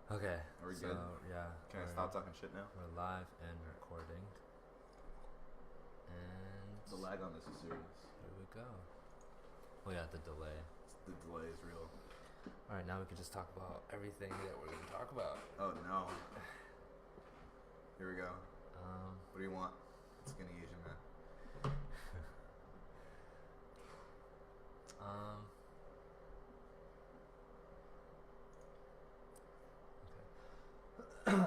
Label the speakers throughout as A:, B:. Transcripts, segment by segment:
A: Okay.
B: Are we
A: So
B: good?
A: yeah.
B: Can I stop talking shit now?
A: We're live and recording. And
B: The lag on this is serious.
A: here we go. Oh yeah, the delay.
B: The delay is real.
A: All right, now we can just talk about everything that we're gonna talk about.
B: Oh no. Here we go.
A: Um.
B: What do you want? Skinny Asian man.
A: um. Okay.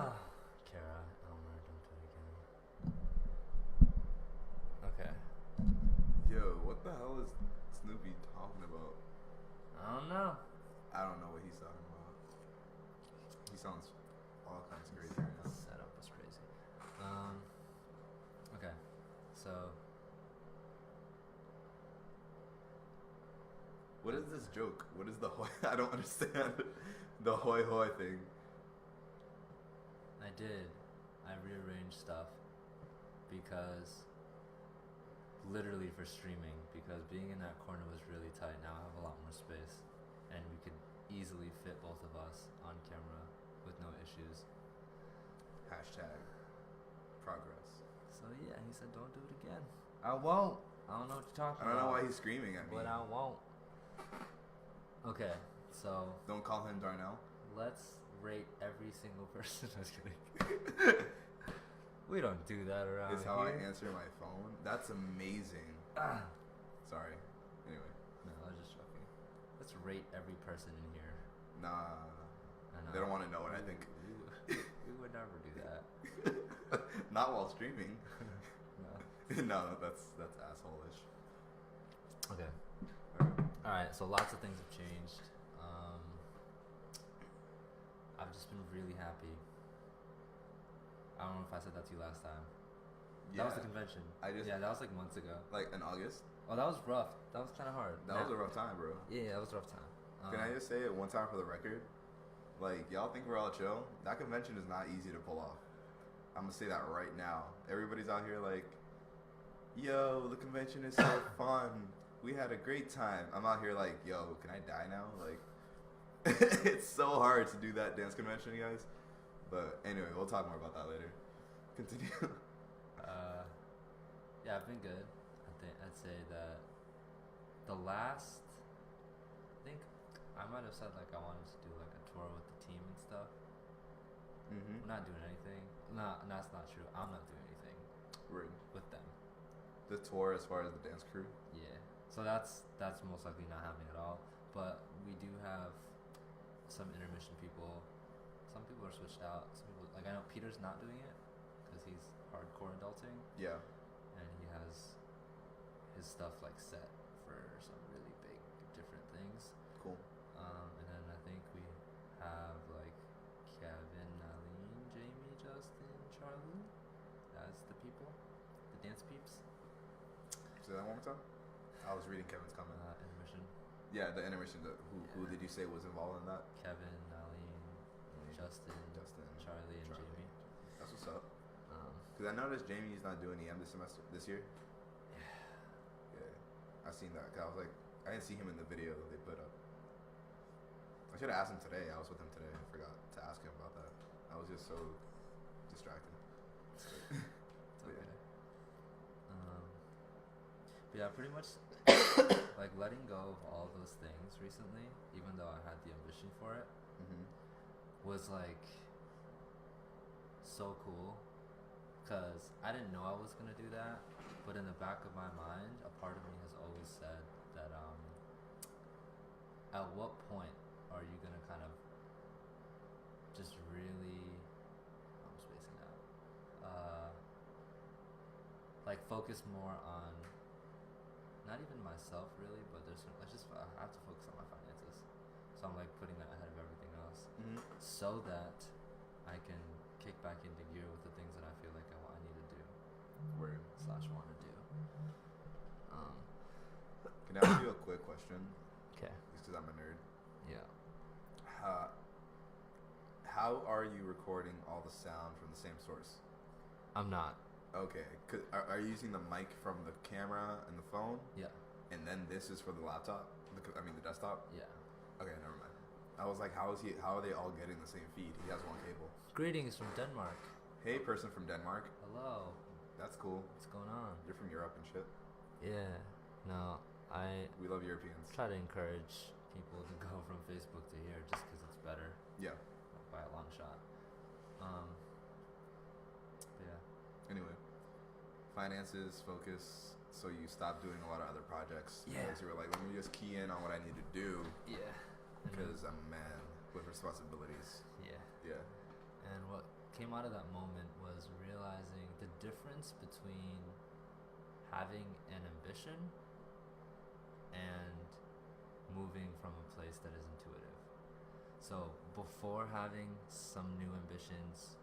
A: Kara, Elmer, don't do it again. Okay.
B: Yo, what the hell is Snoopy talking about?
A: I don't know.
B: I don't know what he's talking about. He sounds all kinds of crazy right now.
A: The setup was crazy. Okay. So.
B: What is this joke? What is the hoi? I don't understand the hoi hoi thing.
A: I did. I rearranged stuff because literally for streaming, because being in that corner was really tight. Now I have a lot more space and we could easily fit both of us on camera with no issues.
B: Hashtag progress.
A: So yeah, he said don't do it again. I won't. I don't know what you're talking
B: I don't
A: about.
B: know why he's screaming at me.
A: But I won't. Okay, so
B: Don't call him Darnell.
A: let's rate every single person. I was kidding. We don't do that around
B: Is how
A: here.
B: I answer my phone. That's amazing. Sorry. Anyway.
A: No, I was just joking. Let's rate every person in here.
B: Nah.
A: I know.
B: They don't want to know what I think.
A: We would never do that.
B: Not while streaming.
A: No.
B: No, that's asshole-ish.
A: Okay. Alright, so lots of things have changed. I've just been really happy. I don't know if I said that to you last time. That was the convention. Yeah, that was like months ago.
B: Like in August?
A: Oh, that was rough. That was kind of hard.
B: That was a rough time, bro.
A: Yeah, that was a rough time.
B: Can I just say it one time for the record? Like, y'all think we're all chill? That convention is not easy to pull off. I'm gonna say that right now. Everybody's out here like, yo, the convention is so fun. We had a great time. I'm out here like, yo, can I die now? Like, it's so hard to do that dance convention, you guys. But anyway, we'll talk more about that later. Continue.
A: Yeah, I've been good. I'd say that the last, I think I might have said like I wanted to do like a tour with the team and stuff.
B: Mm-hmm.
A: I'm not doing anything. No, that's not true. I'm not doing anything
B: Rude.
A: with them.
B: The tour as far as the dance crew.
A: Yeah. So that's most likely not happening at all. But we do have some intermission people. Some people are switched out. Some people, like I know Peter's not doing it because he's hardcore adulting
B: Yeah.
A: and he has his stuff like set for some really big different things.
B: Cool.
A: And then I think we have like Kevin, Aline, Jamie, Justin, Charlie as the people, the dance peeps.
B: Say that one more time. I was reading Kevin's comment.
A: Intermission.
B: Yeah, the intermission. Who did you say was involved in that?
A: Kevin, Aline, Justin, Charlie, and Jamie.
B: That's what's up. Cause I noticed Jamie's not doing EM this year.
A: Yeah.
B: Yeah, I seen that. Cause I was like, I didn't see him in the video they put up. I should have asked him today. I was with him today. I forgot to ask him about that. I was just so distracted.
A: It's okay. But yeah, pretty much like letting go of all those things recently, even though I had the ambition for it, was like so cool. Cause I didn't know I was gonna do that, but in the back of my mind, a part of me has always said that at what point are you gonna kind of just really, I'm spacing out, like focus more on not even myself really, but I have to focus on my finances. So I'm like putting that ahead of everything else, so that I can kick back into gear with the things that I feel like I need to do.
B: Word.
A: / want to do.
B: Can I ask you a quick question?
A: Okay.
B: Just because I'm a nerd.
A: Yeah.
B: How are you recording all the sound from the same source?
A: I'm not.
B: Okay. Are you using the mic from the camera and the phone?
A: Yeah.
B: And then this is for the laptop? The desktop?
A: Yeah.
B: Okay, never mind. I was like, how are they all getting the same feed? He has one cable.
A: Greetings from Denmark.
B: Hey, person from Denmark.
A: Hello.
B: That's cool.
A: What's going on?
B: You're from Europe and shit.
A: Yeah. No,
B: We love Europeans.
A: try to encourage people to go from Facebook to here just because it's better.
B: Yeah.
A: By a long shot. Yeah.
B: Anyway, finances, focus. So you stopped doing a lot of other projects because you were like, let me just key in on what I need to do.
A: Yeah.
B: Because I'm a man with responsibilities.
A: Yeah.
B: Yeah.
A: And what came out of that moment was realizing the difference between having an ambition and moving from a place that is intuitive. So before having some new ambitions,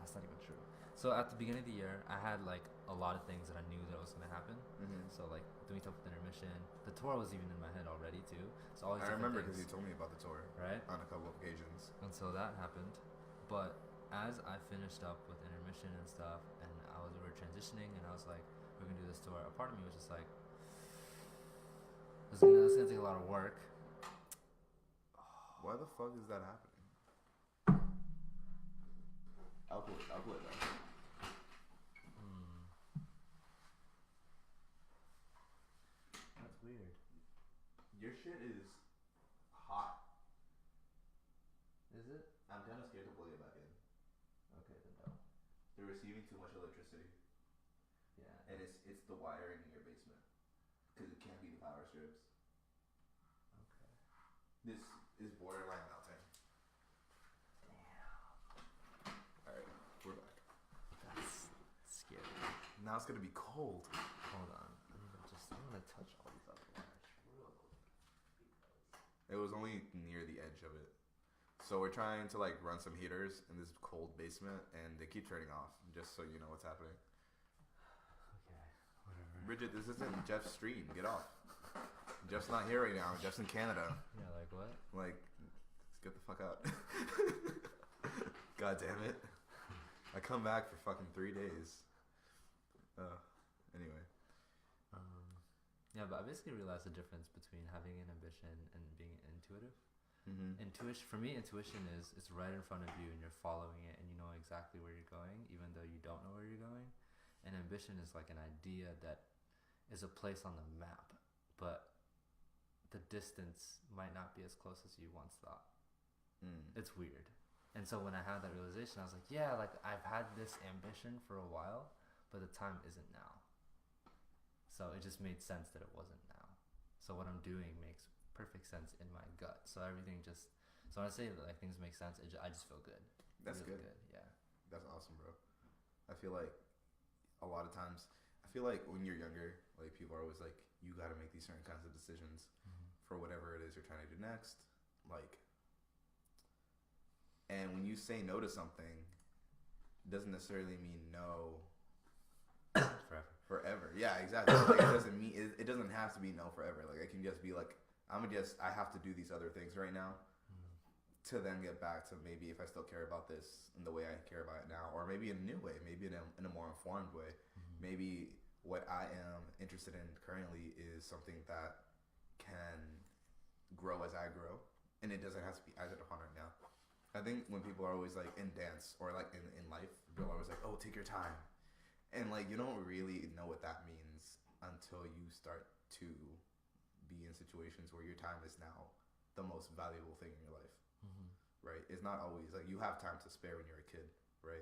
A: that's not even true. So at the beginning of the year, I had like a lot of things that I knew that was going to happen.
B: Mm-hmm.
A: So like doing stuff with intermission, the tour was even in my head already too. So all these
B: I remember
A: things,
B: because you told me about the tour,
A: right?
B: On a couple of occasions.
A: And so that happened. But as I finished up with intermission and stuff, and we were transitioning, and I was like, we're gonna do this tour. A part of me was just like, it's gonna take a lot of work.
B: Why the fuck is that happening? I'll play that.
A: That's weird.
B: Your shit is hot.
A: Is it?
B: I'm kind of scared to plug it back in.
A: Okay, then no.
B: They're receiving too much electricity,
A: Yeah.
B: and it's the wiring in your basement because it can't be the power strips.
A: Okay.
B: This is borderline melting. All right, we're back.
A: That's scary.
B: Now it's gonna be cold.
A: Hold on. I'm gonna touch all these other wires real quick.
B: It was only near the edge of it. So we're trying to like run some heaters in this cold basement, and they keep turning off. Just so you know what's happening.
A: Okay, whatever.
B: Bridget, this isn't Jeff's stream. Get off. Jeff's not here right now. Jeff's in Canada.
A: Yeah, like what?
B: Like, let's get the fuck out. God damn it. I come back for fucking 3 days. Anyway.
A: Yeah, but I basically realized the difference between having an ambition and being intuitive.
B: Mm-hmm.
A: Intuition, for me, intuition is it's right in front of you and you're following it and you know exactly where you're going, even though you don't know where you're going. And ambition is like an idea that is a place on the map, but the distance might not be as close as you once thought. It's weird. And so when I had that realization, I was like, yeah, like I've had this ambition for a while, but the time isn't now. So it just made sense that it wasn't now. So what I'm doing makes perfect sense in my gut. So everything just, so when I say that like things make sense, I just feel good.
B: That's
A: really
B: good.
A: Yeah.
B: That's awesome, bro. I feel like a lot of times, I feel like when you're younger, like people are always like, you got to make these certain kinds of decisions for whatever it is you're trying to do next. Like, and when you say no to something, it doesn't necessarily mean no forever. Yeah, exactly. Like it doesn't have to be no forever. Like it can just be like, I have to do these other things right now to then get back to maybe if I still care about this in the way I care about it now, or maybe in a new way, maybe in a more informed way. Maybe what I am interested in currently is something that can grow as I grow, and it doesn't have to be acted upon right now. I think when people are always like in dance or like in life, people are always like, oh, take your time. And like, you don't really know what that means until you start to be in situations where your time is now the most valuable thing in your life, right? It's not always like you have time to spare when you're a kid, right?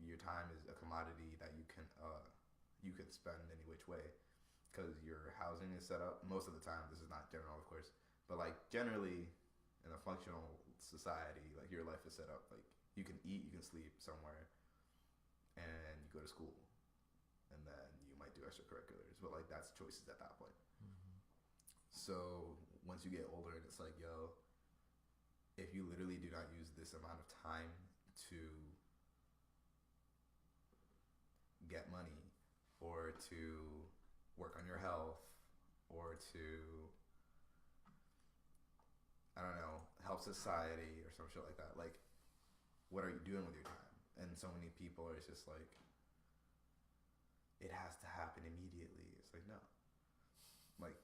B: Your time is a commodity that you can spend any which way because your housing is set up. Most of the time, this is not general, of course, but like generally in a functional society, like your life is set up. Like you can eat, you can sleep somewhere, and you go to school, and then you might do extracurriculars, but like that's choices at that point. So once you get older and it's like, yo, if you literally do not use this amount of time to get money or to work on your health or to, I don't know, help society or some shit like that, like what are you doing with your time? And so many people are just like, it has to happen immediately. It's like, no, like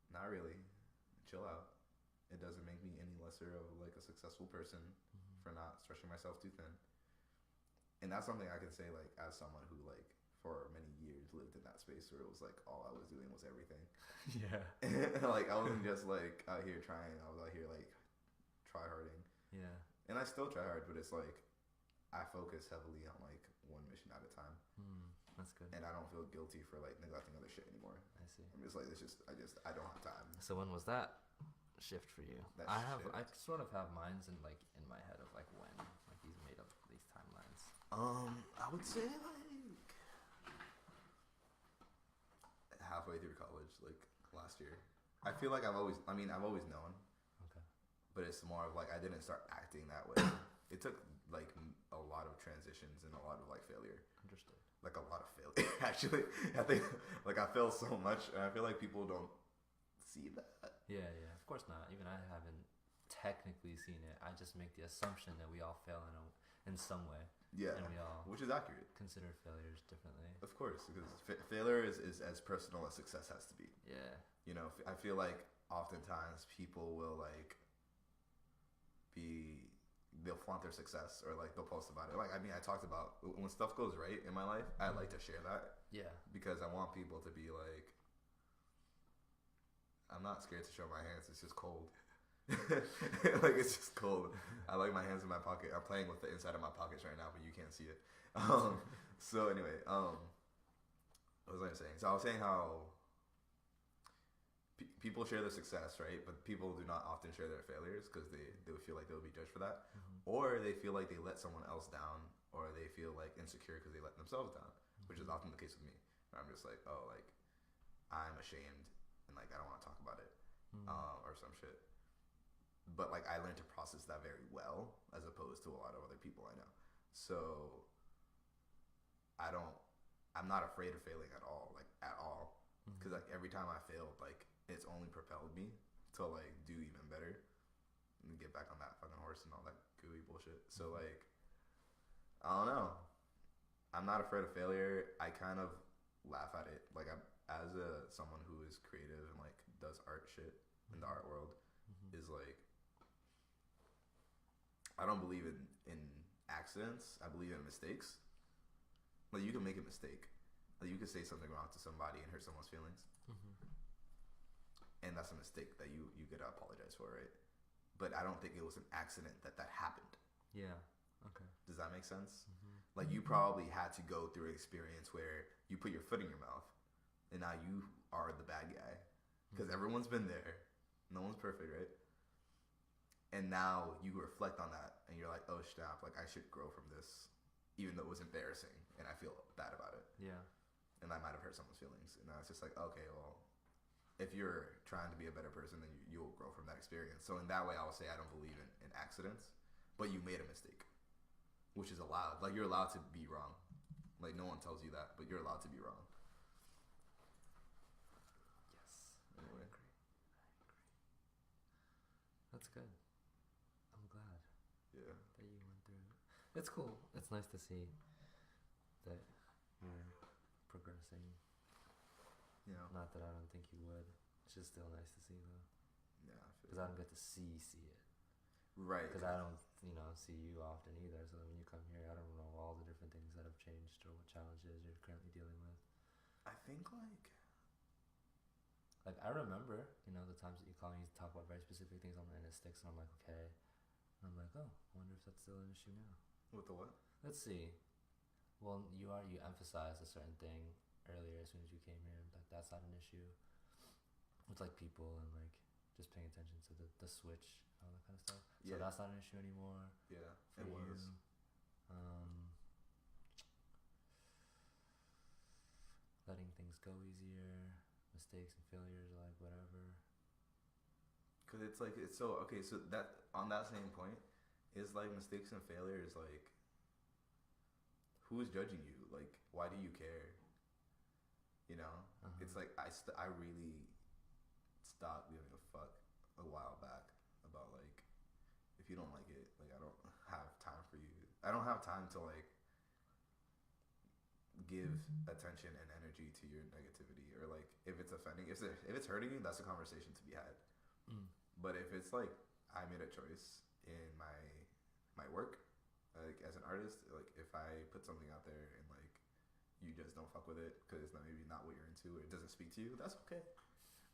B: not really. chill out. It doesn't make me any lesser of like a successful person for not stretching myself too thin. And that's something I can say like as someone who like for many years lived in that space where it was like all I was doing was everything.
A: Yeah.
B: Like I wasn't just like out here trying. I was out here like try harding.
A: Yeah.
B: And I still try hard, but it's like I focus heavily on like one mission at a time.
A: That's good.
B: And I don't feel guilty for like neglecting other shit anymore.
A: I see.
B: I'm just like I don't have time.
A: So when was that shift for you?
B: That
A: I sort of have mines in my head of like when like these made up these timelines.
B: I would say like halfway through college, like last year. I feel like I've always known.
A: Okay.
B: But it's more of like I didn't start acting that way. It took like a lot of transitions and a lot of like failure.
A: Understood.
B: Like a lot of failure. Actually, I think like I failed so much, and I feel like people don't see that.
A: Yeah, of course not. Even I haven't technically seen it. I just make the assumption that we all fail in some way.
B: Yeah,
A: and we all
B: which is accurate.
A: Consider failures differently.
B: Of course, because failure is as personal as success has to be.
A: Yeah.
B: You know, I feel like oftentimes people will like they'll flaunt their success or like they'll post about it. Like I mean, I talked about when stuff goes right in my life, I like to share that.
A: Yeah. Because
B: I want people to be like, I'm not scared to show my hands. It's just cold. Like it's just cold. I like my hands in my pocket. I'm playing with the inside of my pockets right now, but you can't see it. So anyway, what was I saying? So I was saying how people share their success, right? But people do not often share their failures because they would feel like they'll be judged for that, or they feel like they let someone else down, or they feel like insecure because they let themselves down, which is often the case with me. I'm just like, oh, like I'm ashamed and like I don't want to talk about it, or some shit. But like I learned to process that very well, as opposed to a lot of other people I know. So I'm not afraid of failing at all, like at all, because like every time I failed, like it's only propelled me to like do even better and get back on that fucking horse and all that gooey bullshit. So like I don't know. I'm not afraid of failure. I kind of laugh at it. Like as someone who is creative and like does art shit in the art world, is like I don't believe in accidents. I believe in mistakes. Like you can make a mistake. Like you can say something wrong to somebody and hurt someone's feelings. And that's a mistake that you get to apologize for, right? But I don't think it was an accident that happened.
A: Yeah. Okay.
B: Does that make sense? Like you probably had to go through an experience where you put your foot in your mouth and now you are the bad guy. Because everyone's been there. No one's perfect, right? And now you reflect on that and you're like, oh snap, like I should grow from this, even though it was embarrassing and I feel bad about it.
A: Yeah.
B: And I might have hurt someone's feelings. And I was just like, okay, well, if you're trying to be a better person, then you'll grow from that experience. So in that way, I would say I don't believe in accidents, but you made a mistake, which is allowed. Like you're allowed to be wrong. Like no one tells you that, but you're allowed to be wrong.
A: Yes.
B: Anyway.
A: I agree. That's good. I'm glad.
B: Yeah.
A: That you went through it. It's cool. It's nice to see that you're progressing.
B: You know.
A: Not that I don't think you would. It's just still nice to see though.
B: Yeah.
A: Because I don't get to see it.
B: Right.
A: Because I don't, see you often either. So when you come here, I don't know all the different things that have changed or what challenges you're currently dealing with.
B: I think
A: like I remember, the times that you call me, you talk about very specific things and it sticks, and I'm like, okay. And I'm like, oh, I wonder if that's still an issue now.
B: With the what?
A: Let's see. Well, you emphasized a certain thing earlier as soon as you came here. Like that's not an issue. With like people and like just paying attention to the switch, all that kind of stuff. So that's not an issue anymore.
B: Yeah,
A: it was. Letting things go easier, mistakes and failures, like whatever.
B: Cause it's like it's so okay. So that on that same point is like mistakes and failures. Like, who is judging you? Like, why do you care? It's like I really stopped giving a fuck a while back about like if you don't like it, like I don't have time for you. I don't have time to like give attention and energy to your negativity, or like if it's offending, if it's hurting you, that's a conversation to be had. But if it's like I made a choice in my work, like as an artist, like if I put something out there and like you just don't fuck with it because it's not maybe not what you're into or it doesn't speak to you, that's okay.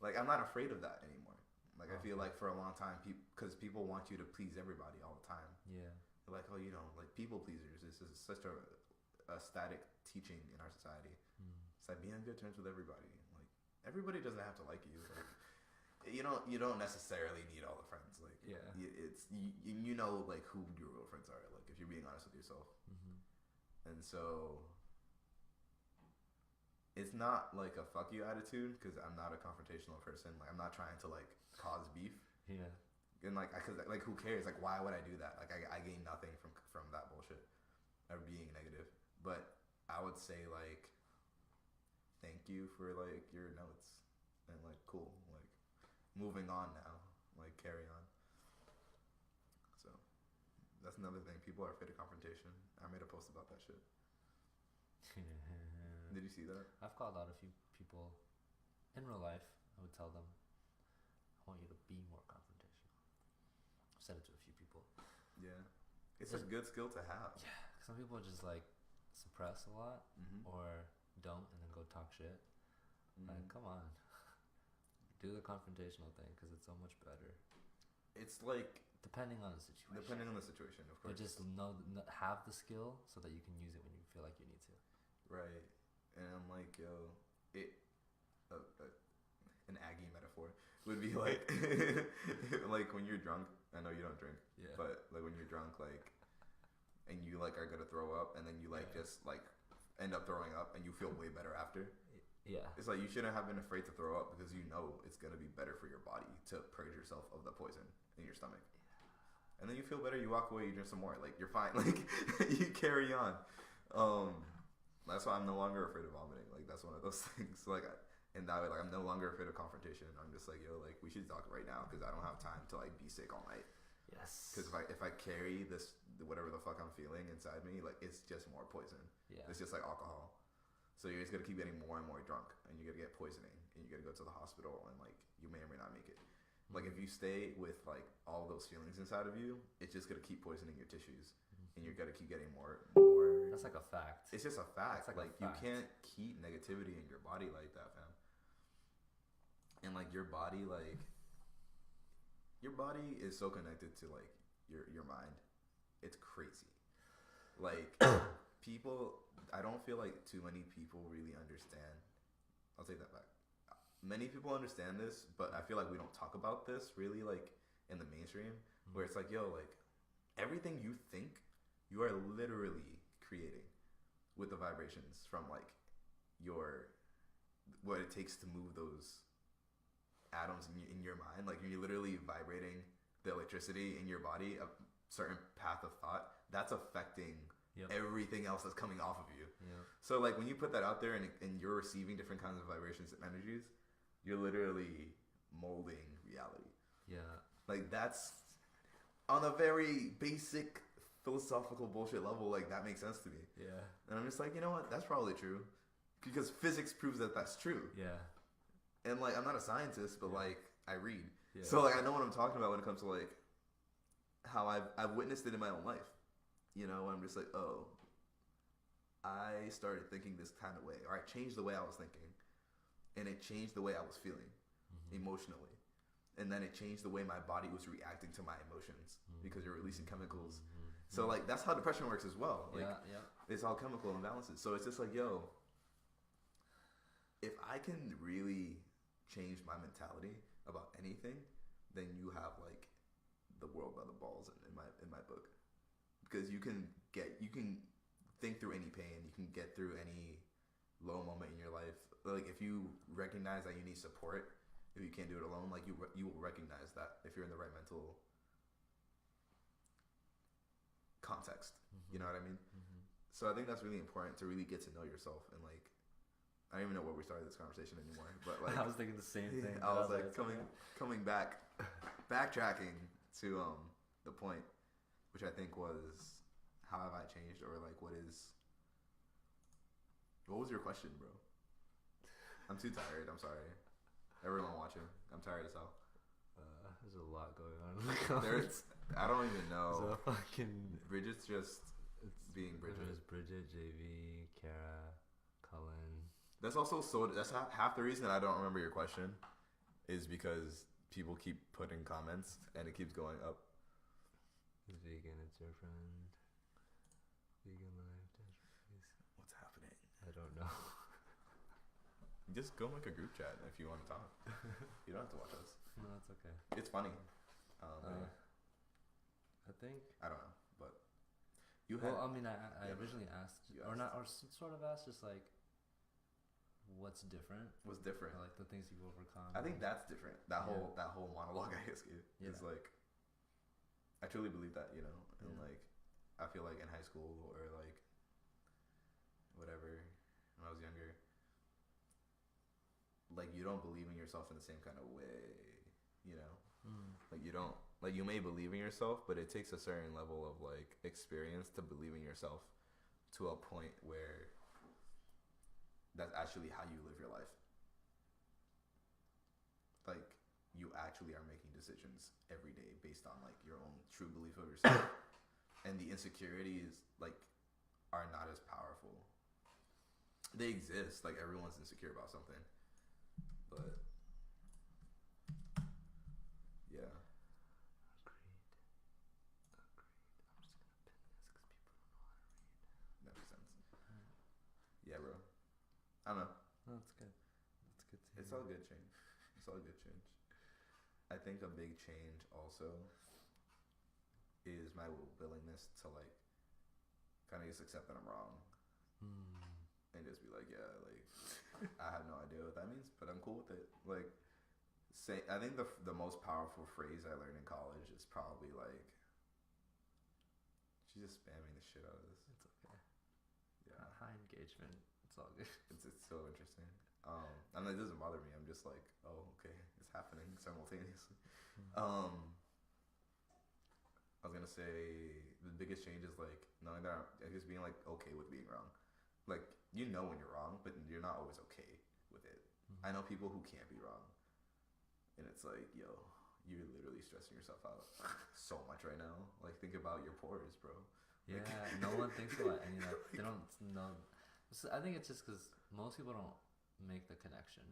B: Like I'm not afraid of that anymore. Like I feel like for a long time, because people want you to please everybody all the time.
A: Yeah.
B: They're like, oh, you know, like people pleasers. This is such a static teaching in our society. It's like be on good terms with everybody. Like everybody doesn't have to like you. Like you don't necessarily need all the friends. Like it's you know like who your real friends are. Like if you're being honest with yourself. And so it's not like a fuck you attitude because I'm not a confrontational person. Like I'm not trying to like cause beef.
A: Yeah.
B: And like, cause like who cares? Like why would I do that? Like I gain nothing from that bullshit or being negative. But I would say like, thank you for like your notes and like cool. Like moving on now. Like carry on. So that's another thing. People are afraid of confrontation. I made a post about that shit. Did you see that?
A: I've called out a few people in real life. I would tell them, I want you to be more confrontational. I've said it to a few people.
B: Yeah. It's a good skill to have.
A: Yeah. Some people just like suppress a lot or don't and then go talk shit. Like, come on. Do the confrontational thing because it's so much better.
B: It's like...
A: Depending on the situation.
B: Depending on the situation, of course.
A: But just have the skill so that you can use it when you feel like you need to.
B: Right. And I'm like, yo, an Aggie metaphor would be like, like when you're drunk. I know you don't drink, but like when you're drunk, like, and you like are gonna throw up, and then you like just like end up throwing up, and you feel way better after.
A: Yeah.
B: It's like you shouldn't have been afraid to throw up because you know it's gonna be better for your body to purge yourself of the poison in your stomach. And then you feel better. You walk away. You drink some more. Like you're fine. Like you carry on. That's why I'm no longer afraid of vomiting. Like that's one of those things. Like, and that way, like I'm no longer afraid of confrontation. I'm just like, yo, like we should talk right now because I don't have time to like be sick all night.
A: Yes.
B: Because if I carry this whatever the fuck I'm feeling inside me, like it's just more poison.
A: Yeah.
B: It's just like alcohol. So you're just gonna keep getting more and more drunk, and you're gonna get poisoning, and you gotta go to the hospital, and like you may or may not make it. Like if you stay with like all those feelings inside of you, it's just gonna keep poisoning your tissues, and you're gonna keep getting more.
A: That's like a fact.
B: It's just a fact.
A: Like
B: you can't keep negativity in your body like that, fam. And like your body is so connected to like your mind. It's crazy. Like people, I don't feel like too many people really understand. I'll take that back. Many people understand this, but I feel like we don't talk about this really like in the mainstream, where it's like, yo, like everything you think, you are literally creating with the vibrations from like what it takes to move those atoms in your mind. Like you're literally vibrating the electricity in your body, a certain path of thought that's affecting everything else that's coming off of you. So like when you put that out there and you're receiving different kinds of vibrations and energies, you're literally molding reality. Like that's on a very basic philosophical bullshit level. Like that makes sense to me. And I'm just like, you know what? That's probably true because physics proves that that's true. And like I'm not a scientist, but like I read. So like I know what I'm talking about when it comes to like how I've witnessed it in my own life. You know, I'm just like, oh, I started thinking this kind of way, or I changed the way I was thinking, and it changed the way I was feeling emotionally, and then it changed the way my body was reacting to my emotions because you're releasing chemicals. So like that's how depression works as well. Like it's all chemical imbalances. So it's just like, yo, if I can really change my mentality about anything, then you have like the world by the balls in my book. Because you can think through any pain, you can get through any low moment in your life. Like if you recognize that you need support, if you can't do it alone, like you will recognize that if you're in the right mental context. You know what I mean? So I think that's really important to really get to know yourself and like I don't even know where we started this conversation anymore, but like
A: I was thinking the same thing.
B: I was like coming backtracking to the point, which I think was how have I changed, or like what was your question, bro? I'm too tired. I'm sorry. Everyone watching, I'm tired as hell.
A: There's a lot lot going on in the comments.
B: I don't even know.
A: So fucking
B: Bridget's just being Bridget.
A: There's Bridget, JV, Kara, Cullen.
B: That's also that's half the reason I don't remember your question, is because people keep putting comments and it keeps going up.
A: Is vegan? It's your friend. Vegan life.
B: What's happening?
A: I don't know.
B: Just go make a group chat if you want to talk. You don't have to watch us.
A: No, that's okay.
B: It's funny.
A: I think.
B: I don't know, but you had.
A: Well, I mean, I originally asked, or not, or sort of asked, just like, what's different?
B: What's different?
A: Or like the things you've overcome.
B: I think that's different. That whole monologue I just gave is like. I truly believe that, you know, and like, I feel like in high school or like, whatever, when I was younger, like you don't believe in yourself in the same kind of way, you know. Like you don't, like you may believe in yourself, but it takes a certain level of like experience to believe in yourself to a point where that's actually how you live your life. Like you actually are making decisions every day based on like your own true belief of yourself, and the insecurities like are not as powerful. They exist, like everyone's insecure about something, but yeah.
A: Agreed. I'm just gonna pin this because people don't know how to read.
B: That makes sense. Yeah, bro. I don't know.
A: No, that's good. That's good.
B: It's all good change. It's all good change. I think a big change also is my willingness to like kind of just accept that I'm wrong and just be like, yeah, like I have no idea what that means, but I'm cool with it. Like, I think the most powerful phrase I learned in college is probably like, she's just spamming the shit out of this.
A: It's okay.
B: Yeah,
A: high engagement. It's all good.
B: It's so interesting. I mean, it doesn't bother me. I'm just like, oh, okay, it's happening simultaneously. I was gonna say the biggest change is like knowing that just being like okay with being wrong. Like you know when you're wrong, but you're not always okay with it. I know people who can't be wrong, and it's like, yo, you're literally stressing yourself out so much right now. Like think about your pores, bro.
A: Yeah,
B: like,
A: no one thinks about any of that. They don't know. So I think it's just because most people don't make the connection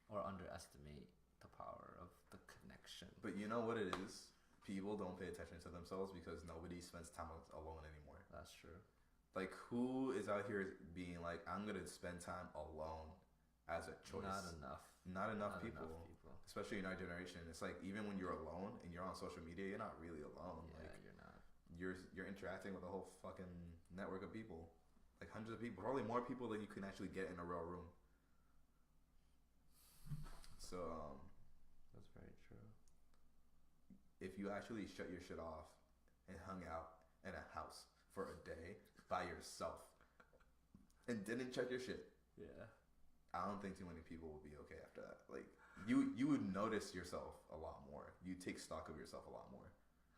A: or underestimate the power of the connection.
B: But you know what it is? People don't pay attention to themselves because nobody spends time alone anymore.
A: That's true.
B: Like, who is out here being like, I'm going to spend time alone as a choice? Not enough people. Especially in our generation. It's like, even when you're alone and you're on social media, you're not really alone.
A: Yeah,
B: like,
A: you're not.
B: You're interacting with a whole fucking network of people. Like, hundreds of people. Probably more people than you can actually get in a real room. So,
A: that's very true.
B: If you actually shut your shit off and hung out in a house for a day by yourself and didn't check your shit, I don't think too many people will be okay after that. Like you would notice yourself a lot more. You take stock of yourself a lot more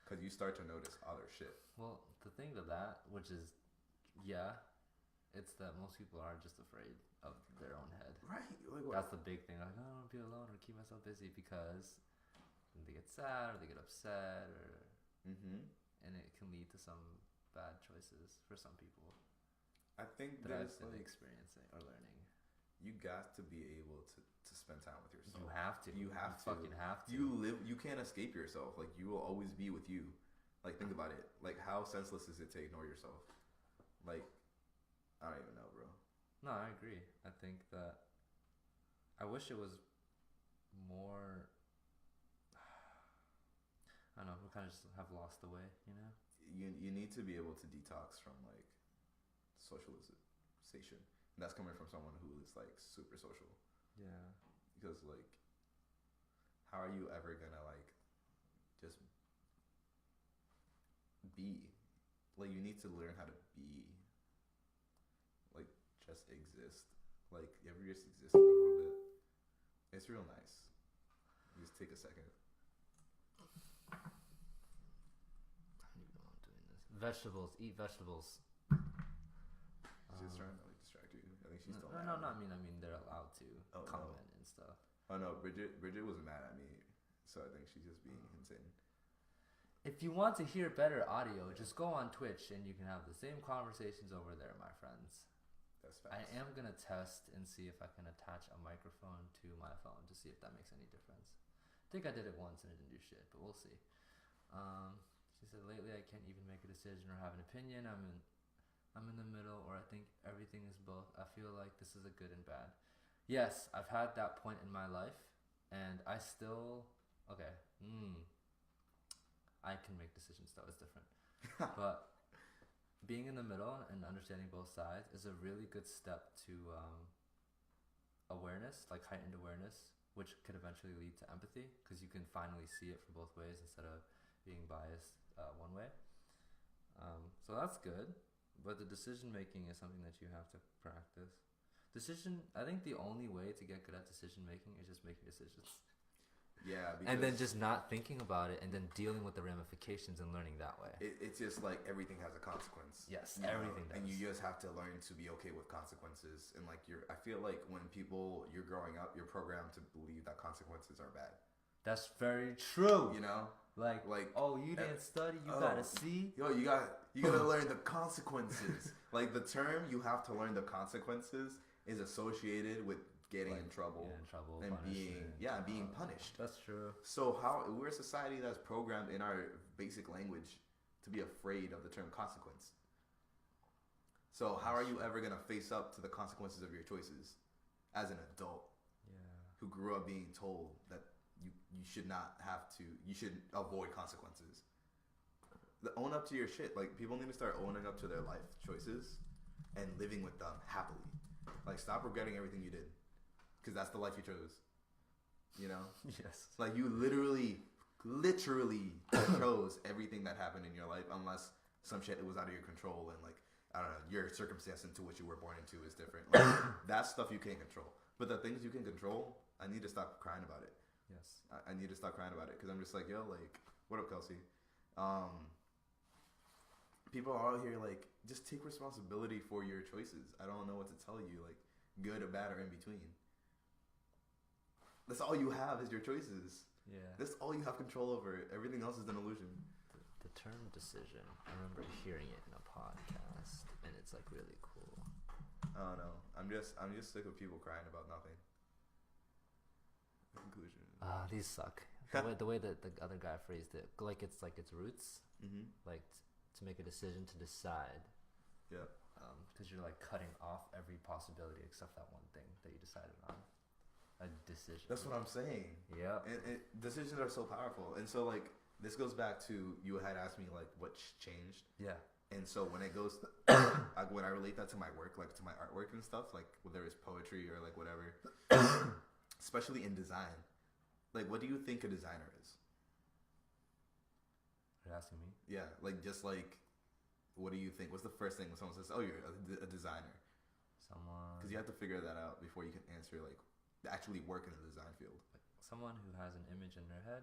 B: because you start to notice other shit.
A: Well, the thing to that, which is, it's that most people are just afraid of their own head.
B: Right. Like,
A: that's the big thing. Like, I don't want to be alone or keep myself busy because they get sad or they get upset or and it can lead to some bad choices for some people.
B: I think
A: that I've been experiencing or learning.
B: You got to be able to spend time with yourself.
A: You have to. You fucking have to.
B: You can't escape yourself. Like you will always be with you. Like think about it. Like how senseless is it to ignore yourself? Like I don't even know, bro.
A: No, I agree. I think that I wish it was more. I don't know. We kind of just have lost the way, you know.
B: You need to be able to detox from like socialization. And that's coming from someone who is like super social.
A: Yeah.
B: Because like, how are you ever gonna like just be? Like you need to learn how to be. Like just exist. Like you ever just exist for a little bit? It's real nice. You just take a second.
A: I don't even know I'm doing this. Vegetables. Eat vegetables.
B: She's trying to like distract you. I think she's still
A: mad. No, I mean they're allowed to comment and stuff.
B: Oh no, Bridget was mad at me So I think she's just being insane.
A: If you want to hear better audio, just go on Twitch and you can have the same conversations over there, my friends.
B: That's fast.
A: I am going to test and see if I can attach a microphone to my phone to see if that makes any difference. I think I did it once and it didn't do shit, but we'll see. She said, lately I can't even make a decision or have an opinion. I'm in the middle, or I think everything is both. I feel like this is a good and bad. Yes, I've had that point in my life, and I still... Okay. I can make decisions, though. It's different. But being in the middle and understanding both sides is a really good step to awareness, like heightened awareness, which could eventually lead to empathy, because you can finally see it from both ways instead of being biased one way. So that's good. But the decision making is something that you have to practice. I think the only way to get good at decision making is just making decisions.
B: Yeah,
A: and then just not thinking about it, and then dealing with the ramifications and learning that way.
B: It's just like everything has a consequence.
A: Yes, everything does.
B: And you just have to learn to be okay with consequences. And like I feel like when you're growing up, you're programmed to believe that consequences are bad.
A: That's very true.
B: You know,
A: like oh, you didn't study, you got a C.
B: Yo, you gotta learn the consequences. Like the term "you have to learn the consequences" is associated with getting in trouble and being punished.
A: That's true.
B: So we're a society that's programmed in our basic language to be afraid of the term consequence. So how are you ever gonna face up to the consequences of your choices as an adult who grew up being told that you should not you should avoid consequences? Own up to your shit. Like, people need to start owning up to their life choices and living with them happily. Like, stop regretting everything you did. Because that's the life you chose. You know?
A: Yes.
B: Like, you literally chose everything that happened in your life, unless some shit was out of your control and, like, I don't know, your circumstance into which you were born into is different. Like, that's stuff you can't control. But the things you can control, I need to stop crying about it.
A: Yes.
B: I need to stop crying about it, because I'm just like, yo, like, what up, Kelsey? People are out here, like, just take responsibility for your choices. I don't know what to tell you, like, good or bad or in between. That's all you have is your choices.
A: Yeah. That's
B: all you have control over. Everything else is an illusion.
A: The term decision, I remember hearing it in a podcast, and it's, like, really cool.
B: I don't know. I'm just sick of people crying about nothing. Conclusion.
A: These suck. The way that the other guy phrased it, like it's roots. Mm-hmm. Like to make a decision to decide.
B: Yeah.
A: Because you're like cutting off every possibility except that one thing that you decided on. A decision.
B: That's what I'm saying.
A: Yeah.
B: And decisions are so powerful, and so like this goes back to you had asked me like what changed.
A: Yeah.
B: And so when it goes, when I relate that to my work, like to my artwork and stuff, like whether it's poetry or like whatever. Especially in design. Like, what do you think a designer is?
A: You're asking me?
B: Yeah, like, just like, what do you think? What's the first thing when someone says, oh, you're a designer?
A: Someone...
B: Because you have to figure that out before you can answer, like, actually work in the design field.
A: Like someone who has an image in their head,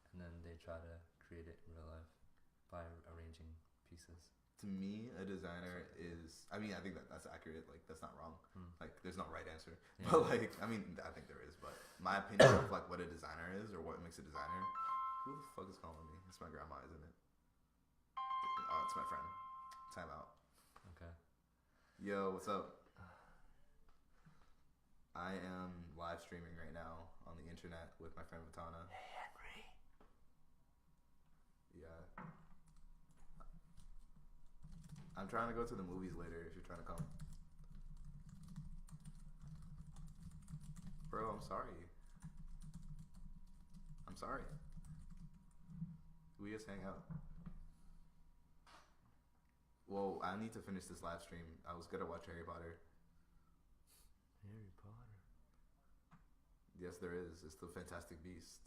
A: and then they try to create it in real life by arranging pieces.
B: To me, a designer is... I mean, I think that's accurate. Like, that's not wrong. Like, there's no right answer. Yeah. But, like, I mean, I think there is. But my opinion of, like, what a designer is or what makes a designer... Who the fuck is calling me? It's my grandma, isn't it? Oh, it's my friend. Time out.
A: Okay.
B: Yo, what's up? I am live streaming right now on the internet with my friend Vitana.
A: Hey, Henry.
B: Yeah. I'm trying to go to the movies later if you're trying to come. Bro, I'm sorry. I'm sorry. We just hang out. Well, I need to finish this live stream. I was gonna watch Harry Potter.
A: Harry Potter?
B: Yes, there is. It's the Fantastic Beast.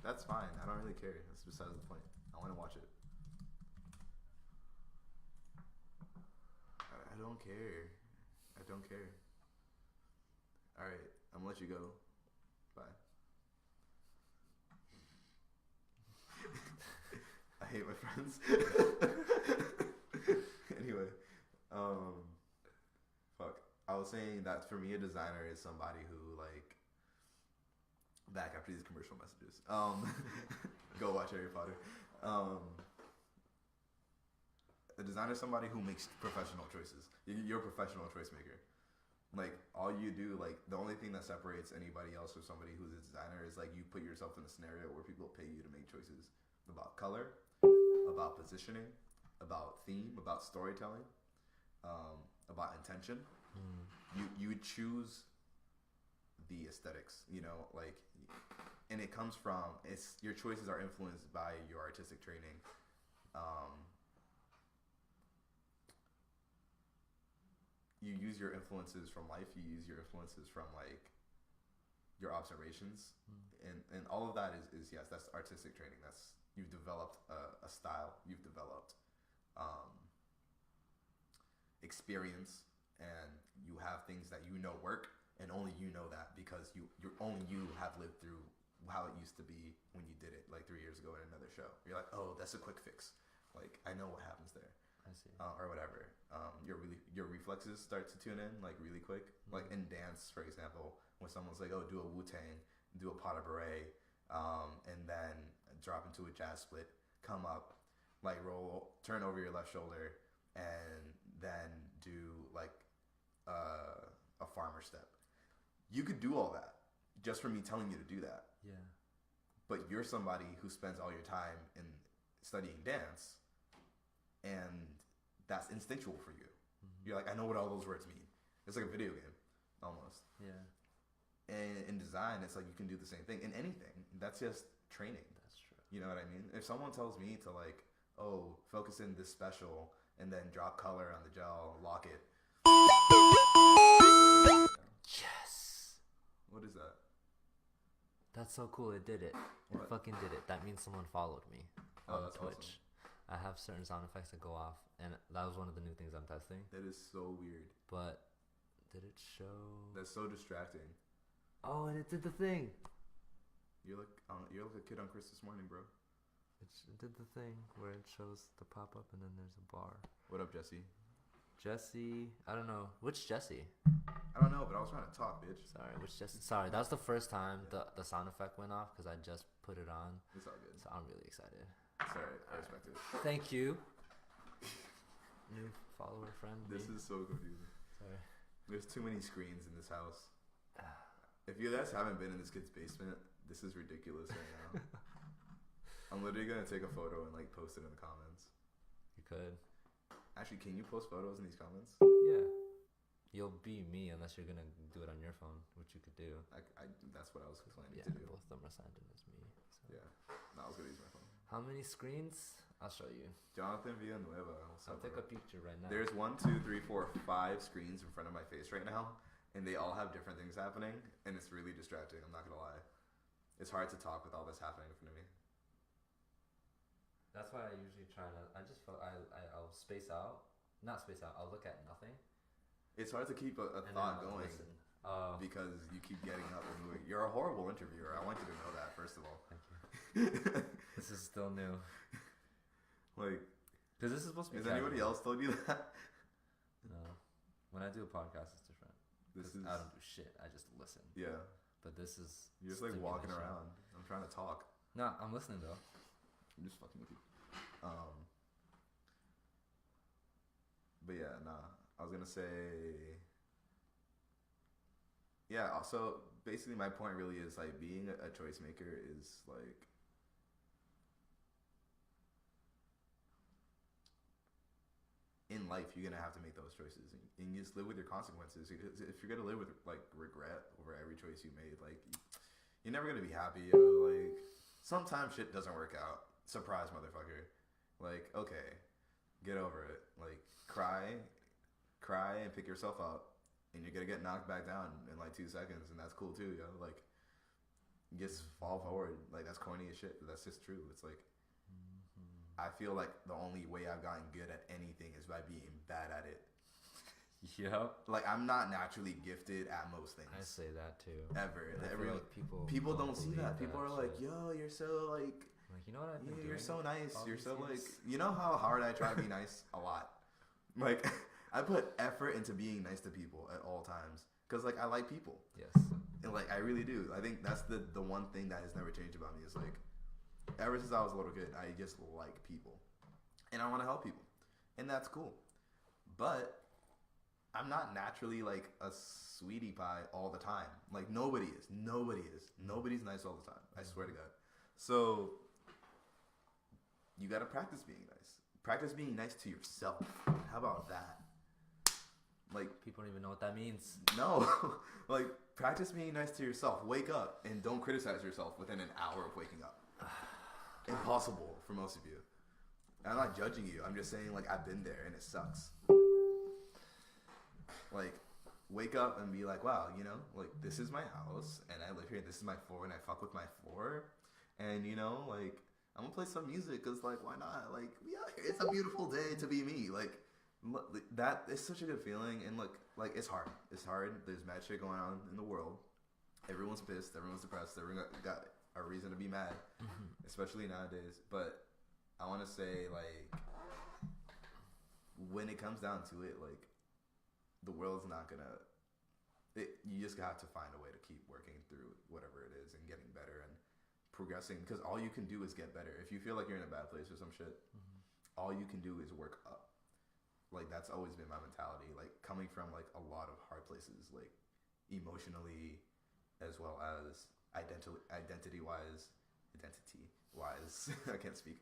B: That's fine. I don't really care. That's besides the point. I want to watch it. I don't care. I don't care. Alright, I'm gonna let you go. Bye. I hate my friends. Anyway, fuck. I was saying that for me, a designer is somebody who, like, Back after these commercial messages. Go watch Harry Potter. A designer is somebody who makes professional choices. You're a professional choice maker. Like, all you do, like, the only thing that separates anybody else from somebody who's a designer is, like, you put yourself in a scenario where people pay you to make choices about color, about positioning, about theme, about storytelling, about intention. You choose the aesthetics, you know, like, and it comes from, your choices are influenced by your artistic training. You use your influences from life. You use your influences from, like, your observations, and all of that is yes, that's artistic training. That's, you've developed a style. You've developed experience, and you have things that you know work, and only you know that because you have lived through how it used to be when you did it like 3 years ago in another show. You're like, oh, that's a quick fix. Like, I know what happens there.
A: I see.
B: Or whatever. Your reflexes start to tune in like really quick. Like in dance, for example, when someone's like, oh, do a Wu-Tang, do a pas de bourrée, and then drop into a jazz split, come up, like roll, turn over your left shoulder, and then do like a farmer step. You could do all that just for me telling you to do that.
A: Yeah.
B: But you're somebody who spends all your time in studying dance, and that's instinctual for you. You're like, I know what all those words mean. It's like a video game, almost.
A: Yeah.
B: And in design, it's like you can do the same thing. In anything, that's just training.
A: That's true.
B: You know what I mean? If someone tells me to, like, oh, focus in this special, and then drop color on the gel, lock it.
A: Yes.
B: What is that?
A: That's so cool. It did it. It
B: What?
A: fucking did it. That means someone followed me
B: Oh,
A: on
B: that's
A: Twitch.
B: awesome.
A: I have certain sound effects that go off, and that was one of the new things I'm testing.
B: That is so weird.
A: But did it show?
B: That's so distracting.
A: Oh, and it did the thing.
B: You're like a kid on Christmas morning, bro.
A: It did the thing where it shows the pop up, and then there's a bar.
B: What up, Jesse?
A: Jesse, I don't know which Jesse.
B: I don't know, but I was trying to talk, bitch.
A: Sorry, which Jesse? Sorry, that was the first time the sound effect went off because I just put it on.
B: It's all good.
A: So I'm really excited.
B: It's alright. I respect it.
A: Thank you. New follower friend.
B: This is so confusing.
A: Sorry.
B: There's too many screens in this house. If you guys haven't been in this kid's basement, this is ridiculous right now. I'm literally gonna take a photo and like post it in the comments.
A: You could.
B: Actually, can you post photos in these comments?
A: Yeah. You'll be me unless you're gonna do it on your phone, which you could do.
B: That's what I was planning
A: Yeah,
B: to do.
A: both of them are signed in as me. So.
B: Yeah. No, I was gonna use my phone.
A: How many screens? I'll show you.
B: Jonathan Villanueva. What's
A: I'll
B: up,
A: take
B: bro?
A: a picture right now.
B: There's 1, 2, 3, 4, 5 screens in front of my face right now, and they all have different things happening, and it's really distracting. I'm not gonna lie. It's hard to talk with all this happening in front of me.
A: That's why I usually try to. I just feel I'll space out. Not space out. I'll look at nothing.
B: It's hard to keep a
A: And
B: thought
A: then I'll
B: going
A: listen.
B: because you keep getting up and moving. You're a horrible interviewer. I want you to know that, first of all.
A: Thank you. This is still new.
B: Like,
A: Because this is supposed to be.
B: has anybody else told you that?
A: No. When I do a podcast, it's different.
B: This
A: 'Cause
B: is,
A: I don't do shit. I just listen.
B: yeah.
A: But this is.
B: You're just like walking
A: stimulation.
B: around. I'm trying to talk.
A: No, I'm listening though.
B: I'm just fucking with you. But yeah, nah. I was gonna say. Yeah. Also, basically, my point really is like being a choice maker is like. In life, you're gonna have to make those choices, and you just live with your consequences. Because if you're gonna live with like regret over every choice you made, like you're never gonna be happy. You know? Like sometimes shit doesn't work out. Surprise, motherfucker. Like okay, get over it. Like cry, and pick yourself up, and you're gonna get knocked back down in like 2 seconds, and that's cool too. Yo, like just fall forward. Like that's corny as shit, but that's just true. It's like. I feel like the only way I've gotten good at anything is by being bad at it.
A: Yep.
B: Like I'm not naturally gifted at most things.
A: I say that too.
B: Ever.
A: I feel like
B: people don't see
A: believe
B: that. People are like,
A: shit.
B: "Yo, you're so like,
A: you know what I've been doing?
B: you're so nice.
A: all
B: You're
A: these
B: so like,
A: years?"
B: you know how hard I try to be nice a lot. Like I put effort into being nice to people at all times because like I like people.
A: Yes.
B: And like I really do. I think that's the one thing that has never changed about me is like ever since I was a little kid, I just like people. And I want to help people. And that's cool. But I'm not naturally like a sweetie pie all the time. Like nobody is. Nobody is. Nobody's nice all the time. I swear to God. So you got to practice being nice. Practice being nice to yourself. How about that? Like
A: people don't even know what that means.
B: No. Like practice being nice to yourself. Wake up and don't criticize yourself within an hour of waking up. Impossible for most of you. And I'm not judging you. I'm just saying like I've been there and it sucks. Like wake up and be like, wow, you know, like this is my house and I live here. This is my floor and I fuck with my floor. And you know, like I'm gonna play some music because like why not? Like we out here. It's a beautiful day to be me. Like that is such a good feeling. And look, like it's hard. It's hard. There's mad shit going on in the world. Everyone's pissed. Everyone's depressed. Everyone got a reason to be mad, especially nowadays. But I want to say like when it comes down to it, like the world's not gonna. You just have to find a way to keep working through whatever it is and getting better and progressing. Because all you can do is get better. If you feel like you're in a bad place or some shit, all you can do is work up. Like that's always been my mentality. Like coming from like a lot of hard places, like emotionally, as well as identity wise, I can't speak.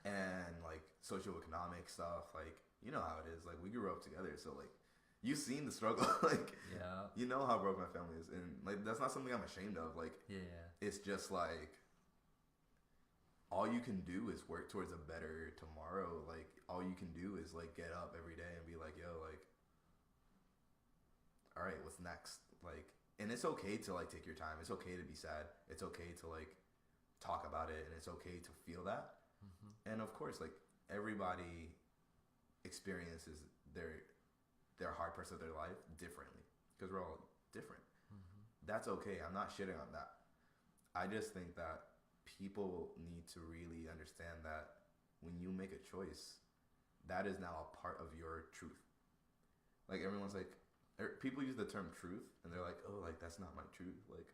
B: And like socioeconomic stuff, like you know how it is. Like we grew up together, so like you've seen the struggle. Like
A: yeah,
B: you know how broke my family is, and like that's not something I'm ashamed of. Like it's just like all you can do is work towards a better tomorrow. Like all you can do is like get up every day and be like, yo, like, all right, what's next? Like, and it's okay to like take your time. It's okay to be sad. It's okay to like talk about it, and it's okay to feel that. And of course, like everybody experiences their hard parts of their life differently because we're all different. That's okay. I'm not shitting on that. I just think that people need to really understand that when you make a choice, that is now a part of your truth. Like everyone's like, people use the term truth and they're like, oh, like that's not my truth. Like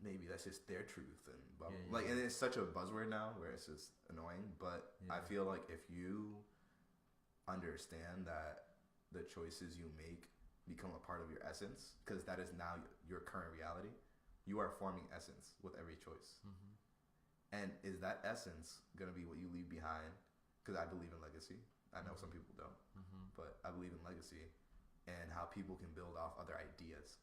B: maybe that's just their truth and blah, blah. Like, and it's such a buzzword now where it's just annoying. But I feel like if you understand that the choices you make become a part of your essence, because that is now your current reality, you are forming essence with every choice. And is that essence going to be what you leave behind? Because I believe in legacy. I know some people don't, but I believe in legacy and how people can build off other ideas.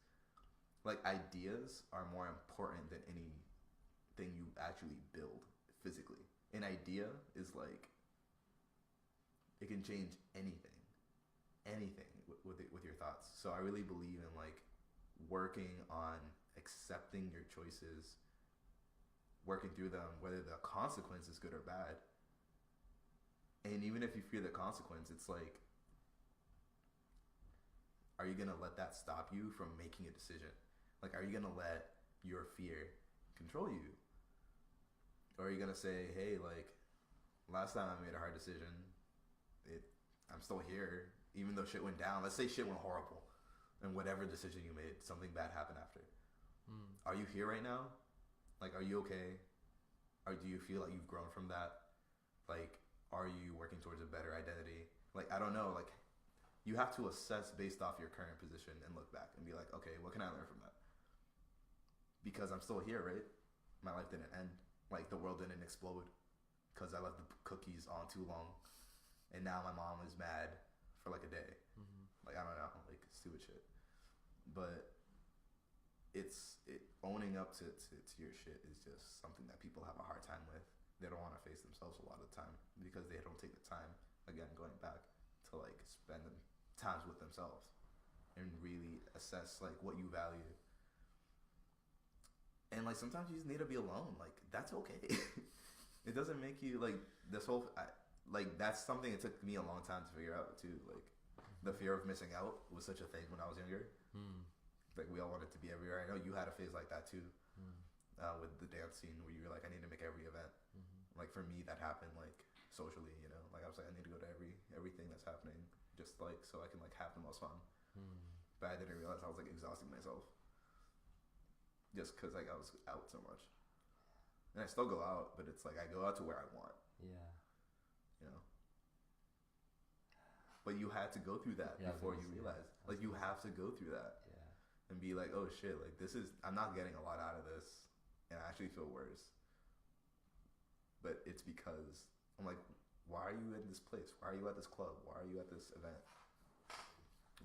B: Like ideas are more important than anything you actually build physically. An idea is like, it can change anything with your thoughts. So I really believe in like working on accepting your choices, working through them, whether the consequence is good or bad. And even if you fear the consequence, it's like, are you going to let that stop you from making a decision? Like, are you going to let your fear control you? Or are you going to say, hey, like, last time I made a hard decision, I'm still here, even though shit went down. Let's say shit went horrible. And whatever decision you made, something bad happened after. Are you here right now? Like, are you okay? Or do you feel like you've grown from that? Like, are you working towards a better identity? Like, I don't know. Like, you have to assess based off your current position and look back and be like, okay, what can I learn from that? Because I'm still here, right? My life didn't end. Like, the world didn't explode because I left the cookies on too long. And now my mom is mad for like a day. Like, I don't know, like stupid shit. But owning up to your shit is just something that people have a hard time with. They don't want to face themselves a lot of the time because they don't take the time, again, going back, to like spend times with themselves and really assess like what you value. And like sometimes you just need to be alone. Like that's okay. It doesn't make you like this whole like that's something it took me a long time to figure out too. Like the fear of missing out was such a thing when I was younger. Like we all wanted to be everywhere. I know you had a phase like that too, with the dance scene where you were like, I need to make every event. Like for me, that happened like socially, you know. Like I was like, I need to go to everything that's happening, just like so I can like have the most fun. but I didn't realize I was like exhausting myself just because like I was out so much. And I still go out, but it's like I go out to where I want.
A: Yeah.
B: You know. But you had to go through that before you realize. Like you have to go through that.
A: Yeah.
B: And be like, oh shit, like this is, I'm not getting a lot out of this, and I actually feel worse. But it's because I'm like, why are you in this place? Why are you at this club? Why are you at this event?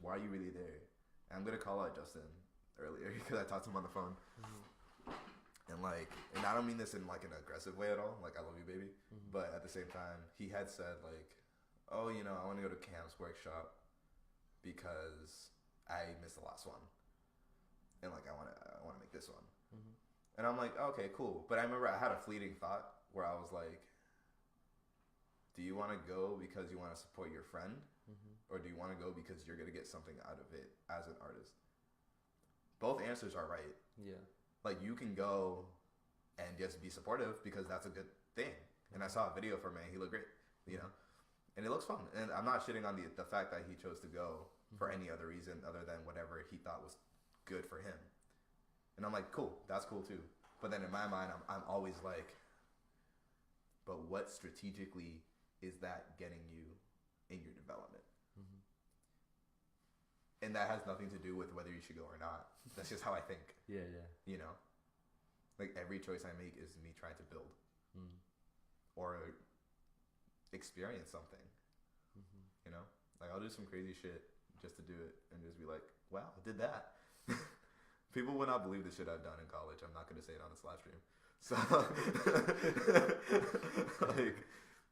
B: Why are you really there? And I'm gonna call out Justin earlier because I talked to him on the phone. And like, and I don't mean this in like an aggressive way at all. Like, I love you, baby. But at the same time, he had said like, oh, you know, I want to go to Cam's workshop because I missed the last one. And like, I want to make this one. And I'm like, okay, cool. But I remember I had a fleeting thought where I was like, do you want to go because you want to support your friend? Or do you want to go because you're going to get something out of it as an artist? Both answers are right.
A: Yeah.
B: Like, you can go and just be supportive because that's a good thing. And I saw a video from him. He looked great, you know? And it looks fun. And I'm not shitting on the fact that he chose to go for any other reason other than whatever he thought was good for him. And I'm like, cool. That's cool, too. But then in my mind, I'm always like, but what strategically is that getting you in your development? And that has nothing to do with whether you should go or not. That's just how I think.
A: Yeah.
B: You know? Like, every choice I make is me trying to build. Or experience something. You know? Like, I'll do some crazy shit just to do it and just be like, wow, I did that. People will not believe the shit I've done in college. I'm not going to say it on this live stream. So, like,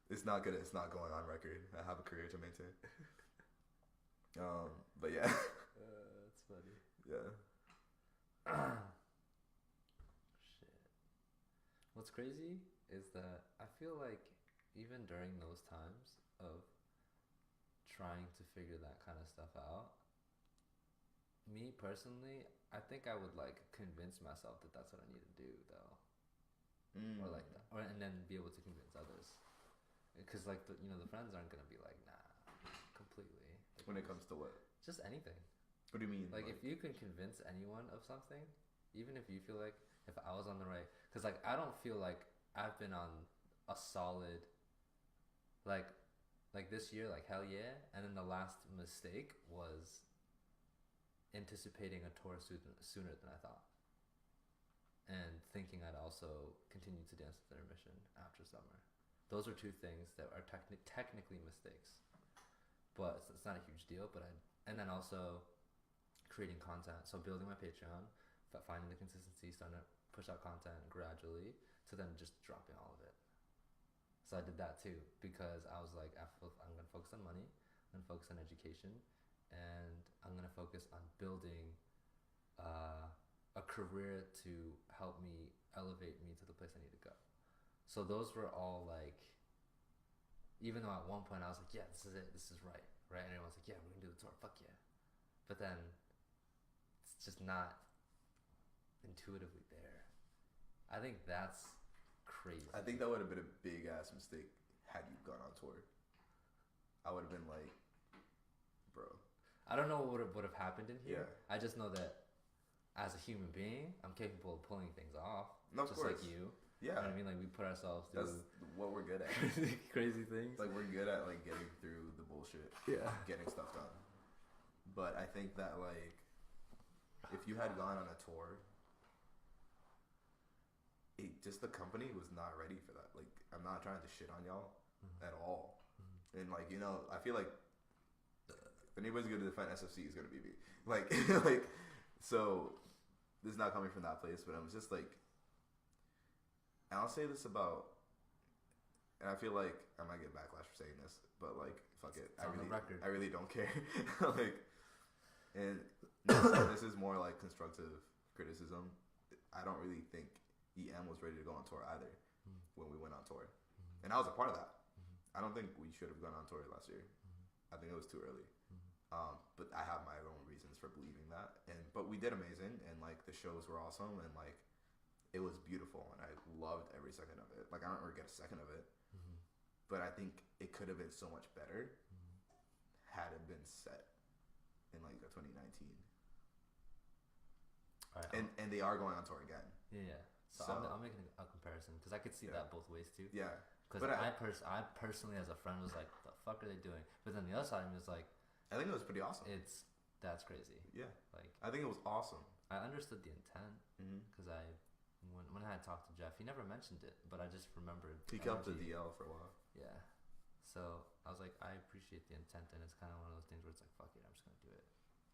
B: it's not going on record. I have a career to maintain. But yeah.
A: That's funny.
B: Yeah.
A: Shit. What's crazy is that I feel like even during those times of trying to figure that kind of stuff out, me personally, I think I would like convince myself that that's what I need to do though. Or like that, and then be able to convince others. Because like the friends aren't gonna be like, nah, completely. Like,
B: when it comes to what?
A: Just anything.
B: What do you mean?
A: Like if you can convince anyone of something, even if you feel like if I was on the right, because like I don't feel like I've been on a solid, like this year, like hell yeah, and then the last mistake was anticipating a tour sooner than I thought, and thinking I'd also continue to dance with Intermission after summer. Those are two things that are technically mistakes, but it's not a huge deal. And then also creating content. So building my Patreon, finding the consistency, starting to push out content gradually, to then just dropping all of it. So I did that too, because I was like, I'm going to focus on money, I'm going to focus on education, and I'm going to focus on building a career to help me elevate me to the place I need to go. So those were all like, even though at one point I was like, yeah, this is it, this is right? And everyone's like, yeah, we're going to do the tour, fuck yeah. But then it's just not intuitively there. I think that's crazy.
B: I think that would have been a big ass mistake had you gone on tour. I would have been like, bro.
A: I don't know what would have happened in here.
B: Yeah.
A: I just know that as a human being, I'm capable of pulling things off.
B: No, of
A: just
B: course.
A: like you.
B: Yeah.
A: You know what I mean? Like we put ourselves through.
B: That's what we're good at.
A: crazy things.
B: Like we're good at like getting through the bullshit.
A: Yeah.
B: Getting stuff done. But I think that like if you had gone on a tour, the company was not ready for that. Like I'm not trying to shit on y'all at all. And like, you know, I feel like if anybody's gonna defend SFC, it's gonna be me. Like like so this is not coming from that place, but I'm just like, and I'll say this about, and I feel like I might get backlash for saying this, but like, fuck it. I really don't care. Like, and this is more like constructive criticism. I don't really think EM was ready to go on tour either when we went on tour. And I was a part of that. I don't think we should have gone on tour last year. I think it was too early. But I have my own reasons for believing that. But we did amazing, and like the shows were awesome, and like it was beautiful, and I loved every second of it. Like I don't regret a second of it. But I think it could have been so much better had it been set in like 2019.
A: All right,
B: and they are going on tour again.
A: yeah. So,
B: So-
A: I'm making a comparison because I could see
B: Yeah.
A: that both ways too.
B: Yeah,
A: Because
B: But
A: I personally, as a friend, was like, "The fuck are they doing?" But then the other side of me was like,
B: I think it was pretty awesome.
A: that's crazy.
B: Yeah,
A: Like,
B: I think it was awesome.
A: I understood the intent
B: Mm-hmm.
A: because when I had talked to Jeff, he never mentioned it, but I just remembered.
B: He kept the
A: energy.
B: DL for a while.
A: Yeah. So I was like, I appreciate the intent, and it's kind of one of those things where it's like, fuck it, I'm just gonna do it.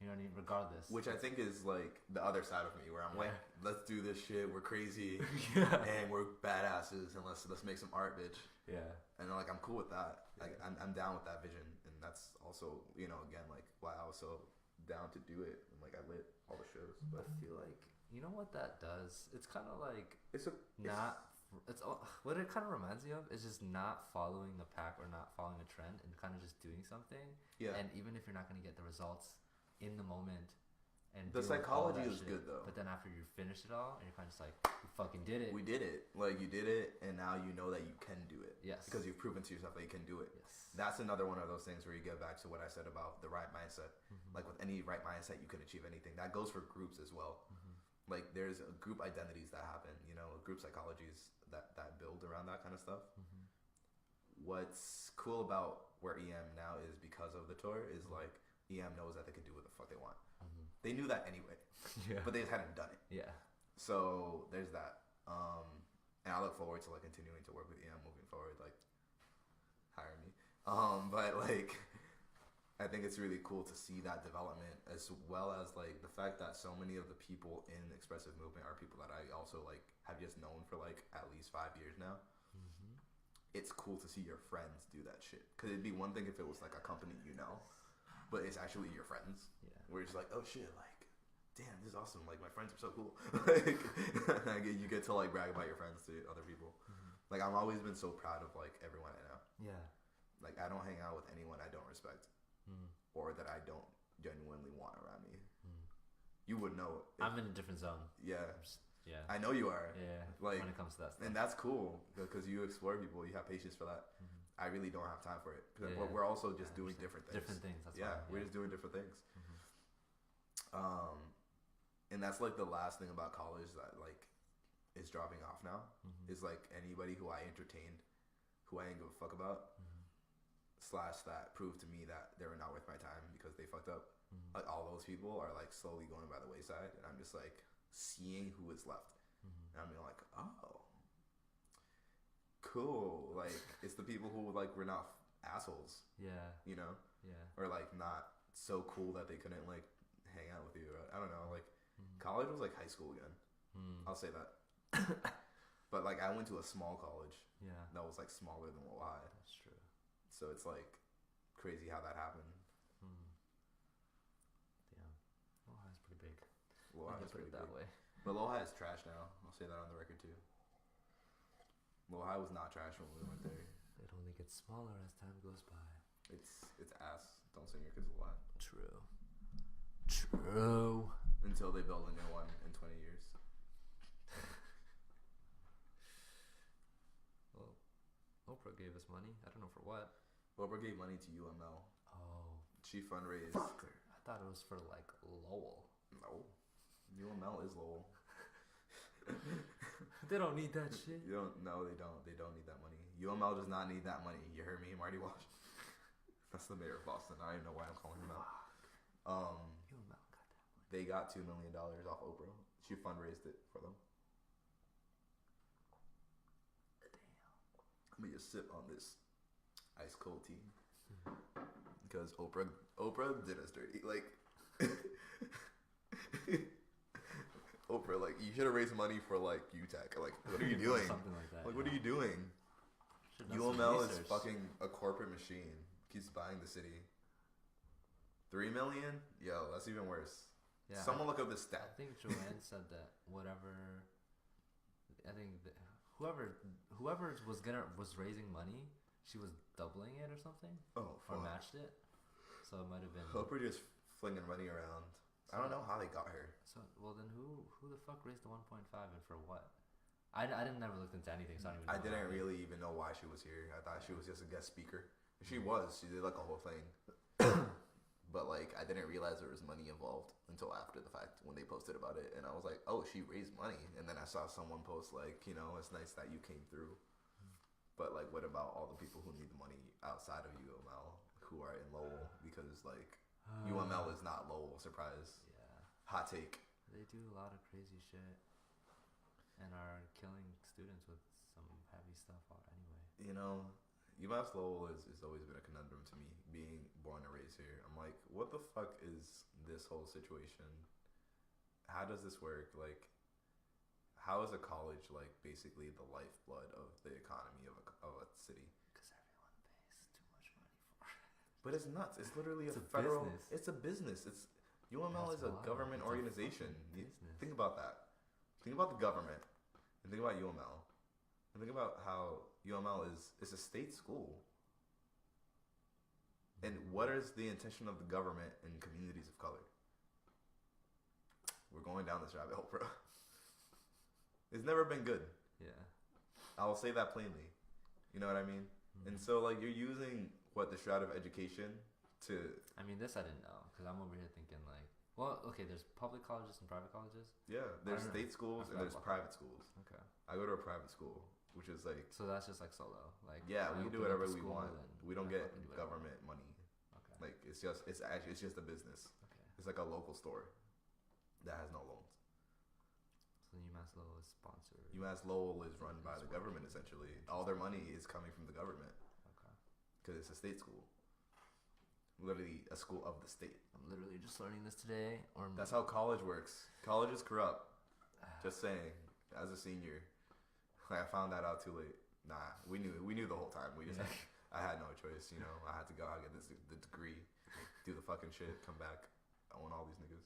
A: You know what I mean? Regardless.
B: Which I think is like the other side of me, where I'm like,
A: Yeah.
B: let's do this shit. We're crazy
A: yeah.
B: and we're badasses, and let's make some art, bitch.
A: Yeah.
B: And like I'm cool with that. Like
A: Yeah.
B: I'm down with that vision, and that's also again like why I was so down to do it. And like I lit all the shows,
A: I
B: but
A: feel like you know what that does. It's kind of like
B: it's
A: not. It's what it kind of reminds me of is just not following the pack or not following a trend and kind of just doing something.
B: yeah.
A: And even if you're not gonna get the results in the moment, and
B: The
A: deal with all
B: psychology
A: that
B: is
A: shit,
B: good, though.
A: But then after you finish it all, and you're kind of just like, you fucking did it.
B: We did it. Like you did it, and now you know that you can do it.
A: Yes.
B: Because you've proven to yourself that you can do it.
A: Yes.
B: That's another one of those things where you get back to what I said about the right mindset.
A: Mhm.
B: Like with any right mindset, you can achieve anything. That goes for groups as well.
A: Mhm.
B: Like there's group identities that happen, group psychologies that build around that kind of stuff.
A: Mhm.
B: What's cool about where EM now is because of the tour is like EM knows that they can do what the fuck they want.
A: Mhm.
B: They knew that anyway,
A: Yeah.
B: but they just hadn't done it.
A: Yeah.
B: So there's that. And I look forward to like continuing to work with EM moving forward. Like hire me. But like I think it's really cool to see that development, as well as like the fact that so many of the people in expressive movement are people that I also like have just known for like at least 5 years now.
A: Mhm.
B: It's cool to see your friends do that shit. Cause it'd be one thing if it was like a company, but it's actually your friends.
A: Yeah.
B: Where it's like, oh shit, like, damn, this is awesome. Like my friends are so cool. Like you get to like brag about your friends to other people.
A: Mhm.
B: Like I've always been so proud of like everyone I know.
A: Yeah.
B: Like I don't hang out with anyone I don't respect.
A: Mm.
B: Or that I don't genuinely want around me.
A: Mm.
B: You would know.
A: I'm in a different zone.
B: Yeah,
A: Yeah.
B: I know you are.
A: Yeah.
B: Like,
A: when it comes to that stuff.
B: and that's cool because you explore people. You have patience for that.
A: Mhm.
B: I really don't have time for it. 'Cause
A: Yeah.
B: we're also just
A: I
B: doing
A: understand.
B: different things.
A: Different things. That's
B: Yeah,
A: why.
B: we're just doing different things.
A: Mhm.
B: And that's like the last thing about college that like is dropping off now.
A: Mhm.
B: Is like anybody who I entertained, who I didn't give a fuck about,
A: Mhm.
B: / that proved to me that they were not worth my time because they fucked up.
A: Mhm.
B: Like all those people are like slowly going by the wayside, and I'm just like seeing who is left,
A: Mhm.
B: and I'm being like, oh, cool. Like it's the people who like were not assholes,
A: Yeah.
B: Yeah,
A: Yeah.
B: or like not so cool that they couldn't like hang out with you. Or, I don't know. Like
A: Mhm.
B: college was like high school again.
A: Mm.
B: I'll say that. But like I went to a small college
A: Yeah.
B: that was like smaller than Lowell,
A: That's true.
B: so it's like crazy how that happened.
A: Mm. Yeah. Well, that's pretty big.
B: Lowell
A: When you
B: is
A: put
B: pretty
A: it that
B: big.
A: way.
B: But Lowell is trash now. I'll say that on the record too. Lowell was not trash when we went there.
A: It only gets smaller as time goes by.
B: It's ass. Don't send your kids to Lowell
A: True. True.
B: until they build a new one in 20 years.
A: Well, Oprah gave us money. I don't know for what.
B: Oprah gave money to UML.
A: Oh.
B: She fundraised.
A: Fucker. I thought it was for like Lowell.
B: No, UML is Lowell.
A: They don't need that shit.
B: You don't. No, they don't. They don't need that money. UML does not need that money. You heard me, Marty Walsh. That's the mayor of Boston. I don't even know why I'm calling him out.
A: You got that money.
B: They got $2 million off Oprah. She fundraised it for them. Let me just sip on this ice cold tea because Oprah did us dirty. Like Oprah, like you should have raised money for like UTech. Like what are you doing?
A: Something like that.
B: Like what are you doing?
A: Should've done some
B: UML is
A: research.
B: fucking a corporate machine. Keeps buying the city. $3 million? Yo, that's even worse.
A: Yeah,
B: Someone look up this
A: I
B: stat.
A: think Joanne said that whatever. I think that whoever was raising money, she was doubling it or something,
B: Oh,
A: or
B: fuck.
A: matched it. So it might have been.
B: Oprah just flinging money around. I don't know how they got her.
A: So well then who the fuck raised the 1.5 and for what? I didn't never looked into anything, so I don't even.
B: I
A: know
B: didn't
A: how it-
B: really even know why she was here. I thought she was just a guest speaker. She was. She did like a whole thing. but like I didn't realize there was money involved until after the fact when they posted about it, and I was like, oh, she raised money. And then I saw someone post like, you know, it's nice that you came through, but like, what about all the people who need the money outside of UML who are in Lowell? Because like UML is not Lowell. Surprise.
A: Yeah.
B: Hot take.
A: They do a lot of crazy shit, and are killing students with some heavy stuff anyway.
B: You know, UMass Lowell is always been a conundrum to me, being born and raised here. I'm like, what the fuck is this whole situation? How does this work? Like, how is a college like basically the lifeblood of the economy of a city?
A: Because everyone pays too much money for it.
B: But it's nuts. It's literally
A: It's
B: a
A: a
B: federal.
A: business.
B: It's a business. It's UML
A: That's
B: is a
A: wild.
B: government
A: It's a
B: organization.
A: fucking business.
B: Think about that. Think about the government, and think about UML, and think about how UML is a state school. And what is the intention of the government in communities of color? We're going down this rabbit hole, bro. It's never been good.
A: Yeah.
B: I will say that plainly. You know what I mean?
A: Mm-hmm.
B: And so, like, you're using what the shroud of education to.
A: I mean, this I didn't know because I'm over here thinking like, well, okay, there's public colleges and private colleges.
B: Yeah, there's
A: I don't know.
B: state schools
A: I
B: and there's
A: forgot
B: private schools.
A: Okay.
B: I go to a private school, which is like.
A: So that's just like solo. Like
B: Yeah,
A: I
B: we can do
A: open up
B: whatever
A: a
B: we
A: school
B: want.
A: and
B: We don't
A: I
B: get
A: fucking do whatever.
B: government money.
A: Okay.
B: Like it's just a business.
A: Okay.
B: It's like a local store that has no loans.
A: So UMass Lowell is sponsored.
B: UMass Lowell is run by the government essentially. All their money is coming from the government
A: Okay.
B: because it's a state school. Literally a school of the state.
A: I'm literally just learning this today. Or
B: That's how college works. College is corrupt. Just saying. As a senior, I found that out too late. Nah, we knew the whole time. We just I had no choice. You know, I had to go out get the degree, do the fucking shit, come back, own all these niggas.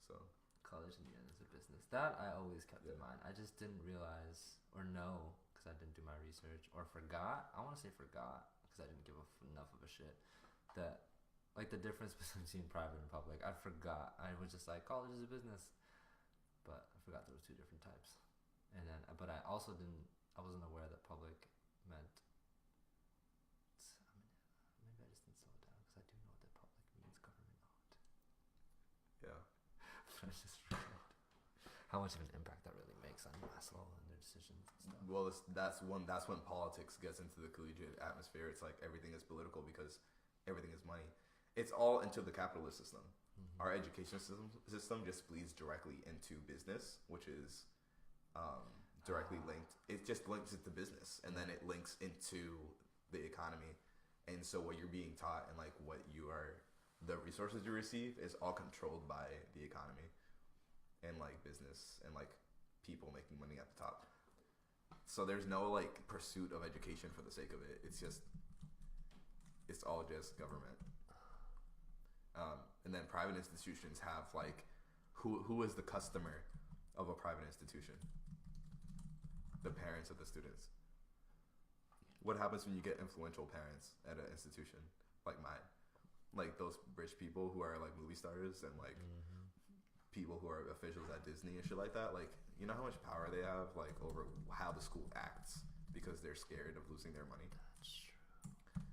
B: So
A: college in the end is a business. That I always kept in
B: Yeah.
A: mind. I just didn't realize or know because I didn't do my research or forgot. I want to say forgot because I didn't give enough of a shit that like the difference between private and public. I forgot. I was just like college is a business, but I forgot there was two different types. And then, but I also didn't. I wasn't aware that public meant. I mean, maybe I just didn't slow it down because I do know that public means government owned.
B: yeah,
A: But I just forgot how much of an impact that really makes on Maslow and their decisions and stuff.
B: well, that's when politics gets into the collegiate atmosphere. It's like everything is political because everything is money. It's all into the capitalist system.
A: Mm-hmm.
B: Our education system just bleeds directly into business, which is directly linked. It just links it to business, and then it links into the economy. And so what you're being taught and like what you are, the resources you receive is all controlled by the economy and like business and like people making money at the top. So there's no like pursuit of education for the sake of it. It's all just government. And then private institutions have like, who is the customer of a private institution? The parents of the students. What happens when you get influential parents at an institution like mine? Like those rich people who are like movie stars and like people who are officials at Disney and shit like that. Like, you know how much power they have like over how the school acts because they're scared of losing their money?
A: That's true.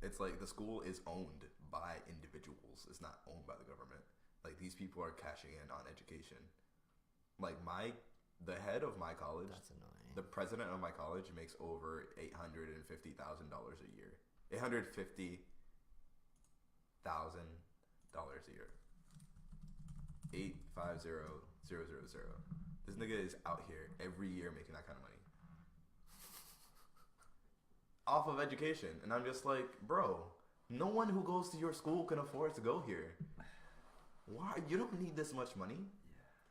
B: It's like the school is owned by individuals. It's not owned by the government. Like these people are cashing in on education. Like the head of my college,
A: That's annoying.
B: the president of my college makes over $850,000 a year. $850,000 a year. 850,000. This nigga is out here every year making that kind of money off of education, and I'm just like, bro, no one who goes to your school can afford to go here. Why? You don't need this much money.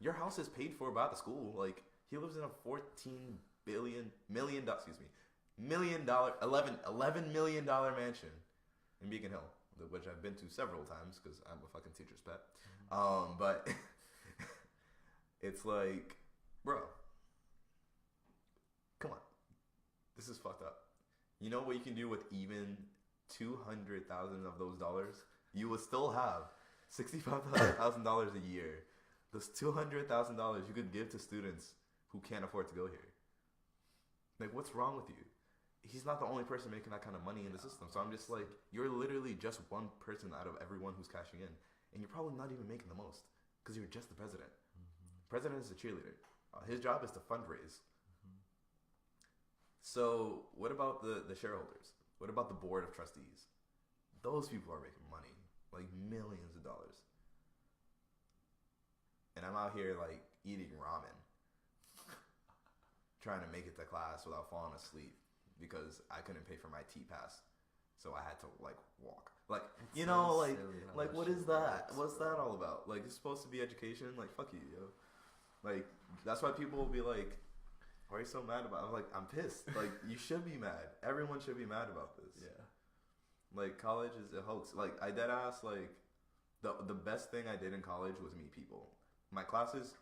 B: Your house is paid for by the school. Like, he lives in a $11 million mansion in Beacon Hill, which I've been to several times because I'm a fucking teacher's pet. But it's like, bro, come on, this is fucked up. You know what you can do with even 200,000 of those dollars? You will still have $65,000 a year. Those $200,000 you could give to students who can't afford to go here. Like, what's wrong with you? he's not the only person making that kind of money in the system. So I'm just like, you're literally just one person out of everyone who's cashing in, and you're probably not even making the most because you're just the president. President is a cheerleader. His job is to fundraise. So what about the shareholders? What about the board of trustees? Those people are making money, like millions of dollars. And I'm out here like eating ramen, trying to make it to class without falling asleep because I couldn't pay for my T-Pass. So I had to like walk. Like, you know, like what is that? What's that all about? Like, it's supposed to be education? Like, fuck you, yo. Like, that's why people will be like, why are you so mad about it? I'm like, I'm pissed. Like, you should be mad. Everyone should be mad about this.
A: Yeah.
B: Like, college is a hoax. Like, I dead ass, like, the best thing I did in college was meet people. My classes,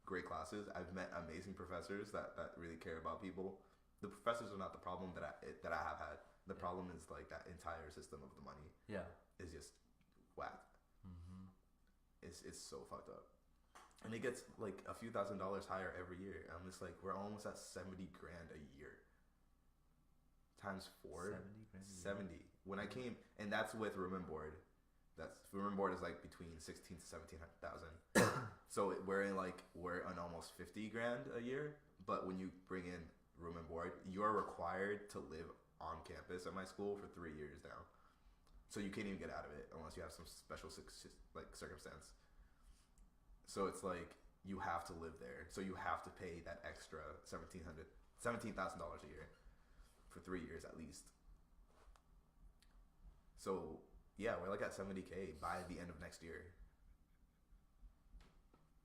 B: great classes. I've met amazing professors that really care about people. The professors are not the problem that I have had. The problem is, like, that entire system of the money.
A: Yeah.
B: Is just whack. It's so fucked up. And it gets like a few $1,000s higher every year. I'm just like, we're almost at 70 grand a year. Times 4. 70. When I came, and that's with room and board. Room and board is like between 16 to 17,000. So we're on almost 50 grand a year. But when you bring in room and board, you are required to live on campus at my school for 3 years now. So you can't even get out of it unless you have some special circumstance. So it's like you have to live there. So you have to pay that extra $17,000 a year for 3 years at least. So yeah, we're like at 70K by the end of next year.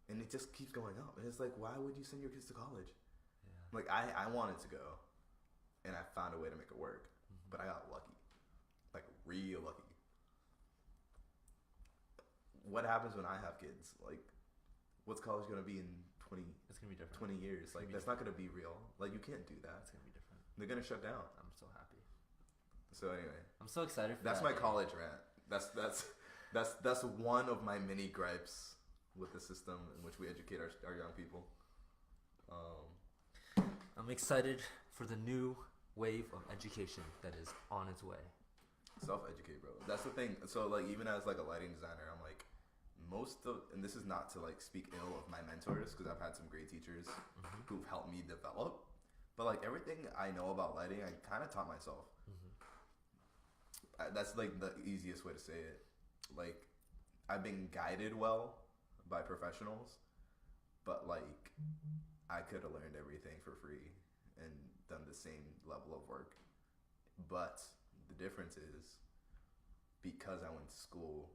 B: And it just keeps going up. And it's like, why would you send your kids to college? Yeah. Like I wanted to go, and I found a way to make it work. But I got lucky. Like real lucky. What happens when I have kids? Like, what's college gonna be in 20?
A: It's gonna be different.
B: 20 years. Like, that's not gonna be real. Like, you can't do that.
A: It's gonna be different.
B: They're gonna shut down.
A: I'm so happy.
B: So anyway,
A: I'm so excited for
B: that's
A: that.
B: my college rant. That's one of my many gripes with the system in which we educate our young people.
A: I'm excited for the new wave of education that is on its way.
B: Self-educate, bro. That's the thing. So like, even as like a lighting designer, I'm like, and this is not to like speak ill of my mentors, because I've had some great teachers who've helped me develop, but like everything I know about lighting, I kind of taught myself. That's like the easiest way to say it. Like, I've been guided well by professionals, but like I could have learned everything for free and done the same level of work. But the difference is, because I went to school,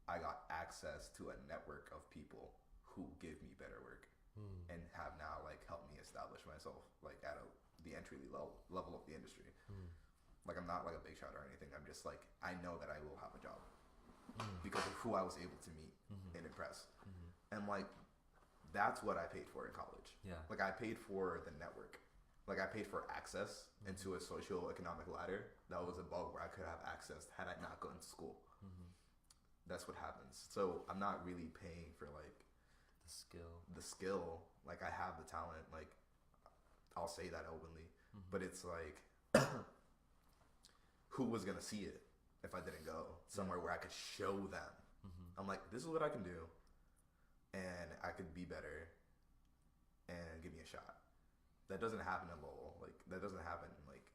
B: I got access to a network of people who give me better work and have now like helped me establish myself like at the entry level of the industry. Like, I'm not like a big shot or anything. I'm just like, I know that I will have a job because of who I was able to meet and impress. And like, that's what I paid for in college. Yeah. Like, I paid for the network. Like, I paid for access into a socio-economic ladder that was above where I could have access had I not gone to school. That's what happens. So I'm not really paying for like the skill. Like, I have the talent. Like, I'll say that openly, but it's like, who was gonna see it if I didn't go somewhere where I could show them? I'm like, this is what I can do, and I could be better, and give me a shot. That doesn't happen in Lowell. Like, that doesn't happen like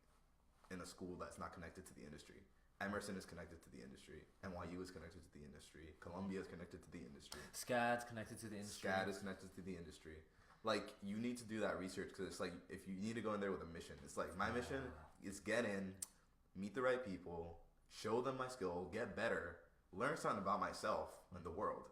B: in a school that's not connected to the industry. Emerson is connected to the industry. NYU is connected to the industry. Columbia is connected to the industry.
A: SCAD's connected to the industry.
B: SCAD is connected to the industry. Like, you need to do that research, because it's like, if you need to go in there with a mission, it's like, my mission is get in, meet the right people, show them my skill, get better, learn something about myself and the world,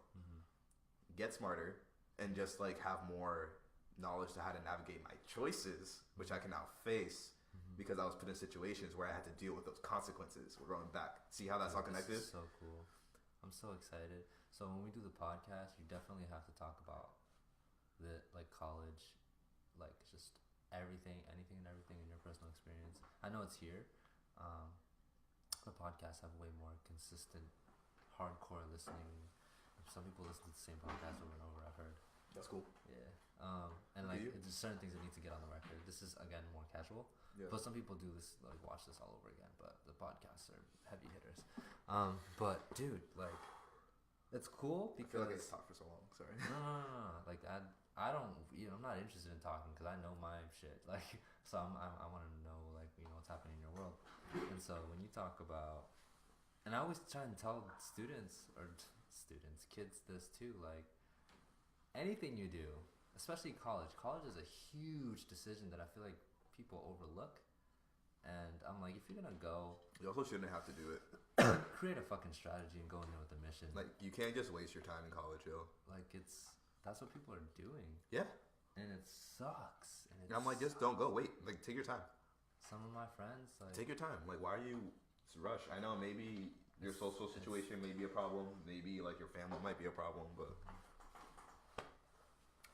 B: get smarter, and just like have more knowledge to how to navigate my choices, which I can now face. Because I was put in situations where I had to deal with those consequences. We're going back. See how that's all connected?
A: This is so cool. I'm so excited. So when we do the podcast, you definitely have to talk about the like college, like just anything and everything in your personal experience. I know it's here. The podcasts have way more consistent, hardcore listening. Some people listen to the same podcast over and over, I've heard.
B: That's cool.
A: Yeah. And like there's certain things that need to get on the record. This is again more casual. Yeah. But some people do this, like watch this all over again. But the podcasts are heavy hitters. But dude, like, it's cool because
B: I feel like I talked for so long. Sorry.
A: No. Like I don't, I'm not interested in talking because I know my shit. Like, so I want to know, like, what's happening in your world. And so when you talk about, and I always try and tell kids this too, like, anything you do, especially college is a huge decision that I feel like people overlook. And I'm like, if you're gonna go,
B: you also shouldn't have to do it.
A: Create a fucking strategy and go in there with a mission.
B: Like, you can't just waste your time in college, yo.
A: Like, that's what people are doing.
B: Yeah.
A: And it sucks. And
B: I'm like, just don't go. Wait. Like, take your time.
A: Some of my friends, like,
B: take your time. Like, why are you rush? I know maybe your social situation may be a problem. Maybe like your family might be a problem, but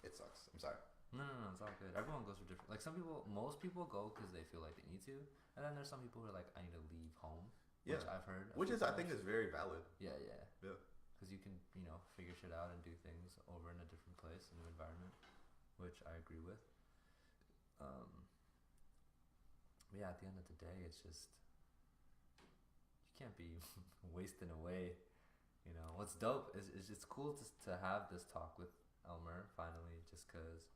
B: it sucks. I'm sorry.
A: No, it's all good. Everyone goes for different. Like, most people go because they feel like they need to, and then there's some people who are like, I need to leave home.
B: Yeah,
A: which I've heard.
B: Which is, I think, is very valid.
A: Yeah. Because you can, figure shit out and do things over in a different place, a new environment, which I agree with. Yeah, at the end of the day, it's just, you can't be wasting away. What's dope is it's cool to have this talk with Elmer finally, just because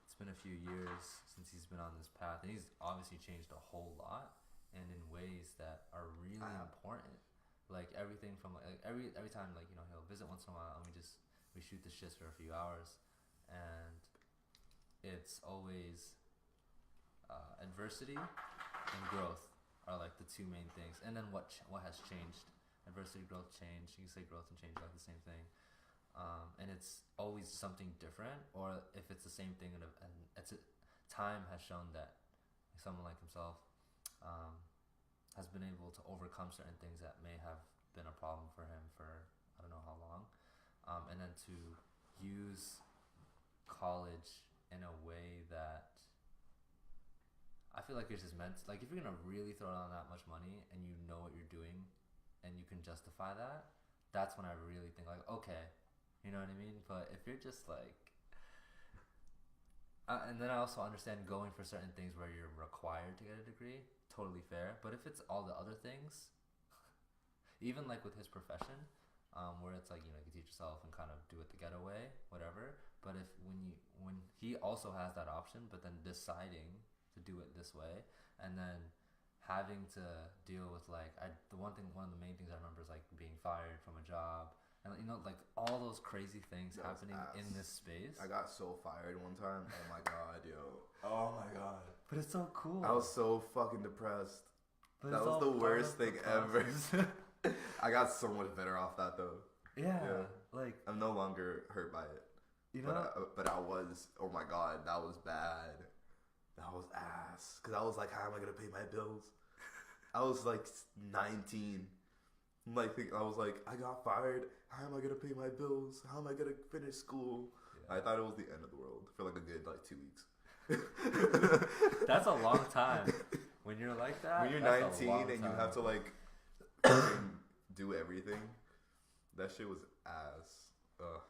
A: it's been a few years since he's been on this path, and he's obviously changed a whole lot, and in ways that are really important. Like, everything from, like, every time, like, he'll visit once in a while, and we shoot the shits for a few hours, and it's always adversity and growth are like the two main things, and then what has changed. Adversity, growth, change. You can say growth and change are like the same thing. And it's always something different, or if it's the same thing, and time has shown that someone like himself has been able to overcome certain things that may have been a problem for him for I don't know how long, and then to use college in a way that I feel like it's just meant, like, if you're gonna really throw down that much money and you know what you're doing and you can justify that, that's when I really think, like, okay, you know what I mean? But if you're just like, and then I also understand going for certain things where you're required to get a degree, totally fair. But if it's all the other things, even like with his profession, where it's like, you can teach yourself and kind of do it the getaway, whatever. But if when he also has that option, but then deciding to do it this way, and then having to deal with, like, one of the main things I remember is like being fired from a job, and like all those crazy things happening in this space.
B: I got so fired one time. Oh my god, yo. Oh my god.
A: But it's so cool.
B: I was so fucking depressed. But that was the worst thing ever. I got so much better off that though.
A: Yeah. Like,
B: I'm no longer hurt by it. But I was. Oh my god, that was bad. That was ass. Because I was like, how am I going to pay my bills? I was like 19. I was like, I got fired. How am I going to pay my bills? How am I going to finish school? Yeah. I thought it was the end of the world for like a good 2 weeks.
A: That's a long time. When you're like that,
B: when you're 19 and you have to like do everything, that shit was ass. Ugh.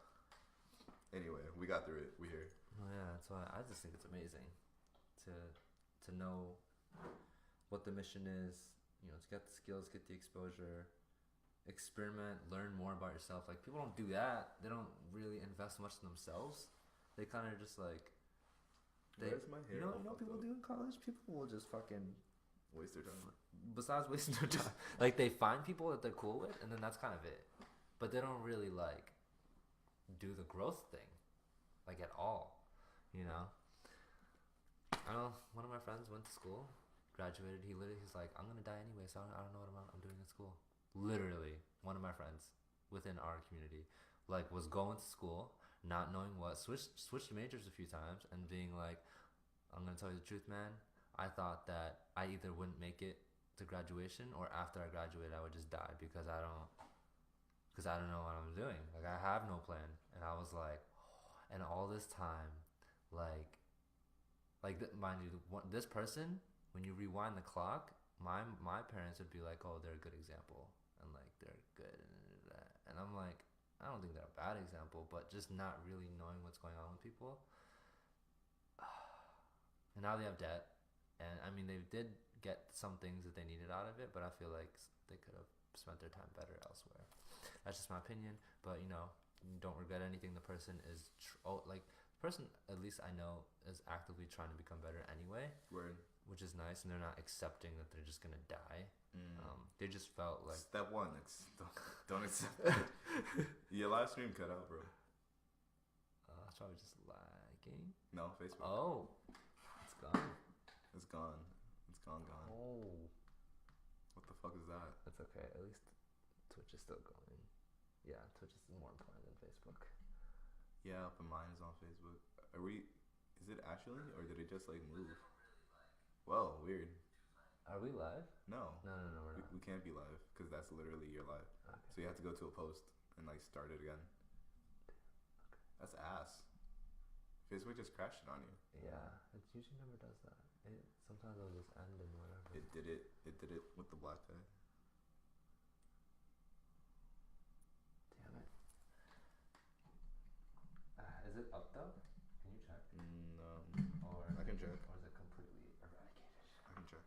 B: Anyway, we got through it. We here.
A: Oh, yeah, that's why I just think it's amazing to know what the mission is, to get the skills, get the exposure, experiment, learn more about yourself. Like, people don't do that. They don't really invest much in themselves. They kind of just like,
B: where's my hair?
A: People do in college? People will just fucking
B: waste their time.
A: Besides wasting their time, like, they find people that they're cool with, and then that's kind of it. But they don't really like do the growth thing, like, at all. I know one of my friends went to school, graduated. He's like, I'm gonna die anyway, so I don't know what I'm doing in school. Literally, one of my friends within our community, like, was going to school, not knowing what, switched majors a few times, and being like, I'm gonna tell you the truth, man. I thought that I either wouldn't make it to graduation, or after I graduated, I would just die because I don't know what I'm doing. Like, I have no plan. And I was like, and all this time, mind you, this person, when you rewind the clock, my parents would be like, oh, they're a good example, and like, they're good, and I'm like, I don't think they're a bad example, but just not really knowing what's going on with people. And now they have debt, and I mean they did get some things that they needed out of it, but I feel like they could have spent their time better elsewhere. That's just my opinion, but don't regret anything. The person is like the person, at least I know, is actively trying to become better anyway.
B: Word.
A: Which is nice, and they're not accepting that they're just gonna die. They just felt like
B: step one. Don't accept it. Your live stream cut out, bro.
A: It's probably just lagging.
B: No, Facebook.
A: Oh, it's gone.
B: It's gone. It's gone.
A: Oh,
B: what the fuck is that?
A: that's okay. At least Twitch is still going. Yeah, Twitch is more important than Facebook.
B: Yeah, but mine is on Facebook. Is it actually, or did it just like move? Whoa, weird.
A: Are we live?
B: No.
A: No, we're not.
B: We can't be live because that's literally your live.
A: Okay.
B: So you have to go to a post and like start it again.
A: Okay.
B: That's ass. Facebook just crashed it on you.
A: Yeah, it usually never does that. Sometimes it'll just end and whatever.
B: It did it with the black guy.
A: Damn it. Is it up though? Can you check?
B: No.
A: Or
B: I can check.
A: Or is it completely eradicated?
B: I can check.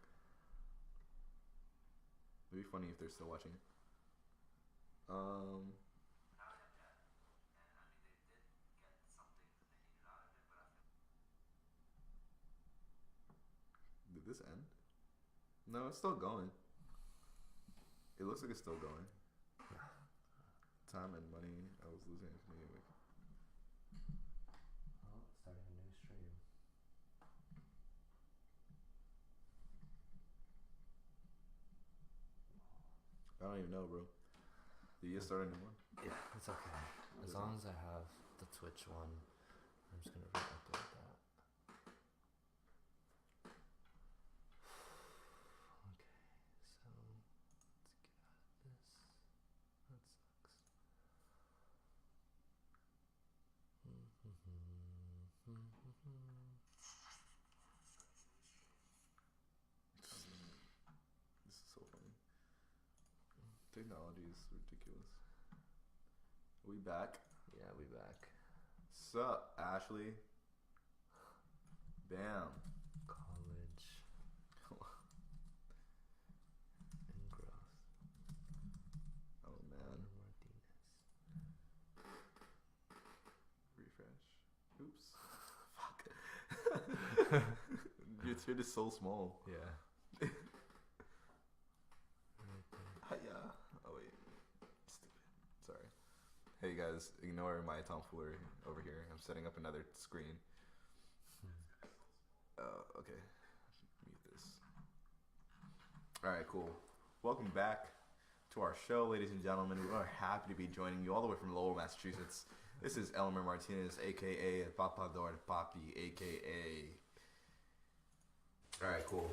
B: It'd be funny if they're still watching. Did this end? No, it's still going. It looks like it's still going. Time and money. I was losing it for me.
A: Oh, starting a new stream.
B: I don't even know, bro. Did you start a new one?
A: Yeah, it's okay. As long as I have the Twitch one, I'm just gonna re-upload that. Okay, so let's get out of this. That sucks.
B: This is so funny. Technology is ridiculous. Are we back?
A: Yeah, we back.
B: Sup, Ashley? Bam.
A: College. And growth.
B: Oh man.
A: Elmer Martinez.
B: Refresh. Oops. Fuck. Your turn is so small.
A: Yeah.
B: Yeah. Oh wait. Stupid. Sorry. Hey guys, ignore my tomfoolery over here. I'm setting up another screen. Okay. Mute this. Alright, cool. Welcome back to our show, ladies and gentlemen. We are happy to be joining you all the way from Lowell, Massachusetts. This is Elmer Martinez, aka Papador Papi, aka. Alright, cool.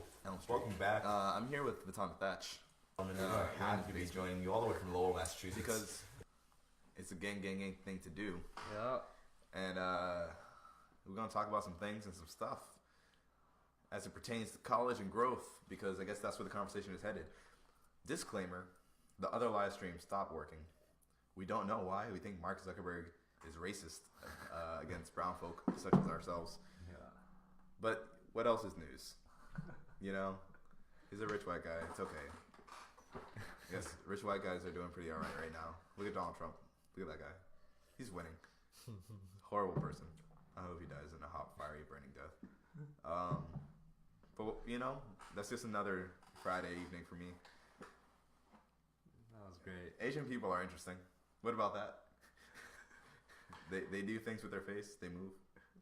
B: Welcome back. I'm here with Baton Thatch. We are happy to be joining you all the way from Lowell, Massachusetts. Because it's a gang thing to do.
A: Yeah.
B: And we're going to talk about some things and some stuff as it pertains to college and growth, because I guess that's where the conversation is headed. Disclaimer, the other live stream stopped working. We don't know why. We think Mark Zuckerberg is racist against brown folk such as ourselves.
A: Yeah.
B: But what else is news? You know? He's a rich white guy. It's okay. I guess rich white guys are doing pretty alright right now. Look at Donald Trump. Look at that guy. He's winning. Horrible person. I hope he dies in a hot, fiery, burning death. But, you know, that's just another Friday evening for me.
A: That was great.
B: Asian people are interesting. What about that? They do things with their face. They move.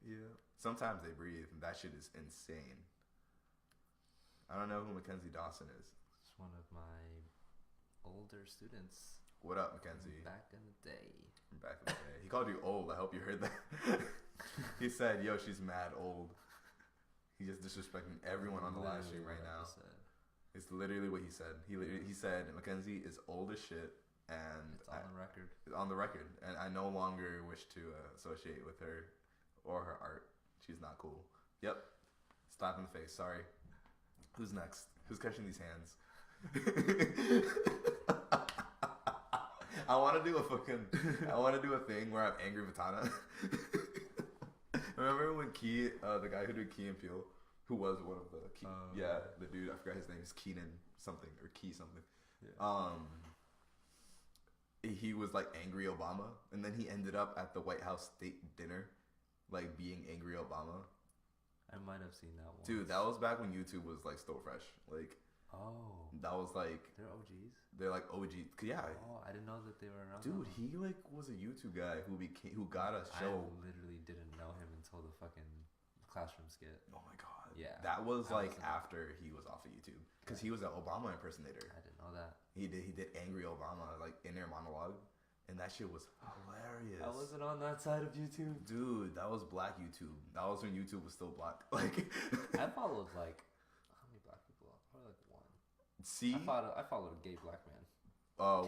A: Yeah.
B: Sometimes they breathe, and that shit is insane. I don't know who Mackenzie Dawson is.
A: It's one of my older students.
B: What up, Mackenzie?
A: Back in the day.
B: Back in the day. He called you old. I hope you heard that. He said, yo, she's mad old. He's just disrespecting everyone on the live stream right now. It's literally what he said. He said Mackenzie is old as shit, and
A: it's on the record.
B: It's on the record, and I no longer wish to associate with her or her art. She's not cool. Yep. Slap in the face. Sorry. Who's next? Who's catching these hands? I want to do a fucking. I want to do a thing where I'm angry Vitana. Remember when the guy who did Key and Peele, who was one of the the dude, I forgot his name, is Keenan something or Key something. Yeah. He was like angry Obama, and then he ended up at the White House state dinner, like being angry Obama.
A: I might have seen that one.
B: Dude, that was back when YouTube was like still fresh. Like, that was like
A: they're OGs.
B: They're like OG. Yeah.
A: Oh, I didn't know that they were around.
B: Dude, he like was a YouTube guy who got a show.
A: I literally didn't know him until the fucking classroom skit.
B: Oh my god.
A: Yeah.
B: That was like after he was off of YouTube, because he was an Obama impersonator.
A: I didn't know that.
B: He did angry Obama like in their monologue, and that shit was hilarious.
A: I wasn't on that side of YouTube.
B: Dude, that was black YouTube. That was when YouTube was still black. Like
A: I followed like how many black people? Probably like one.
B: See,
A: I followed a gay black man.
B: Oh,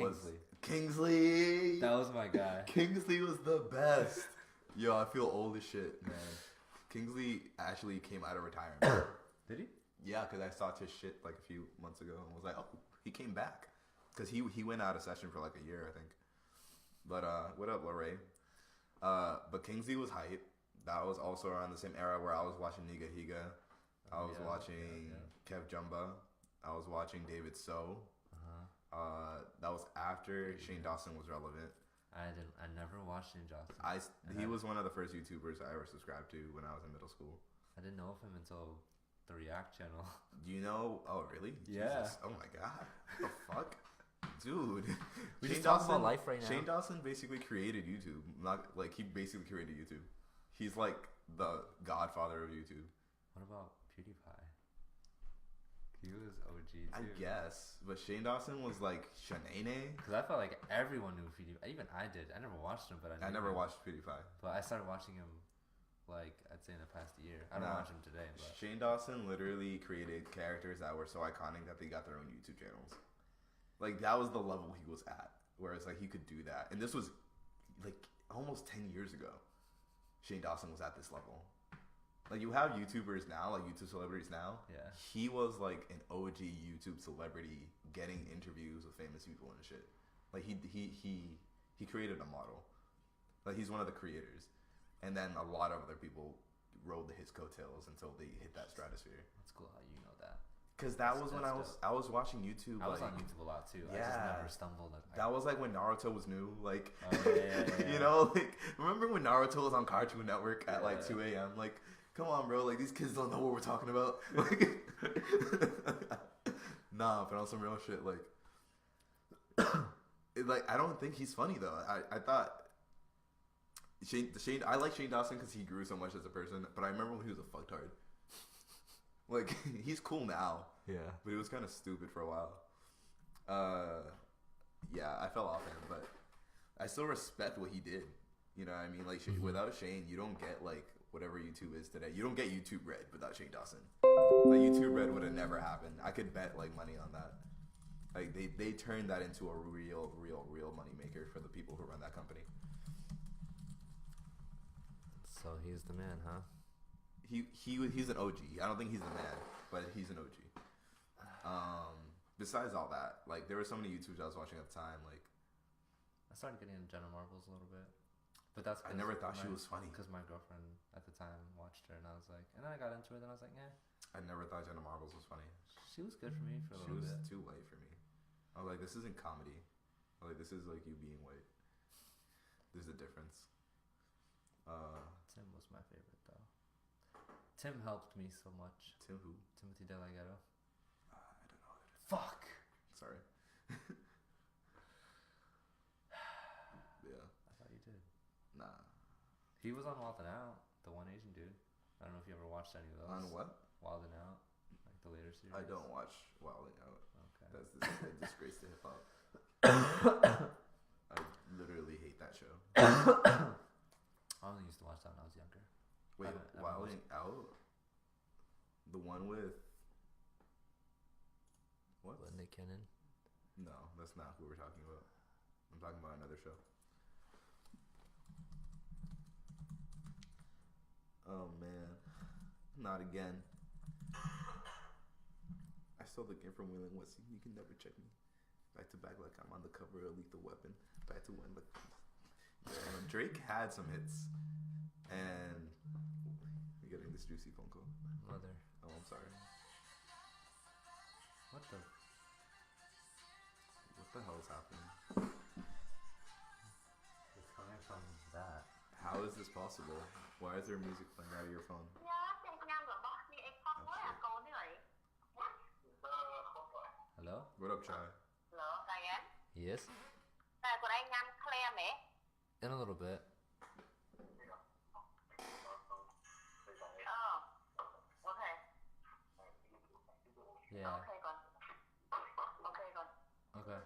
B: Kingsley.
A: That was my guy.
B: Kingsley was the best. Yo, I feel old as shit, man. Kingsley actually came out of retirement.
A: Did he?
B: Yeah, because I saw his shit like a few months ago and was like, oh, he came back. Because he went out of session for like a year, I think. But what up, Lorraine? But Kingsley was hype. That was also around the same era where I was watching Niga Higa. I was watching Kev Jumba. I was watching David So. That was after Shane Dawson was relevant.
A: I never watched Shane Dawson.
B: He was one of the first YouTubers I ever subscribed to when I was in middle school.
A: I didn't know of him until the React channel.
B: Do you know? Oh, really?
A: Yeah.
B: Jesus. Oh my god. What the fuck? Dude.
A: We just talking about life right now.
B: Shane Dawson basically created YouTube. He basically created YouTube. He's like the godfather of YouTube.
A: What about PewDiePie? He was OG too.
B: I guess. But Shane Dawson was like Shanae.
A: Because I felt like everyone knew PewDiePie. Even I did. I never watched him, but I never
B: watched PewDiePie.
A: But I started watching him, like, I'd say in the past year. I don't watch him today. But
B: Shane Dawson literally created characters that were so iconic that they got their own YouTube channels. Like, that was the level he was at. Whereas, like, he could do that. And this was, like, almost 10 years ago. Shane Dawson was at this level. Like, you have YouTubers now, like YouTube celebrities now.
A: Yeah.
B: He was like an OG YouTube celebrity getting interviews with famous people and shit. Like he created a model. Like he's one of the creators. And then a lot of other people rode his coattails until they hit that stratosphere.
A: That's cool how you know that.
B: Cause that was when I was watching YouTube.
A: I was on YouTube a lot too.
B: Yeah,
A: I just never stumbled.
B: That was like when Naruto was new. Like,
A: yeah.
B: You know, like remember when Naruto was on Cartoon Network at like 2 a.m. Like, come on, bro. Like these kids don't know what we're talking about. Like, nah, but on some real shit, like I don't think he's funny though. I thought Shane. I like Shane Dawson because he grew so much as a person. But I remember when he was a fucktard. Like, he's cool now.
A: Yeah.
B: But he was kind of stupid for a while. Yeah, I fell off him, but I still respect what he did. You know what I mean? Like, without Shane, you don't get, like, whatever YouTube is today. You don't get YouTube Red without Shane Dawson. Like, YouTube Red would have never happened. I could bet, like, money on that. Like, they turned that into a real money maker for the people who run that company.
A: So he's the man, huh?
B: He's an OG. I don't think he's the man, but he's an OG. Besides all that, like there were so many YouTubers I was watching at the time. Like,
A: I started getting into Jenna Marbles a little bit, but that's
B: I never thought she was funny
A: because my girlfriend at the time watched her, and I was like, and then I got into it, and I was like, yeah.
B: I never thought Jenna Marbles was funny.
A: She was good for me for a little bit.
B: She was too white for me. I was like, this isn't comedy. Like, this is like you being white. There's a difference.
A: Tim was my favorite though. Tim helped me so much.
B: Tim who?
A: Timothy DeLaghetto.
B: I don't know.
A: Fuck.
B: Sorry. Yeah.
A: I thought you did.
B: Nah.
A: He was on Wild 'N Out, the one Asian dude. I don't know if you ever watched any of those.
B: On what?
A: Wild 'N Out, like the later series.
B: I don't watch Wild 'N Out.
A: Okay.
B: That's a disgrace to hip hop. I literally hate that show.
A: I only used to watch that when I was younger.
B: Wait, Wild 'N Out? The one with what?
A: Nick Cannon?
B: No, that's not who we're talking about. I'm talking about another show. Oh man, not again. I stole the game from Wheeling West. You can never check me. Back to back, like I'm on the cover of Lethal Weapon. Back to when, like, Drake had some hits, and we're getting this juicy phone call.
A: Mother.
B: Oh, I'm sorry.
A: What the?
B: What the hell is happening?
A: It's coming from that.
B: How is this possible? Why is there music playing out of your phone? Oh,
A: Hello?
B: what up, Chai?
A: Yes? In a little bit. Yeah. Okay.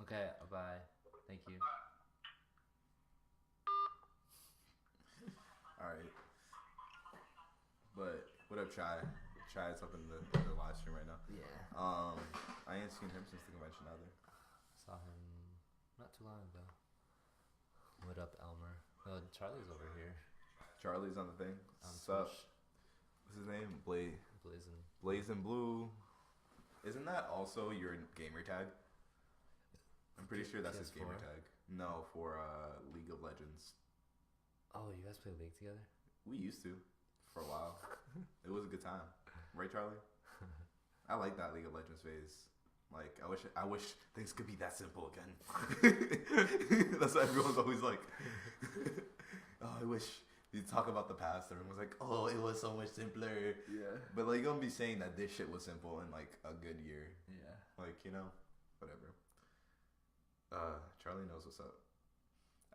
A: Okay, bye. Thank you.
B: Alright. But, what up, Chai? Chai's up in the live stream right now.
A: Yeah.
B: I ain't seen him since the convention either.
A: Saw him not too long ago. What up, Elmer? Oh, Charlie's over here.
B: Charlie's on the thing.
A: What's
B: up? What's his name? Blazin' Blue. Isn't that also your gamer tag? I'm pretty sure that's his gamer tag. No, for League of Legends.
A: Oh, you guys play League together?
B: We used to, for a while. It was a good time, right, Charlie? I like that League of Legends phase. Like, I wish things could be that simple again. That's what everyone's always like. Oh, I wish you talk about the past. Everyone's like, oh, it was so much simpler.
A: Yeah.
B: But like, you're gonna be saying that this shit was simple in like a good year.
A: Yeah.
B: Like, you know, whatever. Charlie knows what's up.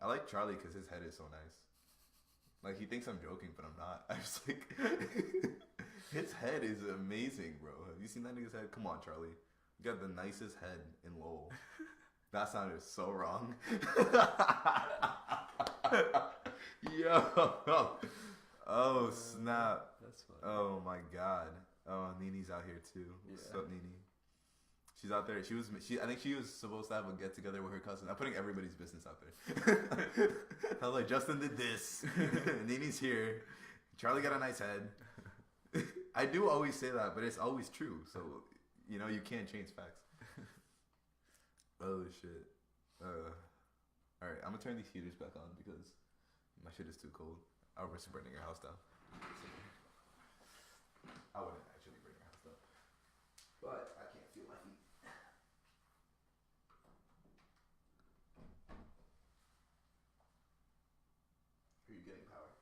B: I like Charlie because his head is so nice. Like, he thinks I'm joking, but I'm not. I was like, his head is amazing, bro. Have you seen that nigga's head? Come on, Charlie. You got the nicest head in Lowell. That sounded so wrong. Yo. Oh, snap.
A: That's funny.
B: Oh, my God. Oh, Nini's out here, too. What's
A: Yeah.
B: up, Nini? She's out there. I think she was supposed to have a get together with her cousin. I'm putting everybody's business out there. I was like, Justin did this. Nini's here. Charlie got a nice head. I do always say that, but it's always true. So, you know, you can't change facts. Oh, shit. Alright, I'm gonna turn these heaters back on because my shit is too cold. I'll risk burning your house down. I wouldn't actually burn your house down. But I can't feel my feet. Are you getting power?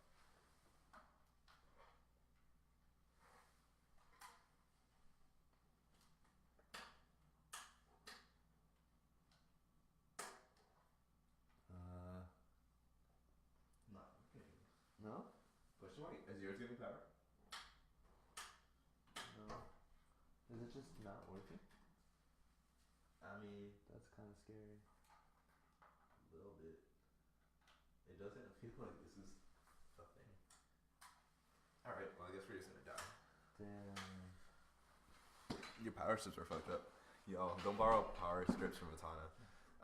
B: No.
A: No?
B: Question mark? Is yours getting power?
A: No. Is it just not working?
B: I mean,
A: That's kind of scary.
B: a little bit. It doesn't feel like this is a thing. Alright, well, I guess we're just gonna die.
A: Damn.
B: Your power strips are fucked up. Yo, don't borrow power strips from Atana.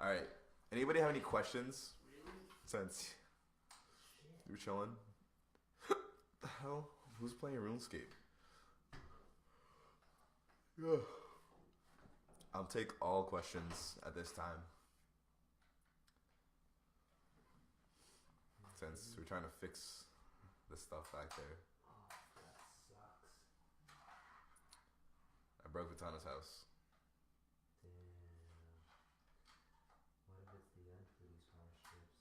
B: Alright, anybody have any questions? Since you're chilling? The hell? Who's playing RuneScape? Yeah. I'll take all questions at this time. Since we're trying to fix the stuff back there.
A: Oh, that sucks.
B: I broke Vitana's house.
A: Damn. What if it's the end for these power strips?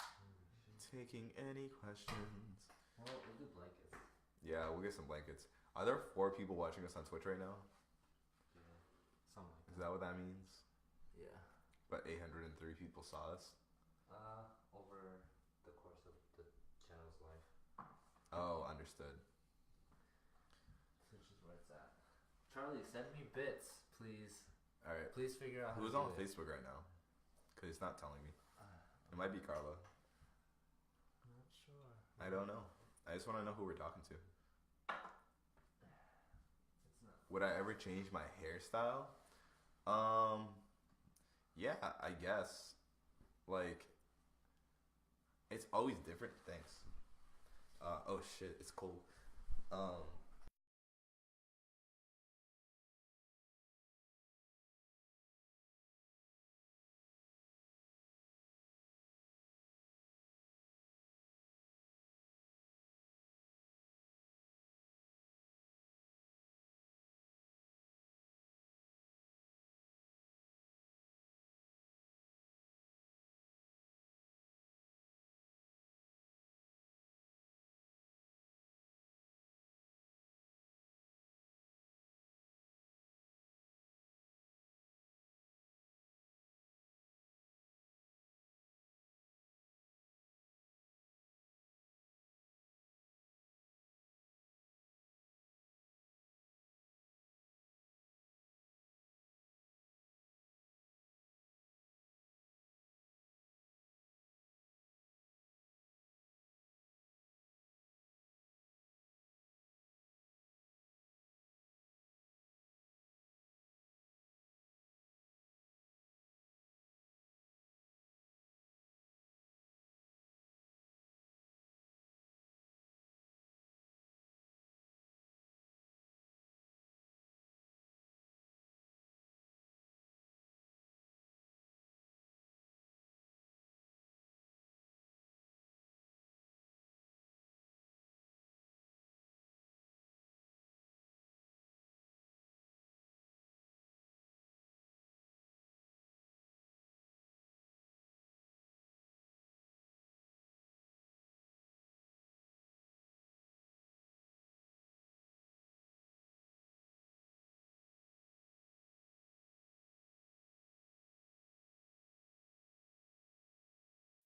A: Holy shit.
B: Taking any questions?
A: Well, we'll do blankets.
B: Yeah, we'll get some blankets. Are there 4 people watching us on Twitch right now?
A: Yeah. Something like
B: Is that what that means?
A: Yeah.
B: But 803 people saw us?
A: Over the course of the channel's life.
B: Oh, understood.
A: Which is where it's at. Charlie, send me bits, please.
B: Alright.
A: Please figure out how
B: Who's
A: to
B: on
A: do it.
B: Facebook right now? Because it's not telling me. It might be Carla.
A: Not sure.
B: I don't know. I just want to know who we're talking to.
A: It's not.
B: Would I ever change my hairstyle? Yeah, I guess. Like, it's always different things. Oh shit, it's cold.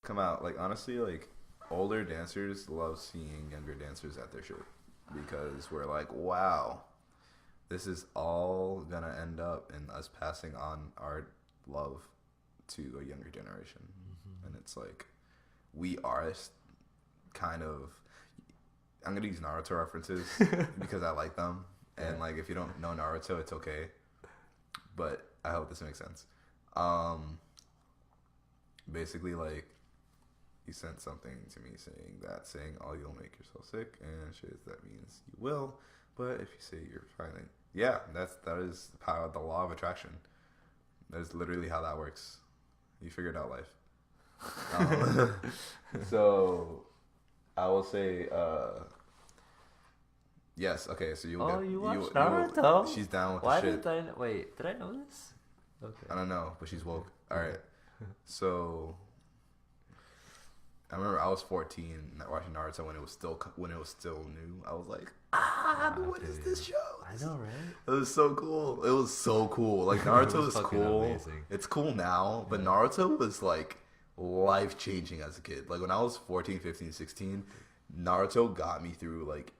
B: come out. Like honestly, like older dancers love seeing younger dancers at their shit because we're like, wow, this is all gonna end up in us passing on our love to a younger generation, and it's like we are kind of. I'm gonna use Naruto references because I like them, and like if you don't know Naruto, it's okay, but I hope this makes sense. Basically, like he sent something to me saying, "Oh, you'll make yourself sick," and shit. That means you will, but if you say you're fine, yeah, that is the power of the law of attraction. That is literally how that works. You figured out life. So I will say, yes. Okay, so you'll get.
A: You watched Naruto?
B: She's down with
A: Why
B: the shit.
A: Wait, did I know this? Okay.
B: I don't know, but she's woke. All right. So I remember I was 14 watching Naruto when it was still new. I was like, what is this show?
A: I know, right?
B: It was so cool. It was so cool. Like Naruto is cool.
A: Amazing.
B: It's cool now, but Naruto was like life changing as a kid. Like when I was 14, 15, 16, Naruto got me through like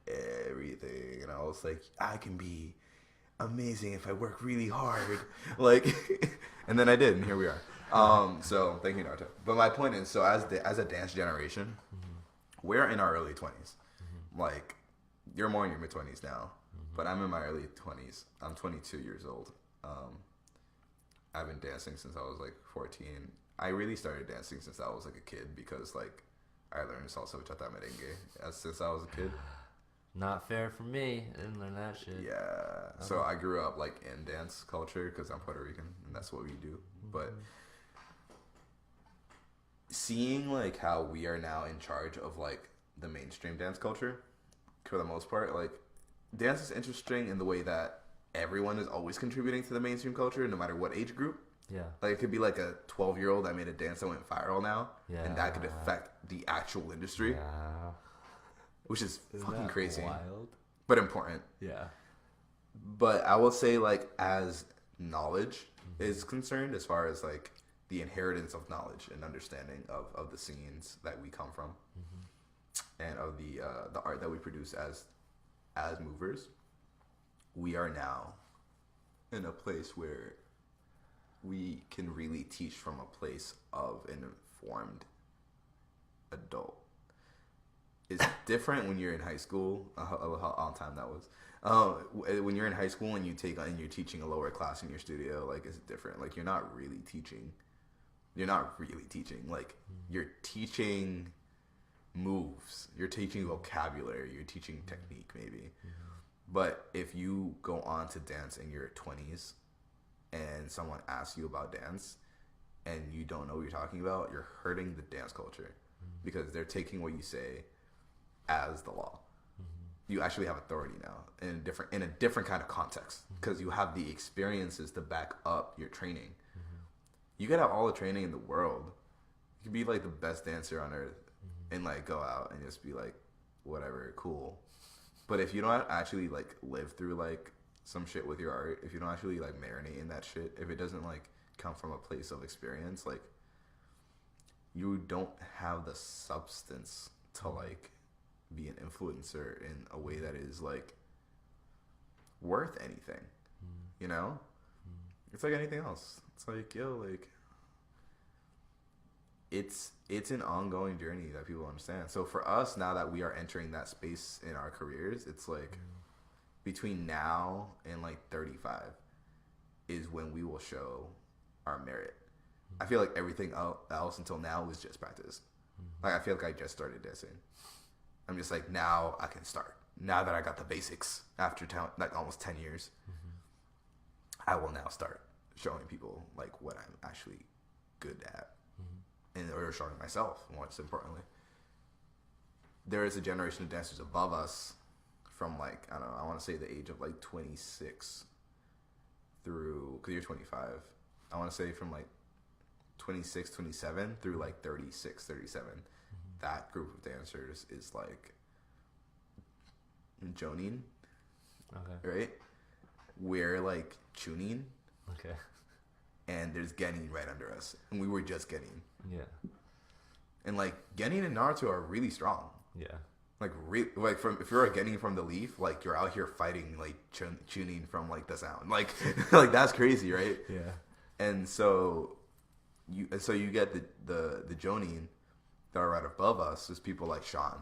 B: everything, and I was like, I can be amazing if I work really hard. Like, and then I did, and here we are. So thank you, Naruto. But my point is, so as a dance generation, we're in our early 20s. Like, you're more in your mid 20s now, but I'm in my early 20s. I'm 22 years old. I've been dancing since I was like 14. I really started dancing since I was like a kid because like I learned salsa bachata merengue since I was a kid.
A: Not fair for me. I didn't learn that shit.
B: Yeah. So I grew up like in dance culture because I'm Puerto Rican and that's what we do. But seeing like how we are now in charge of like the mainstream dance culture for the most part, like dance is interesting in the way that everyone is always contributing to the mainstream culture no matter what age group.
A: Yeah.
B: Like it could be like a 12-year-old that made a dance that went viral now. Yeah. And that could affect the actual industry.
A: Yeah.
B: Which is fucking crazy.
A: Wild?
B: But important.
A: Yeah.
B: But I will say like as knowledge is concerned, as far as like the inheritance of knowledge and understanding of the scenes that we come from, and of the art that we produce as movers, we are now in a place where we can really teach from a place of an informed adult. It's different when you're in high school. How on time that was. When you're in high school and you're teaching a lower class in your studio, like it's different. Like you're not really teaching. Like you're teaching moves. You're teaching vocabulary. You're teaching technique maybe. But if you go on to dance in your 20s and someone asks you about dance and you don't know what you're talking about, you're hurting the dance culture because they're taking what you say as the law. You actually have authority now in a different kind of context because you have the experiences to back up your training. You could have all the training in the world. You could be like the best dancer on earth and like go out and just be like whatever, cool. But if you don't actually like live through like some shit with your art, if you don't actually like marinate in that shit, if it doesn't like come from a place of experience, like you don't have the substance to like be an influencer in a way that is like worth anything. You know? It's like anything else. It's like, yo, like it's an ongoing journey that people understand. So for us, now that we are entering that space in our careers, it's like between now and like 35 is when we will show our merit. I feel like everything else until now was just practice. Like I feel like I just started dancing. I'm just like, now I can start. Now that I got the basics after like almost 10 years, I will now start showing people like what I'm actually good at, and or showing myself. Most importantly, there is a generation of dancers above us from like I don't know. I want to say the age of like 26 through because you're 25. I want to say from like 26, 27 through like 36, 37. That group of dancers is like Jonin, okay, right? We're like Chunin,
A: okay,
B: and there's Genin right under us, and we were just getting,
A: yeah.
B: And like Genin and Naruto are really strong.
A: Yeah.
B: Like from if you're getting from the leaf, like you're out here fighting like tuning from like the sound, like like that's crazy, right?
A: Yeah.
B: And so you get the Jonin that are right above us is people like Sean,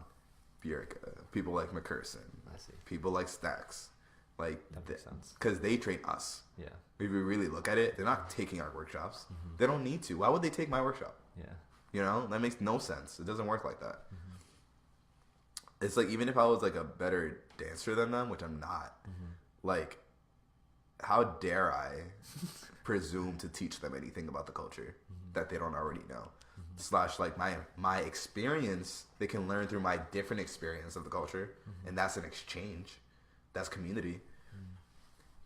B: Bjerke, people like McCurson,
A: I see.
B: people like Stacks, like
A: That makes sense.
B: because they train us.
A: Yeah.
B: If you really look at it, they're not taking our workshops. They don't need to. Why would they take my workshop?
A: Yeah.
B: You know, that makes no sense. It doesn't work like that. It's like even if I was like a better dancer than them, which I'm not, like, how dare I presume to teach them anything about the culture that they don't already know? Slash, like my experience, they can learn through my different experience of the culture, and that's an exchange, that's community.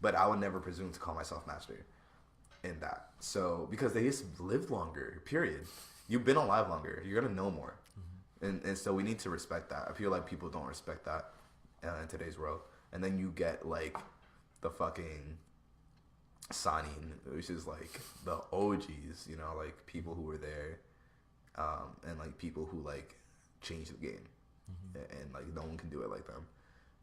B: But I would never presume to call myself master in that. So because they just lived longer. Period. You've been alive longer. You're gonna know more. And so we need to respect that. I feel like people don't respect that in today's world. And then you get like the fucking Sanin, which is like the OGs, you know, like people who were there, and like people who like changed the game, and like no one can do it like them,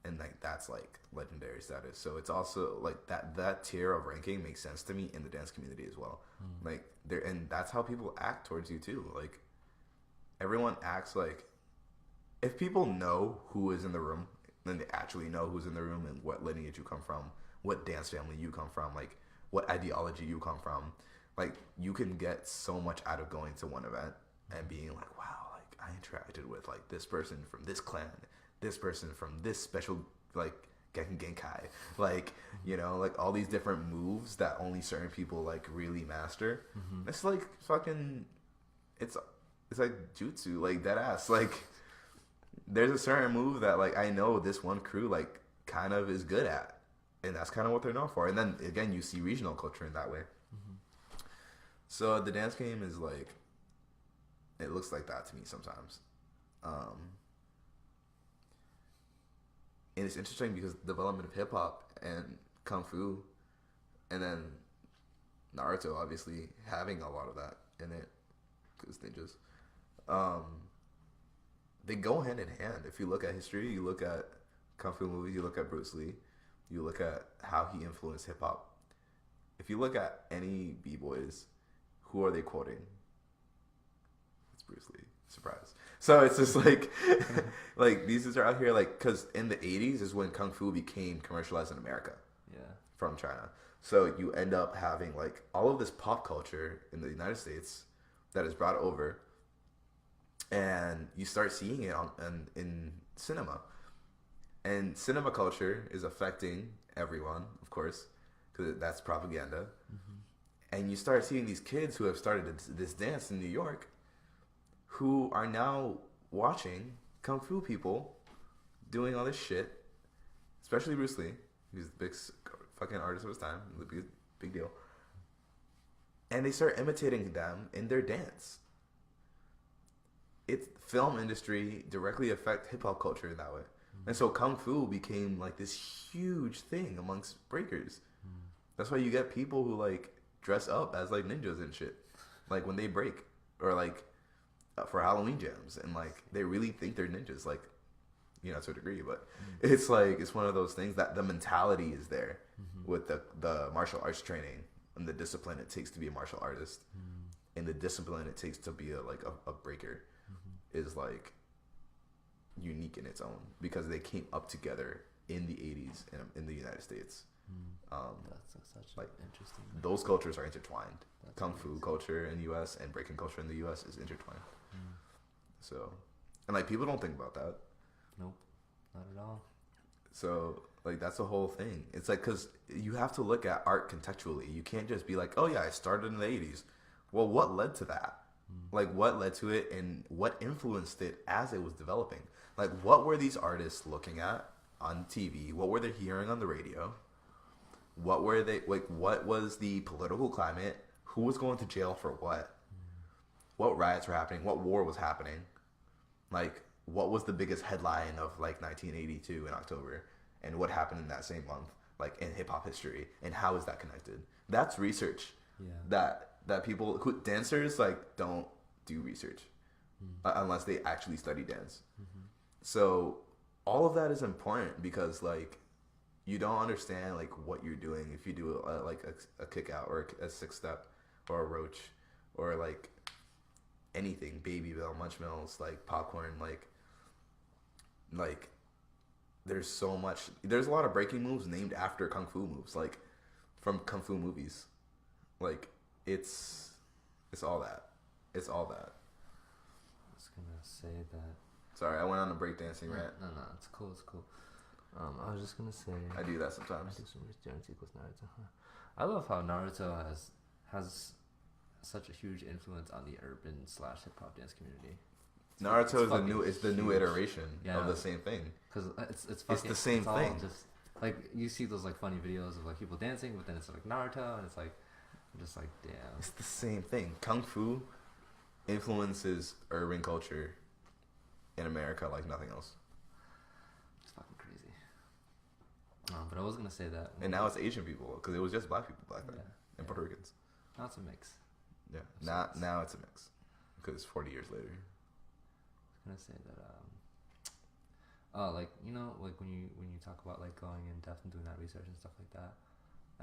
B: and like that's like legendary status. So it's also like that tier of ranking makes sense to me in the dance community as well. Like there, and that's how people act towards you too. Like everyone acts like if people know who is in the room, then they actually know who's in the room and what lineage you come from, what dance family you come from, like what ideology you come from. Like you can get so much out of going to one event and being like, wow, like I interacted with like this person from this clan, this person from this special like Gekken Genkai, like, you know, like all these different moves that only certain people like really master. It's like fucking, it's like jutsu, like dead ass. Like there's a certain move that like I know this one crew like kind of is good at, and that's kind of what they're known for. And then again, you see regional culture in that way. So the dance game is like, it looks like that to me sometimes. And it's interesting because development of hip hop and kung fu, and then Naruto obviously having a lot of that in it because ninjas. They go hand in hand. If you look at history, you look at kung fu movies, you look at Bruce Lee, you look at how he influenced hip hop. If you look at any b-boys, who are they quoting? It's Bruce Lee. Surprise. So it's just like, like these dudes are out here like, because in the 80s is when kung fu became commercialized in America. Yeah. From China. So you end up having like all of this pop culture in the United States that is brought over, and you start seeing it in cinema. And cinema culture is affecting everyone, of course, because that's propaganda. And you start seeing these kids who have started this dance in New York who are now watching kung fu people doing all this shit, especially Bruce Lee, who's the big fucking artist of his time, big deal. And they start imitating them in their dance. It's film industry directly affect hip hop culture in that way. And so kung fu became like this huge thing amongst breakers. That's why you get people who like dress up as like ninjas and shit, like when they break, or like for Halloween jams, and like they really think they're ninjas, like, you know, to a degree. But it's like it's one of those things that the mentality is there with the martial arts training and the discipline it takes to be a martial artist, and the discipline it takes to be a breaker is like unique in its own, because they came up together in the 80s in the United States.
A: That's such like interesting.
B: Those cultures are intertwined.
A: That's
B: Kung
A: amazing.
B: fu culture in the U.S. and breaking culture in the U.S. is intertwined. So, and like people don't think about that.
A: Nope, not at all.
B: So like that's the whole thing. It's like, because you have to look at art contextually. You can't just be like, oh yeah, I started in the 80s. Well, what led to that? Like what led to it, and what influenced it as it was developing? Like what were these artists looking at on TV? What were they hearing on the radio? What were they like? What was the political climate? Who was going to jail for what? What riots were happening? What war was happening? Like what was the biggest headline of like 1982 in October? And what happened in that same month, like in hip hop history? And how is that connected? That's research. Yeah. That people who dancers like don't do research. unless they actually study dance.
A: Mm-hmm.
B: So all of that is important because like you don't understand like what you're doing if you do like a kick out or a six step or a roach or like anything, baby bell, munch mills, like popcorn, like there's so much. There's a lot of breaking moves named after kung fu moves, like from kung fu movies. Like it's all that. It's all that.
A: I was gonna say that.
B: Sorry, I went on a breakdancing rant.
A: No, it's cool. It's cool. I was just gonna say.
B: I do that sometimes.
A: I do some research equals Naruto. Huh? I love how Naruto has such a huge influence on the urban / hip hop dance community.
B: Naruto is the new iteration of the same thing.
A: Because
B: it's the same thing.
A: Just like you see those like funny videos of like people dancing, but then it's like Naruto, and it's like I'm just like damn.
B: It's the same thing. Kung Fu influences urban culture in America like nothing else.
A: It's fucking crazy. But I was gonna say that.
B: And now it's Asian people because it was just black people back then and Puerto Ricans.
A: Now it's a mix.
B: Yeah. Now it's a mix because 40 years later.
A: I was gonna say that like you know like when you talk about like going in depth and doing that research and stuff like that,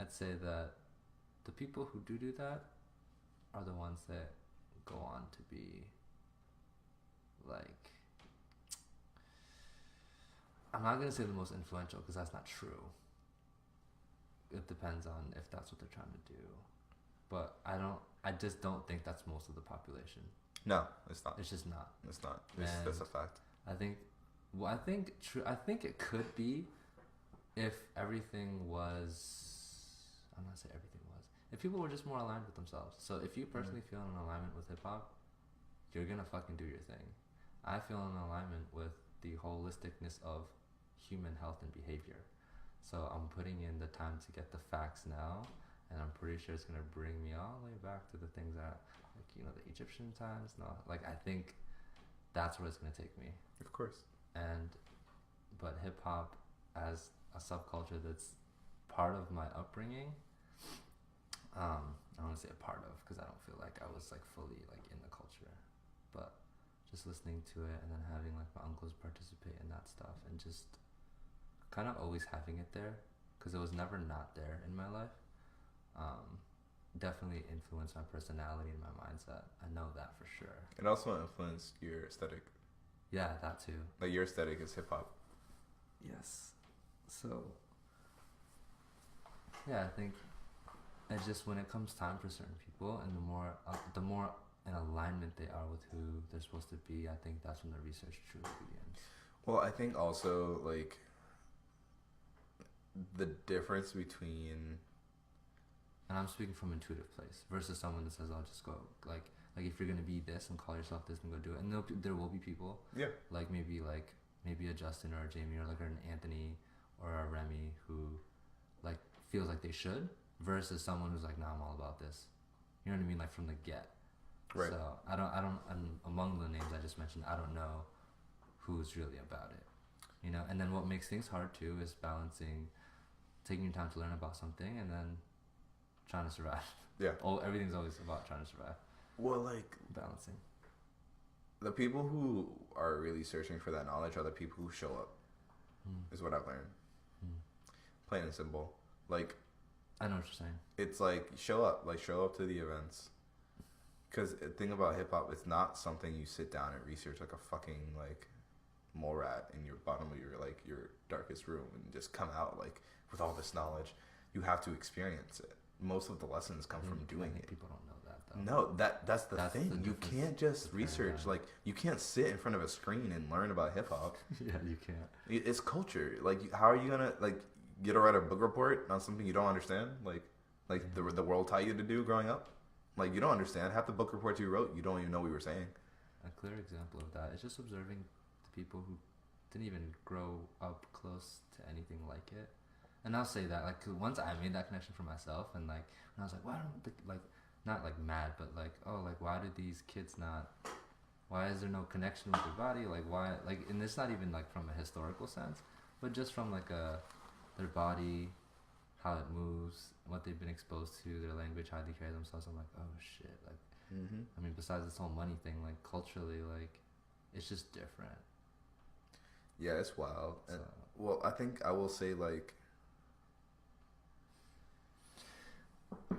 A: I'd say that the people who do that are the ones that go on to be like, I'm not gonna say the most influential because that's not true. It depends on if that's what they're trying to do, but I just don't think that's most of the population.
B: No, it's not.
A: It's just not.
B: It's not. That's a fact.
A: I think it could be if everything was. I'm not saying everything was. If people were just more aligned with themselves. So if you personally feel in alignment with hip hop, you're gonna fucking do your thing. I feel in alignment with the holisticness of human health and behavior. So I'm putting in the time to get the facts now, and I'm pretty sure it's gonna bring me all the way back to the things that, like, you know, the Egyptian times. No, like I think that's where it's gonna take me.
B: Of course.
A: But hip hop as a subculture that's part of my upbringing. I don't want to say a part of because I don't feel like I was like fully like in the culture, but just listening to it and then having like my uncles participate in that stuff and just kind of always having it there because it was never not there in my life. Definitely influenced my personality and my mindset. I know that for sure.
B: It also influenced your aesthetic.
A: Yeah, that too.
B: Like your aesthetic is hip hop.
A: Yes. So yeah, I think it's just when it comes time for certain people, and the more in alignment they are with who they're supposed to be, I think that's when the research truly begins.
B: Well, I think also like the difference between,
A: and I'm speaking from intuitive place versus someone that says, "I'll just go like if you're gonna be this and call yourself this and go do it." And there will be people, like maybe a Justin or a Jamie or like an Anthony or a Remy who like feels like they should, versus someone who's like, "Nah, I'm all about this." You know what I mean? Like from the get.
B: Right.
A: So I don't. And among the names I just mentioned, I don't know who's really about it. You know. And then what makes things hard too is balancing, taking your time to learn about something and then trying to survive.
B: Yeah.
A: Everything's always about trying to survive.
B: Well, like
A: balancing.
B: The people who are really searching for that knowledge are the people who show up. Is what I've learned. Plain and simple. Like,
A: I know what you're saying.
B: It's like show up to the events. Because the thing about hip hop, it's not something you sit down and research like a fucking like mole rat in your bottom of your darkest room and just come out like with all this knowledge. You have to experience it. Most of the lessons come from doing it.
A: People don't know that though.
B: No, that's the thing. You can't just research. Like you can't sit in front of a screen and learn about hip hop.
A: Yeah, you can't.
B: It's culture. Like how are you gonna like get to write a book report on something you don't understand? Like the world taught you to do growing up. Like you don't understand. Half the book reports you wrote, you don't even know what we were saying.
A: A clear example of that is just observing the people who didn't even grow up close to anything like it. And I'll say that, like, 'cause once I made that connection for myself, and like, when I was like, why don't not like mad, but like, oh, like, why do these kids not? Why is there no connection with their body? Like, why? Like, and it's not even like from a historical sense, but just from like their body, how it moves, what they've been exposed to, their language, how they carry themselves. I'm like, oh shit, like,
B: Mm-hmm.
A: I mean, besides this whole money thing, like culturally, like it's just different.
B: Yeah, it's wild.
A: So,
B: And, well, I think I will say like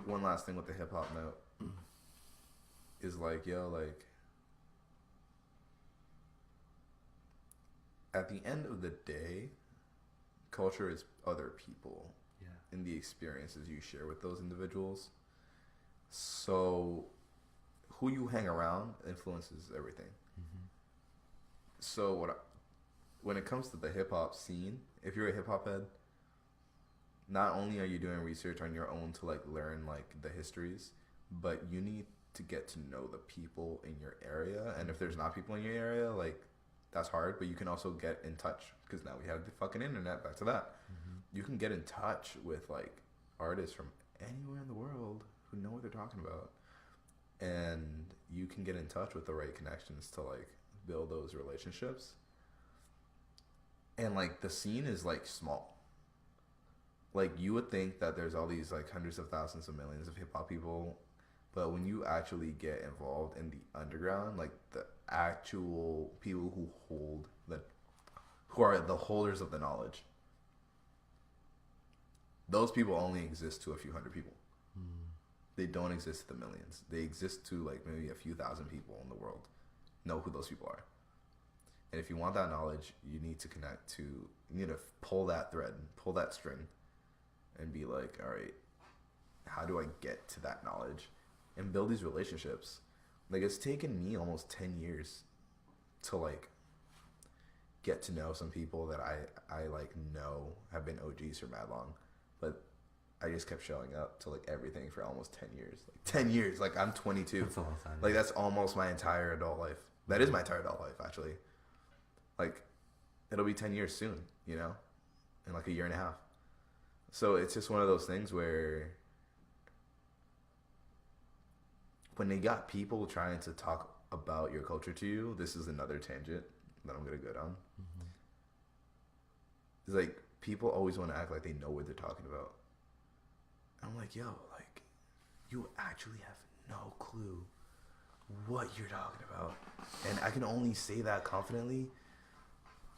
B: one last thing with the hip hop note is like, yo, like at the end of the day, culture is other people
A: yeah.
B: and the experiences you share with those individuals. So who you hang around influences everything.
A: Mm-hmm.
B: So when it comes to the hip hop scene, if you're a hip hop head, not only are you doing research on your own to like learn like the histories, but you need to get to know the people in your area. And if there's not people in your area, like that's hard, but you can also get in touch because now we have the fucking internet. Back to that.
A: Mm-hmm.
B: You can get in touch with like artists from anywhere in the world who know what they're talking about, and you can get in touch with the right connections to like build those relationships. And like the scene is like small. Like you would think that there's all these like hundreds of thousands of millions of hip hop people, but when you actually get involved in the underground, like the actual people who are the holders of the knowledge, those people only exist to a few hundred people.
A: Mm.
B: They don't exist to the millions. They exist to like maybe a few thousand people in the world know who those people are. And if you want that knowledge, you need to connect to, you need to pull that thread, pull that string, and be like, all right, how do I get to that knowledge and build these relationships? Like it's taken me almost 10 years to like get to know some people that I like know have been OGs for mad long, but I just kept showing up to like everything for almost 10 years. Like 10 years, like I'm 22.
A: That's a long time.
B: Like that's almost my entire adult life. That is my entire adult life actually. Like it'll be 10 years soon, you know, in like a year and a half. So it's just one of those things where when they got people trying to talk about your culture to you, this is another tangent that I'm gonna go down.
A: Mm-hmm.
B: It's like people always want to act like they know what they're talking about. I'm like, yo, like you actually have no clue what you're talking about. And I can only say that confidently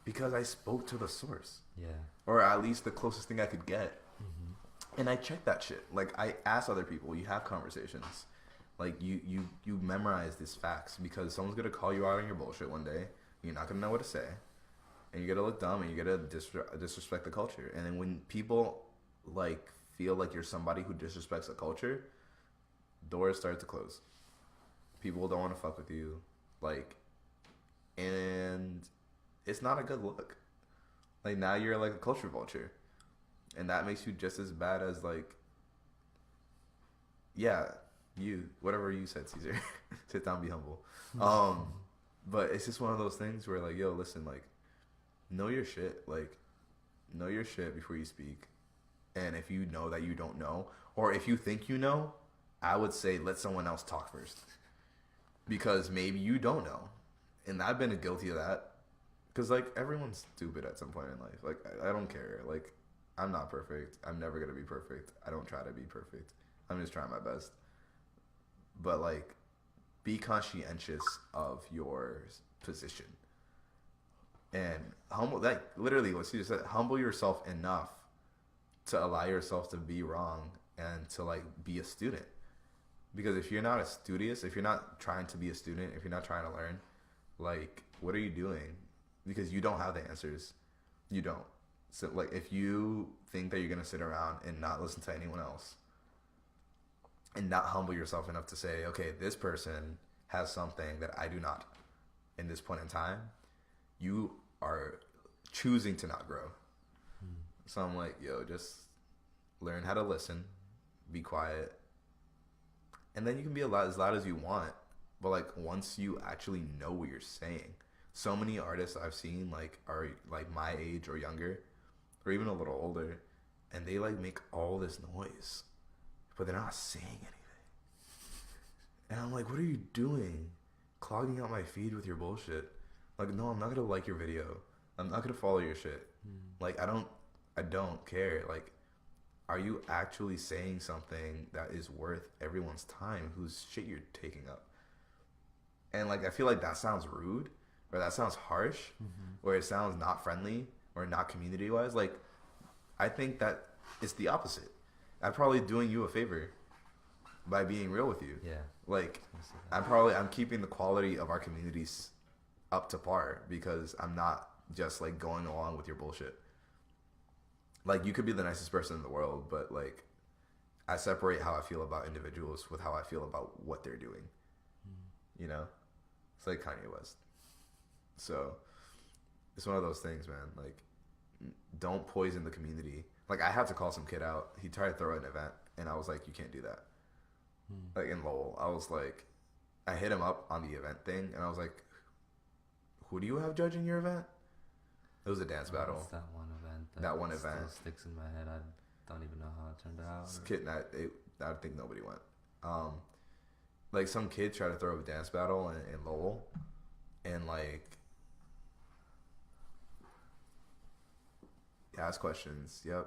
B: because I spoke to the source.
A: Yeah.
B: Or at least the closest thing I could get.
A: Mm-hmm.
B: And I checked that shit. Like I asked other people, you have conversations. Like you memorize these facts because someone's gonna call you out on your bullshit one day. You're not gonna know what to say. And you're gonna look dumb and you're gonna disrespect the culture. And then when people like feel like you're somebody who disrespects the culture, doors start to close. People don't want to fuck with you. Like, and it's not a good look. Like now you're like a culture vulture. And that makes you just as bad as like, yeah, whatever you said, Caesar. Sit down, be humble. But it's just one of those things where like, yo, listen, like, know your shit. Like, know your shit before you speak. And if you know that you don't know, or if you think you know, I would say let someone else talk first. Because maybe you don't know. And I've been guilty of that. Because, like, everyone's stupid at some point in life. Like, I don't care. Like, I'm not perfect. I'm never going to be perfect. I don't try to be perfect. I'm just trying my best. But, like, be conscientious of your position. And humble, like, literally what you said, humble yourself enough to allow yourself to be wrong and to, like, be a student. Because if you're not a studious, if you're not trying to be a student, if you're not trying to learn, like, what are you doing? Because you don't have the answers. You don't. So, like, if you think that you're going to sit around and not listen to anyone else and not humble yourself enough to say, okay, this person has something that I do not in this point in time, you are choosing to not grow. So I'm like, yo, just learn how to listen, be quiet, and then you can be as loud as you want. But like once you actually know what you're saying, so many artists I've seen like are like my age or younger, or even a little older, and they like make all this noise, but they're not saying anything. And I'm like, what are you doing? Clogging out my feed with your bullshit. Like, no, I'm not gonna like your video. I'm not gonna follow your shit. Like, I don't care. Like, are you actually saying something that is worth everyone's time whose shit you're taking up? And like I feel like that sounds rude, or that sounds harsh, or it sounds not friendly, or not community wise. Like I think that it's the opposite. I'm probably doing you a favor by being real with you.
A: Yeah.
B: Like I'm keeping the quality of our communities up to par because I'm not just like going along with your bullshit. Like you could be the nicest person in the world, but like I separate how I feel about individuals with how I feel about what they're doing. You know? It's like Kanye West. So it's one of those things, man. Like don't poison the community. Like I had to call some kid out. He tried to throw an event and I was like, you can't do that. Like in Lowell, I was like, I hit him up on the event thing and I was like, who do you have judging your event? It was a dance battle.
A: It's that one event.
B: That one event
A: still sticks in my head. I don't even know how it turned out.
B: Kid, I think nobody went. Like some kid tried to throw a dance battle in Lowell, and like ask questions. Yep,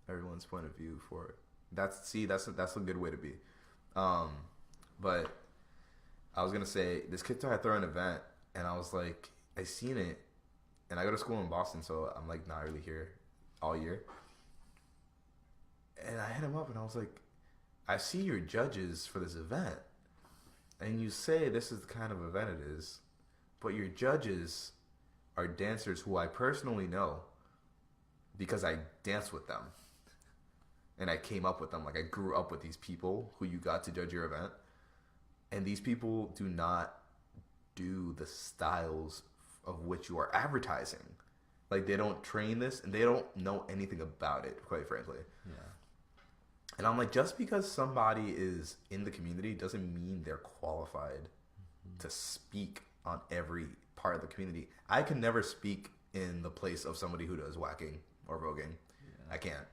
B: everyone's point of view for it. That's a good way to be. But I was gonna say this kid tried to throw an event, and I was like, I seen it, and I go to school in Boston, so I'm like not really here all year. And I hit him up, and I was like, I see your judges for this event, and you say this is the kind of event it is, but your judges are dancers who I personally know because I danced with them. And I came up with them. Like I grew up with these people who you got to judge your event. And these people do not do the styles of which you are advertising. Like they don't train this and they don't know anything about it, quite frankly.
A: Yeah.
B: And I'm like, just because somebody is in the community doesn't mean they're qualified to speak on every part of the community. I can never speak in the place of somebody who does whacking or voguing. Yeah. I can't.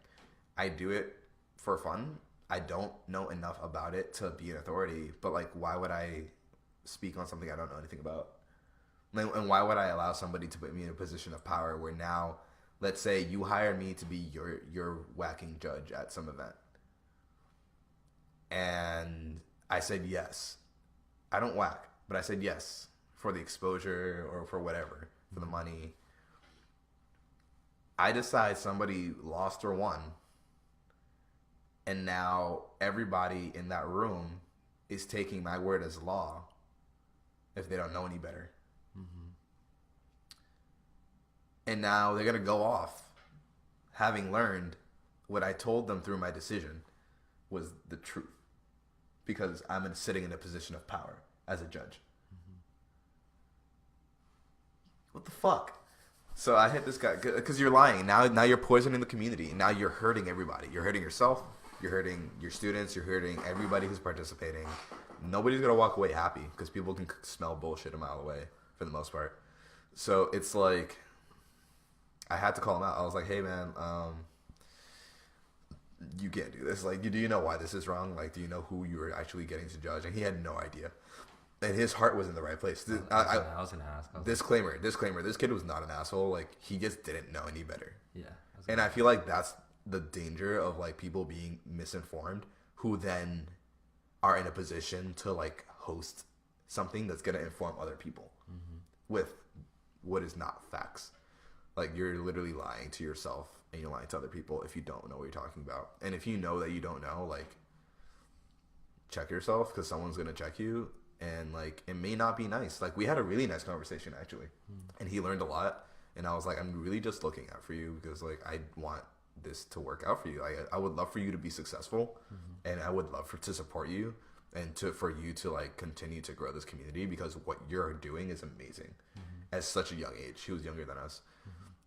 B: I do it for fun. I don't know enough about it to be an authority, but like, why would I speak on something I don't know anything about? And why would I allow somebody to put me in a position of power where now, let's say you hired me to be your whacking judge at some event. And I said yes. I don't whack, but I said yes for the exposure or for whatever, for the money. I decide somebody lost or won. And now everybody in that room is taking my word as law if they don't know any better. And now they're going to go off having learned what I told them through my decision was the truth. Because I'm sitting in a position of power as a judge. What the fuck? So I hit this guy because you're lying. Now you're poisoning the community. Now you're hurting everybody. You're hurting yourself. You're hurting your students. You're hurting everybody who's participating. Nobody's going to walk away happy because people can smell bullshit a mile away for the most part. So it's like, I had to call him out. I was like, hey man, you can't do this. Like, do you know why this is wrong? Like, do you know who you were actually getting to judge? And he had no idea. And his heart was in the right place.
A: I was going to ask.
B: Disclaimer. This kid was not an asshole. Like, he just didn't know any better.
A: Yeah.
B: And I feel like that's the danger of, like, people being misinformed who then are in a position to, like, host something that's going to inform other people with what is not facts. Like, you're literally lying to yourself and you're lying to other people if you don't know what you're talking about. And if you know that you don't know, like, check yourself because someone's going to check you. And, like, it may not be nice. Like, we had a really nice conversation, actually. And he learned a lot. And I was like, I'm really just looking out for you because, like, I want this to work out for you. I would love for you to be successful. And I would love to support you and for you to, like, continue to grow this community because what you're doing is amazing. At such a young age. He was younger than us.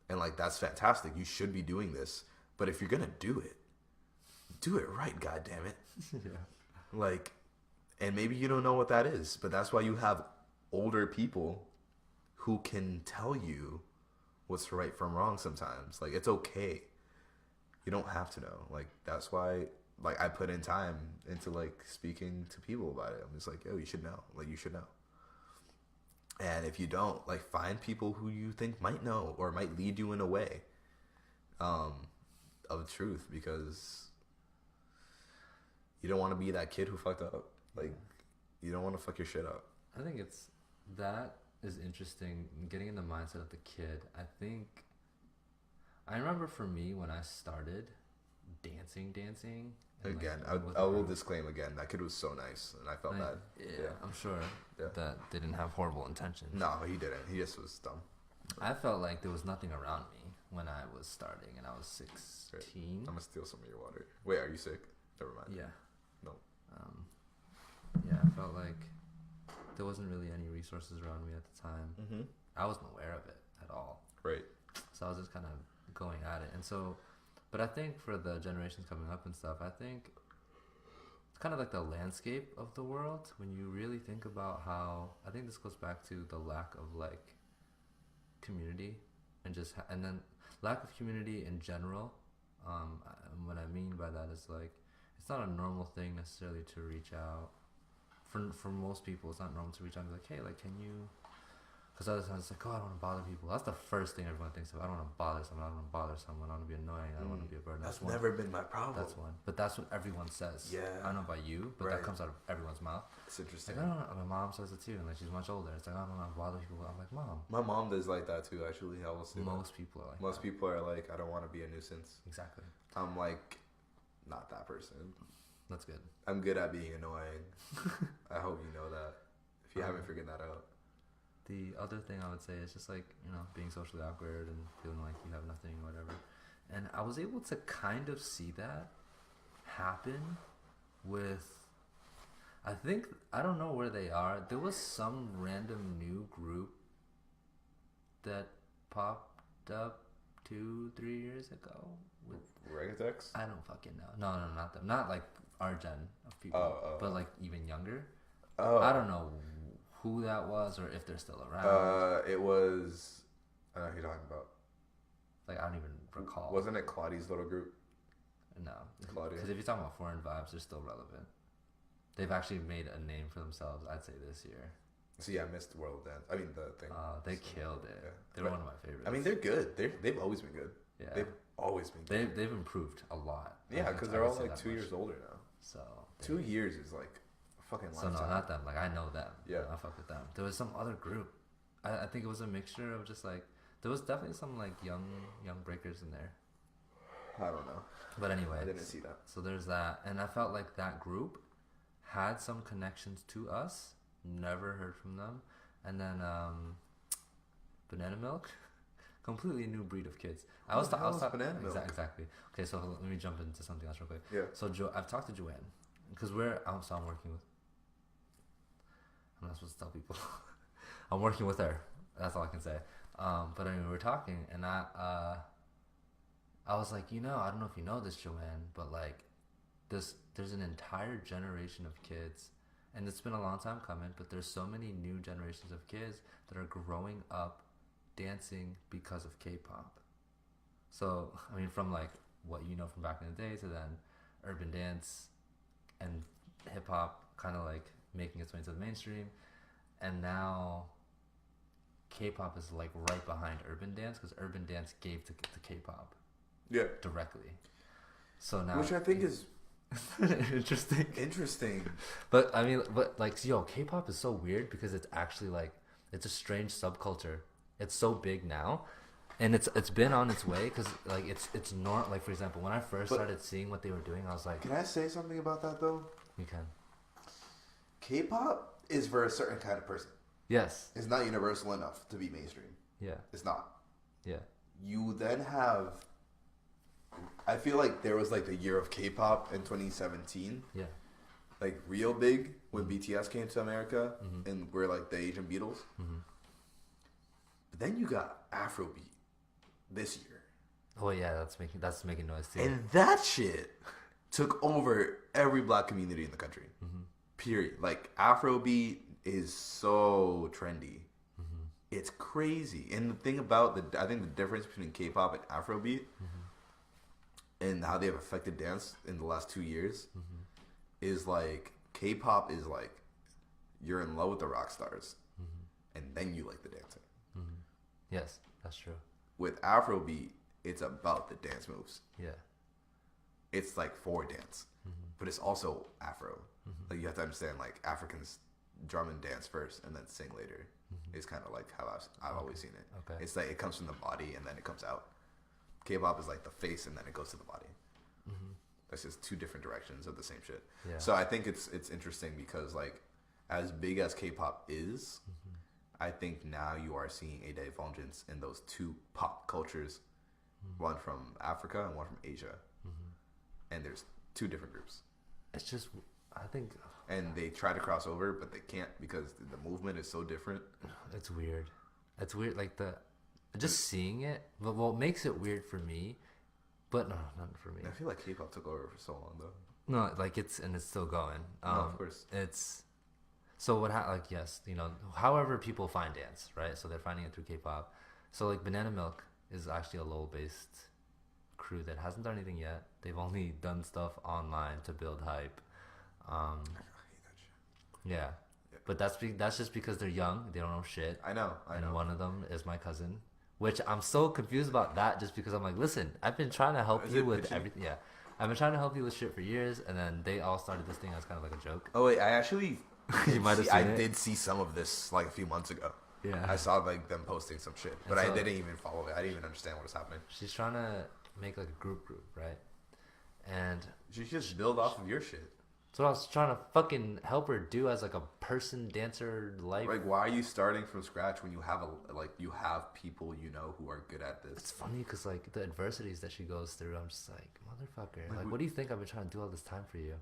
B: And, like, that's fantastic. You should be doing this. But if you're going to do it right, goddammit.
A: Yeah.
B: Like, and maybe you don't know what that is, but that's why you have older people who can tell you what's right from wrong sometimes. Like, it's okay. You don't have to know. Like, that's why, like, I put in time into, like, speaking to people about it. I'm just like, yo, you should know. Like, you should know. And if you don't, like, find people who you think might know or might lead you in a way of truth because you don't want to be that kid who fucked up. Like, you don't want to fuck your shit up.
A: I think that is interesting, getting in the mindset of the kid. I remember for me when I started dancing. And
B: again,
A: like,
B: I will disclaim again, that kid was so nice, and I felt that.
A: Yeah, I'm sure that they didn't have horrible intentions.
B: No, he didn't. He just was dumb.
A: I felt like there was nothing around me when I was starting, and I was 16.
B: I'm gonna steal some of your water. Wait, are you sick? Never mind.
A: Yeah.
B: No.
A: Yeah, I felt like there wasn't really any resources around me at the time.
B: Mm-hmm.
A: I wasn't aware of it at all.
B: Right.
A: So I was just kind of going at it. And so, but I think for the generations coming up and stuff, I think it's kind of like the landscape of the world when you really think about how, I think this goes back to the lack of like community and just, and then lack of community in general. And what I mean by that is like, it's not a normal thing necessarily to reach out. For most people, it's not normal to reach out and be like, hey, like, can you? Because other times it's like, oh, I don't want to bother people. That's the first thing everyone thinks of. I don't want to bother someone. I don't want to bother someone. I don't want to be annoying. I don't want to be a burden.
B: That's never been my problem.
A: That's one. But that's what everyone says.
B: Yeah.
A: I don't know about you, but that comes out of everyone's mouth.
B: It's interesting.
A: Like, I don't know. My mom says it too, and like she's much older. It's like, I don't want to bother people. I'm like, Mom.
B: My mom does like that too, actually. I will say
A: Most people are like
B: Most people are like, I don't want to be a nuisance.
A: Exactly.
B: I'm like, not that person.
A: That's good.
B: I'm good at being annoying. I hope you know that. If you haven't figured that out.
A: The other thing I would say is just like, you know, being socially awkward and feeling like you have nothing or whatever. And I was able to kind of see that happen with, I don't know where they are. There was some random new group that popped up 2-3 years ago with
B: Reggatex?
A: I don't fucking know. No, not them. Not like our gen of people, but like even younger. I don't know who that was or if they're still around.
B: It was. I know who you're talking about.
A: Like, I don't even recall.
B: Wasn't it Claudia's little group?
A: No.
B: Claudia.
A: Because if you're talking about foreign vibes, they're still relevant. They've actually made a name for themselves, I'd say, this year.
B: So yeah, I missed World Dance. I mean, the thing.
A: They killed it. Yeah. They were one of my favorites.
B: I mean, they're good. They've always been good.
A: Yeah.
B: They've always been good.
A: They've improved a lot.
B: Yeah, because they're all like 2 years older now.
A: So
B: 2 years is like a fucking lifetime.
A: So no, not them. Like, I know them.
B: Yeah.
A: I fuck with them. There was some other group. I think it was a mixture of just like, there was definitely some like young breakers in there.
B: I don't know.
A: But anyway.
B: I didn't see that.
A: So there's that. And I felt like that group had some connections to us. Never heard from them. And then Banana Milk. Completely new breed of kids. I was talking
B: Banana Milk.
A: Exactly. Okay, so let me jump into something else real quick.
B: Yeah.
A: So I've talked to Joanne because I'm working with. I'm not supposed to tell people. I'm working with her. That's all I can say. But anyway, we were talking, and I was like, I don't know if you know this, Joanne, but like, there's an entire generation of kids, and it's been a long time coming, but there's so many new generations of kids that are growing up dancing because of K-pop. So, I mean, from like what you know from back in the day to then urban dance and hip-hop kind of like making its way into the mainstream, and now K-pop is like right behind urban dance because urban dance gave to K-pop.
B: Yeah.
A: Directly. So now,
B: which I think is
A: interesting. But I mean, K-pop is so weird because it's actually like, it's a strange subculture. It's so big now, and it's been on its way because like it's not like, for example, when I first started seeing what they were doing, I was like,
B: can I say something about that though?
A: You can.
B: K-pop is for a certain kind of person.
A: Yes.
B: It's not universal enough to be mainstream.
A: Yeah.
B: It's not.
A: Yeah.
B: You then have, I feel like there was like the year of K-pop in 2017.
A: Yeah.
B: Like real big when BTS came to America and we're like the Asian Beatles.
A: Mm-hmm.
B: But then you got Afrobeat this year.
A: Oh yeah, that's making noise too.
B: And that shit took over every black community in the country.
A: Mm-hmm.
B: Period. Like Afrobeat is so trendy.
A: Mm-hmm.
B: It's crazy. And the thing about I think the difference between K-pop and Afrobeat and how they have affected dance in the last 2 years is like K-pop is like you're in love with the rock stars and then you like the dancing.
A: Yes, that's true.
B: With Afrobeat, it's about the dance moves.
A: Yeah.
B: it's like for dance, but it's also Afro. Like you have to understand, like Africans drum and dance first and then sing later. It's kind of like how I've always seen it.
A: Okay.
B: It's like it comes from the body and then it comes out. K-pop is like the face and then it goes to the body. That's just two different directions of the same shit.
A: Yeah.
B: So I think it's interesting because like as big as K-pop is, I think now you are seeing a divergence in those two pop cultures, one from Africa and one from Asia, and there's two different groups.
A: It's just, I think,
B: and they try to cross over, but they can't because the movement is so different.
A: it's weird. It's weird, like just seeing it. But what makes it weird for me, but no, not for me.
B: I feel like K-pop took over for so long though.
A: No, like it's still going.
B: No, of course.
A: It's so what? Like yes, you know, however people find dance, right? So they're finding it through K-pop. So like Banana Milk is actually a Lowell-based crew that hasn't done anything yet. They've only done stuff online to build hype.
B: I hate that shit.
A: Yeah, but that's just because they're young. They don't know shit.
B: I know.
A: And one of them is my cousin, which I'm so confused about that. Just because I'm like, listen, I've been trying to help you with everything. Yeah, I've been trying to help you with shit for years, and then they all started this thing as kind of like a joke.
B: Oh wait, I actually
A: You might have seen it.
B: did see some of this like a few months ago.
A: Yeah,
B: I saw like them posting some shit, but I didn't even follow it. I didn't even understand what was happening.
A: She's trying to make like a group, right? And
B: She just build off of your shit.
A: that's what I was trying to fucking help her do as like a person, dancer, life.
B: Like, why are you starting from scratch when you have you have people you know who are good at this?
A: It's funny because like the adversities that she goes through, I'm just like, motherfucker. Like, what do you think I've been trying to do all this time for you?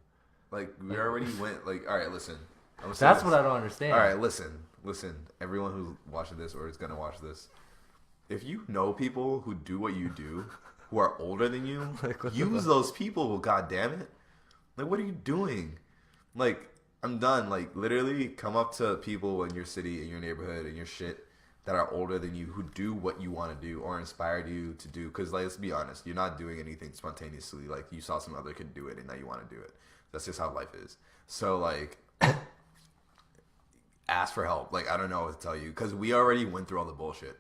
B: Like, we already went. Like, all right, listen.
A: That's what I don't understand.
B: All right, listen. Everyone who's watching this or is gonna watch this, if you know people who do what you do, who are older than you, use those people. God damn it! Like, what are you doing? Like, I'm done. Like, literally, come up to people in your city, in your neighborhood, in your shit that are older than you, who do what you want to do or inspired you to do. Because, like, let's be honest, you're not doing anything spontaneously. Like, you saw some other kid do it, and now you want to do it. That's just how life is. So, like, ask for help. Like, I don't know what to tell you, because we already went through all the bullshit.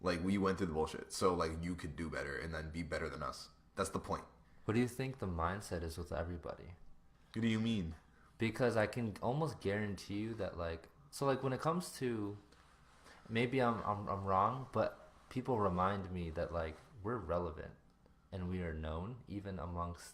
B: Like, we went through the bullshit. So, like, you could do better and then be better than us. That's the point.
A: What do you think the mindset is with everybody?
B: What do you mean?
A: Because I can almost guarantee you that, like, so like when it comes to, maybe I'm wrong, but people remind me that like we're relevant and we are known even amongst,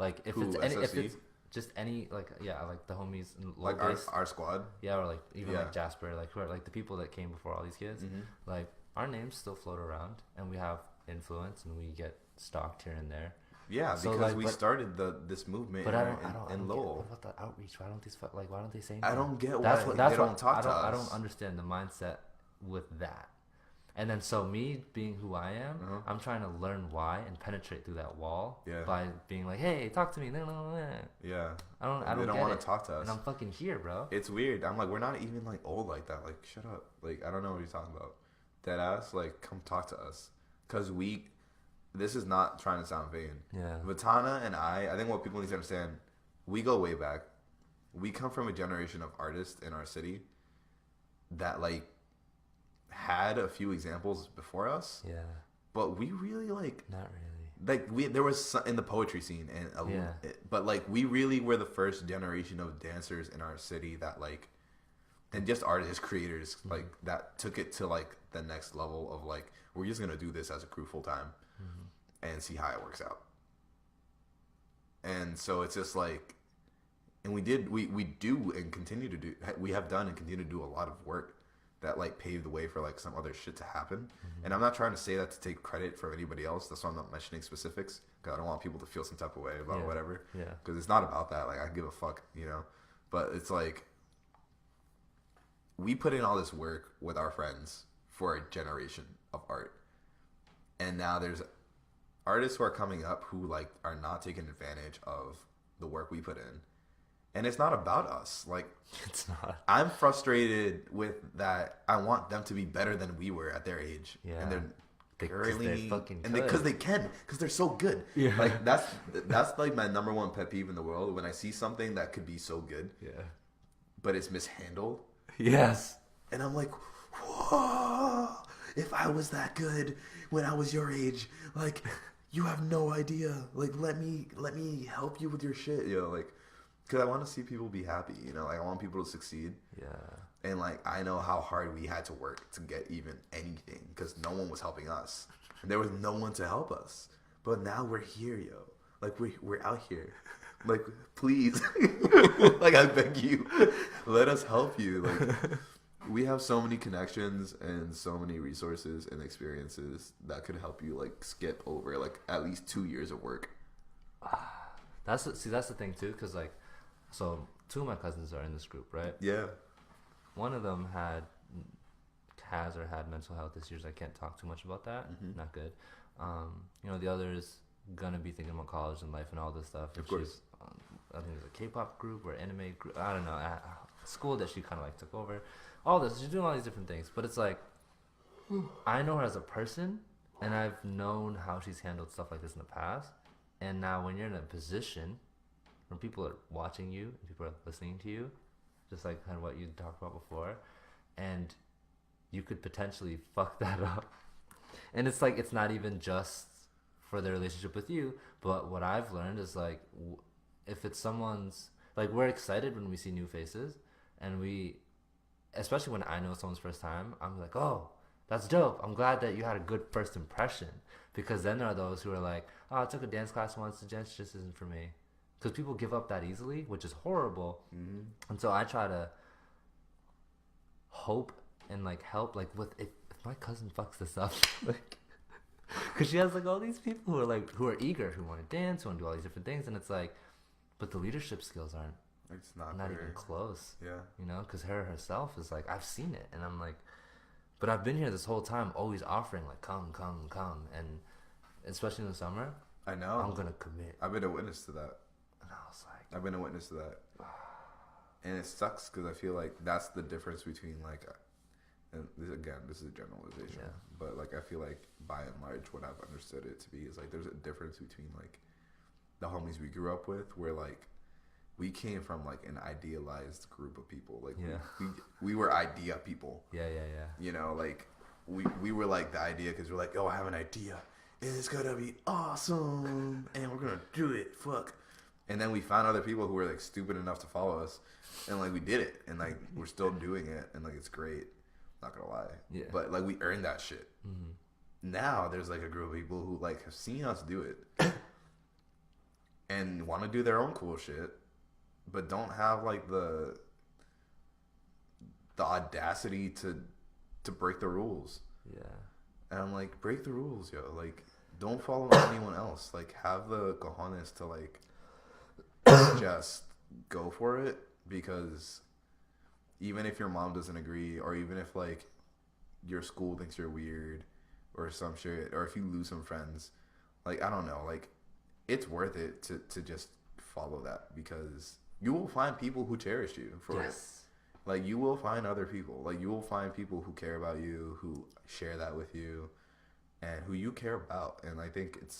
A: like, if it's just any, like, yeah, like the homies in
B: like our squad,
A: yeah, or like even like Jasper, like who are like the people that came before all these kids, like our names still float around and we have influence and we get stalked here and there.
B: Yeah,
A: so,
B: because
A: like,
B: we started this movement in Lowell.
A: What about the outreach? Why don't these why don't they say anything?
B: I don't get
A: why
B: they don't talk to us.
A: I don't understand the mindset with that. And then so me being who I am, I'm trying to learn why and penetrate through that wall by being like, hey, talk to me.
B: Yeah.
A: I don't
B: they don't want to talk to us.
A: And I'm fucking here, bro.
B: It's weird. I'm like, we're not even like old like that. Like, shut up. Like, I don't know what you're talking about. Dead ass, like, come talk to us. Because this is not trying to sound vain.
A: Yeah.
B: Vatana and I think what people need to understand, we go way back. We come from a generation of artists in our city that, like, had a few examples before us.
A: Yeah.
B: But we really, like...
A: Not really.
B: Like, there was some in the poetry scene. But, like, we really were the first generation of dancers in our city that, like... And just artists, creators, like, that took it to, like, the next level of, like, we're just going to do this as a crew full time. And see how it works out. And so it's just like, and we do and continue to do, we have done and continue to do a lot of work that like paved the way for like some other shit to happen. And I'm not trying to say that to take credit from anybody else. That's why I'm not mentioning specifics, because I don't want people to feel some type of way about whatever.
A: Yeah.
B: Because it's not about that. Like, I give a fuck, you know. But it's like, we put in all this work with our friends for a generation of art. And now there's artists who are coming up who like are not taking advantage of the work we put in, and it's not about us. Like,
A: it's not.
B: I'm frustrated with that. I want them to be better than we were at their age.
A: Yeah,
B: and they're
A: fucking
B: because they can, because they're so good.
A: Yeah,
B: like that's like my number one pet peeve in the world, when I see something that could be so good, but it's mishandled.
A: Yes,
B: and I'm like, whoa! If I was that good when I was your age, like. you have no idea. Like, let me help you with your shit, yo. Like, because I want to see people be happy, you know. Like, I want people to succeed.
A: Yeah.
B: And like, I know how hard we had to work to get even anything because no one was helping us. And there was no one to help us. But now we're here, yo. Like, we're out here. Like, please, like, I beg you, let us help you. Like, we have so many connections and so many resources and experiences that could help you like skip over like at least 2 years of work.
A: That's the thing too, because like, so 2 of my cousins are in this group, right?
B: Yeah.
A: One of them had mental health issues. I can't talk too much about that. Mm-hmm. Not good. You know, the other is gonna be thinking about college and life and all this stuff.
B: Of course.
A: She's, I think it's a K-pop group or anime group. I don't know. A school that she kind of like took over. All this. She's doing all these different things. But it's like, I know her as a person, and I've known how she's handled stuff like this in the past. And now when you're in a position where people are watching you and people are listening to you, just like kind of what you talked about before, and you could potentially fuck that up. And it's like, it's not even just for their relationship with you, but what I've learned is like, if it's someone's, like, we're excited when we see new faces, and especially when I know someone's first time, I'm like, oh, that's dope. I'm glad that you had a good first impression. Because then there are those who are like, oh, I took a dance class once, the dance just isn't for me. Because people give up that easily, which is horrible. Mm-hmm. And so I try to hope and like help, like with if my cousin fucks this up, like, because she has like all these people who are eager, who want to dance, who want to do all these different things, and it's like, but the leadership skills aren't.
B: It's not
A: even close.
B: Yeah.
A: You know, because her herself is like, I've seen it, and I'm like, but I've been here this whole time, always offering like, come, and especially in the summer.
B: I know.
A: I'm gonna commit.
B: I've been a witness to that.
A: And I was like,
B: I've been a witness to that. And it sucks because I feel like that's the difference between like, and this is a generalization, yeah. But like I feel like by and large, what I've understood it to be is like there's a difference between like the homies we grew up with, where like we came from like an idealized group of people, like yeah. we were idea people.
A: Yeah.
B: You know, like we were like the idea because we're like, oh, I have an idea, it's gonna be awesome, and we're gonna do it. Fuck. And then we found other people who were like stupid enough to follow us, and like we did it, and like we're still doing it, and like it's great. Not gonna lie, yeah. But like we earned that shit. Mm-hmm. Now there's like a group of people who like have seen us do it and want to do their own cool shit, but don't have like the audacity to break the rules. Yeah. And I'm like, break the rules, yo. Like, don't follow anyone else. Like, have the cojones to like just go for it, because even if your mom doesn't agree, or even if like your school thinks you're weird or some shit, or if you lose some friends, like, I don't know, like it's worth it to just follow that, because you will find people who cherish you for it. Like, you will find other people. Like, you will find people who care about you, who share that with you, and who you care about. And I think it's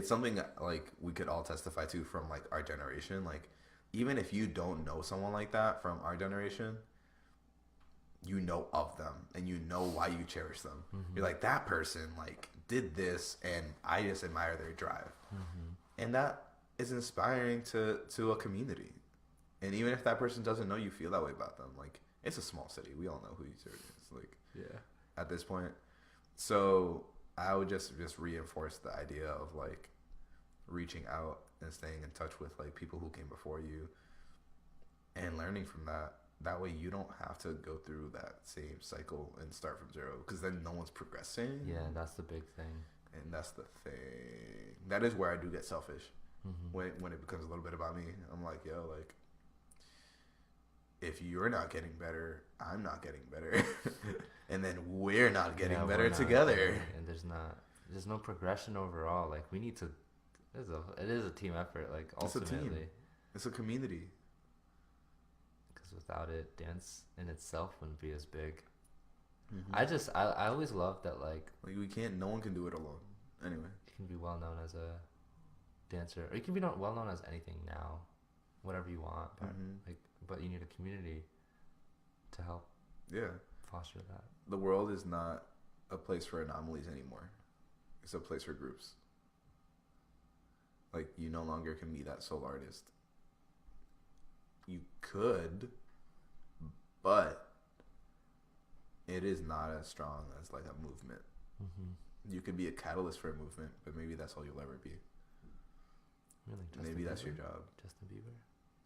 B: something that, like, we could all testify to from like our generation. Like, even if you don't know someone like that from our generation, you know of them and you know why you cherish them. Mm-hmm. You're like, that person like did this and I just admire their drive. Mm-hmm. And that is inspiring to a community. And even if that person doesn't know you feel that way about them, like, it's a small city. We all know who each other is, like, yeah, at this point. So I would just reinforce the idea of like reaching out and staying in touch with like people who came before you and learning from that. That way you don't have to go through that same cycle and start from zero, because then no one's progressing.
A: Yeah, that's the big thing.
B: And that's the thing. That is where I do get selfish. Mm-hmm. When it becomes a little bit about me. I'm like, yo, like, if you're not getting better, I'm not getting better. And then we're not getting better together.
A: And there's no progression overall. Like, we need to, it is a team effort. Like, ultimately.
B: It's a team. It's a community.
A: Because without it, dance in itself wouldn't be as big. Mm-hmm. I always love that, like
B: no one can do it alone. Anyway.
A: You can be well known as a dancer, or you can be not well known as anything now, whatever you want, but but you need a community to help foster that.
B: The world is not a place for anomalies anymore. It's a place for groups. Like, you no longer can be that solo artist. You could, but it is not as strong as like a movement. You could be a catalyst for a movement, but maybe that's all you'll ever be.
A: Really?
B: Maybe that's your job.
A: Justin Bieber?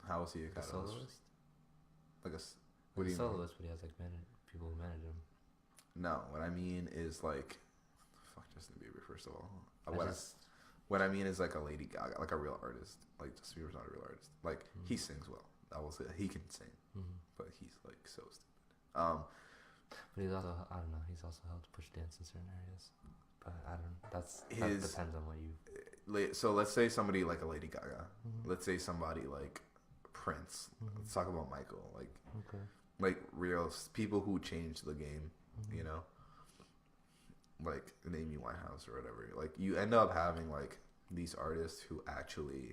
B: How is he a catalyst?
A: Soloist?
B: Like
A: What do you soloist, but he has like people who manage him.
B: No, what I mean is like, fuck Justin Bieber. First of all, what I mean is like a Lady Gaga, like a real artist. Like Justin Bieber's not a real artist. Like he sings well. I will say that. He can sing, but he's like so stupid.
A: But he's also, I don't know, he's also helped push dance in certain areas. But I don't. That depends on what you.
B: So let's say somebody like a Lady Gaga. Let's say somebody like Prince. Let's talk about Michael. Like, like real people who changed the game. You know, like Amy Winehouse or whatever. Like you end up having like these artists who actually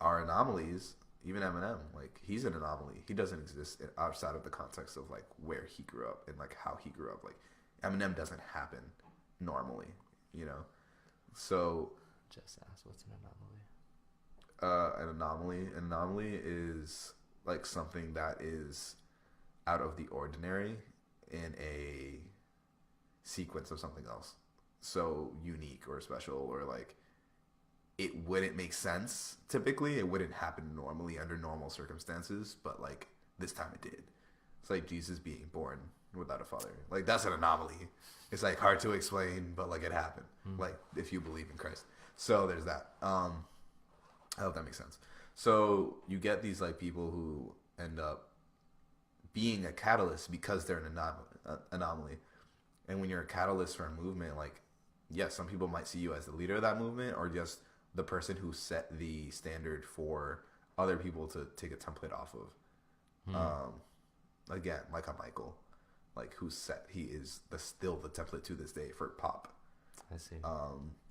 B: are anomalies. Even Eminem, like he's an anomaly. He doesn't exist outside of the context of like where he grew up and like how he grew up. Like Eminem doesn't happen normally, you know. So
A: just ask, what's an anomaly?
B: An anomaly is like something that is out of the ordinary in a sequence of something else. So unique or special or like it wouldn't make sense typically. It wouldn't happen normally under normal circumstances, but like this time it did. It's like Jesus being born without a father. Like that's an anomaly. It's like hard to explain, but like it happened. Like if you believe in Christ. So there's that. I hope that makes sense. So you get these like people who end up being a catalyst because they're an anomaly. And when you're a catalyst for a movement, like yes, some people might see you as the leader of that movement or just the person who set the standard for other people to take a template off of. Again, like a Michael, like he is still the template to this day for pop.
A: I see.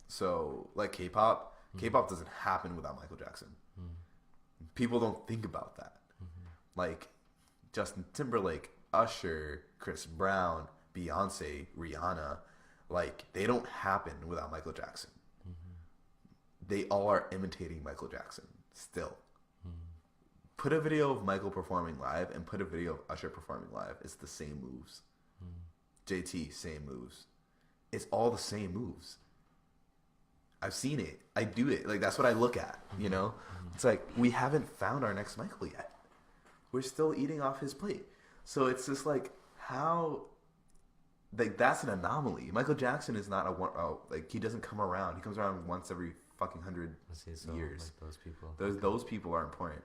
B: So like K-pop, K-pop doesn't happen without Michael Jackson. People don't think about that. Like Justin Timberlake, Usher, Chris Brown, Beyonce, Rihanna, like they don't happen without Michael Jackson. They all are imitating Michael Jackson still. Put a video of Michael performing live and put a video of Usher performing live. It's the same moves. JT, same moves. It's all the same moves. I've seen it. I do it. Like that's what I look at, you know? It's like we haven't found our next Michael yet. We're still eating off his plate. So it's just like how like that's an anomaly. Michael Jackson is not like he doesn't come around. He comes around once every fucking 100 years.
A: Like those people.
B: Those people are important.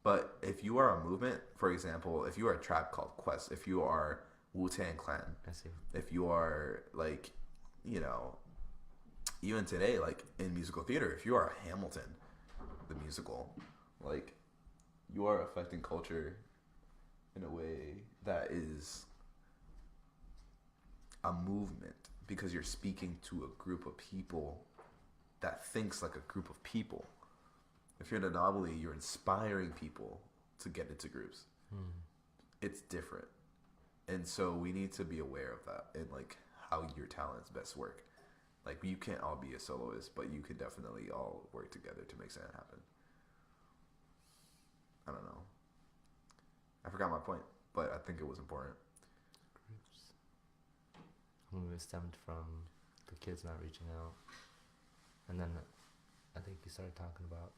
B: But if you are a movement, for example, if you are a Tribe Called Quest, if you are Wu-Tang Clan,
A: I see.
B: If you are like, you know, even today, like in musical theater, if you are a Hamilton, the musical, like you are affecting culture in a way that is a movement because you're speaking to a group of people that thinks like a group of people. If you're an anomaly, you're inspiring people to get into groups. It's different. And so we need to be aware of that and like how your talents best work. Like you can't all be a soloist, but you can definitely all work together to make something happen. I don't know. I forgot my point, but I think it was important.
A: Groups. It stemmed from the kids not reaching out. And then I think you started talking about,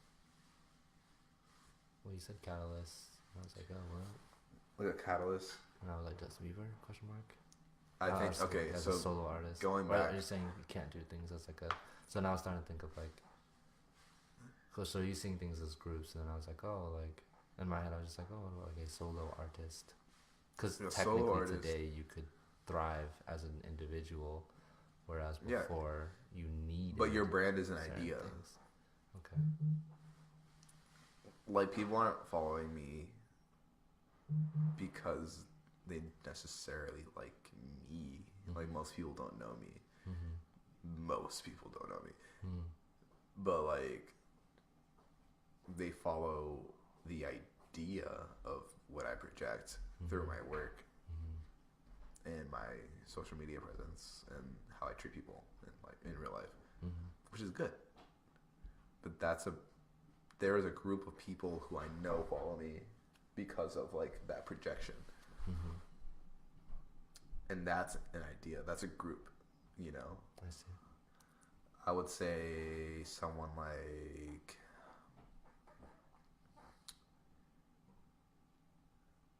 A: well, you said catalyst. And I was like, oh, what?
B: Like a catalyst?
A: And I was like, Justin Bieber, question mark?
B: I think, okay,
A: as
B: so
A: a solo artist.
B: going
A: or
B: back.
A: you're saying you can't do things as like a, so now I was starting to think of like, so you seeing things as groups, and then I was like, oh, like, in my head I was just like, oh, like a solo artist. Because technically today you could thrive as an individual, whereas before you need.
B: But your brand is an idea.
A: Things. Okay.
B: Like people aren't following me because they necessarily like me. Like most people don't know me. Most people don't know me. But like they follow the idea of what I project through my work and my social media presence and how I treat people and like in real life,
A: Mm-hmm.
B: which is good. But there is a group of people who I know follow me because of like that projection.
A: Mm-hmm.
B: And that's an idea. That's a group, you know.
A: I see.
B: I would say someone like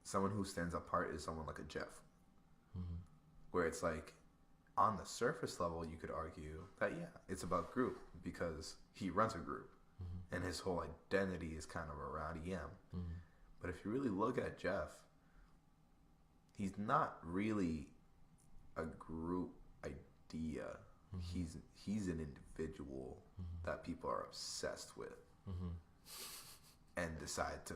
B: someone who stands apart is someone like a Jeff,
A: Mm-hmm.
B: where it's like on the surface level you could argue that yeah, it's about group because he runs a group
A: Mm-hmm.
B: and his whole identity is kind of around EM.
A: Mm-hmm.
B: But if you really look at Jeff, he's not really a group idea.
A: Mm-hmm.
B: He's an individual
A: Mm-hmm.
B: that people are obsessed with
A: Mm-hmm.
B: and decide to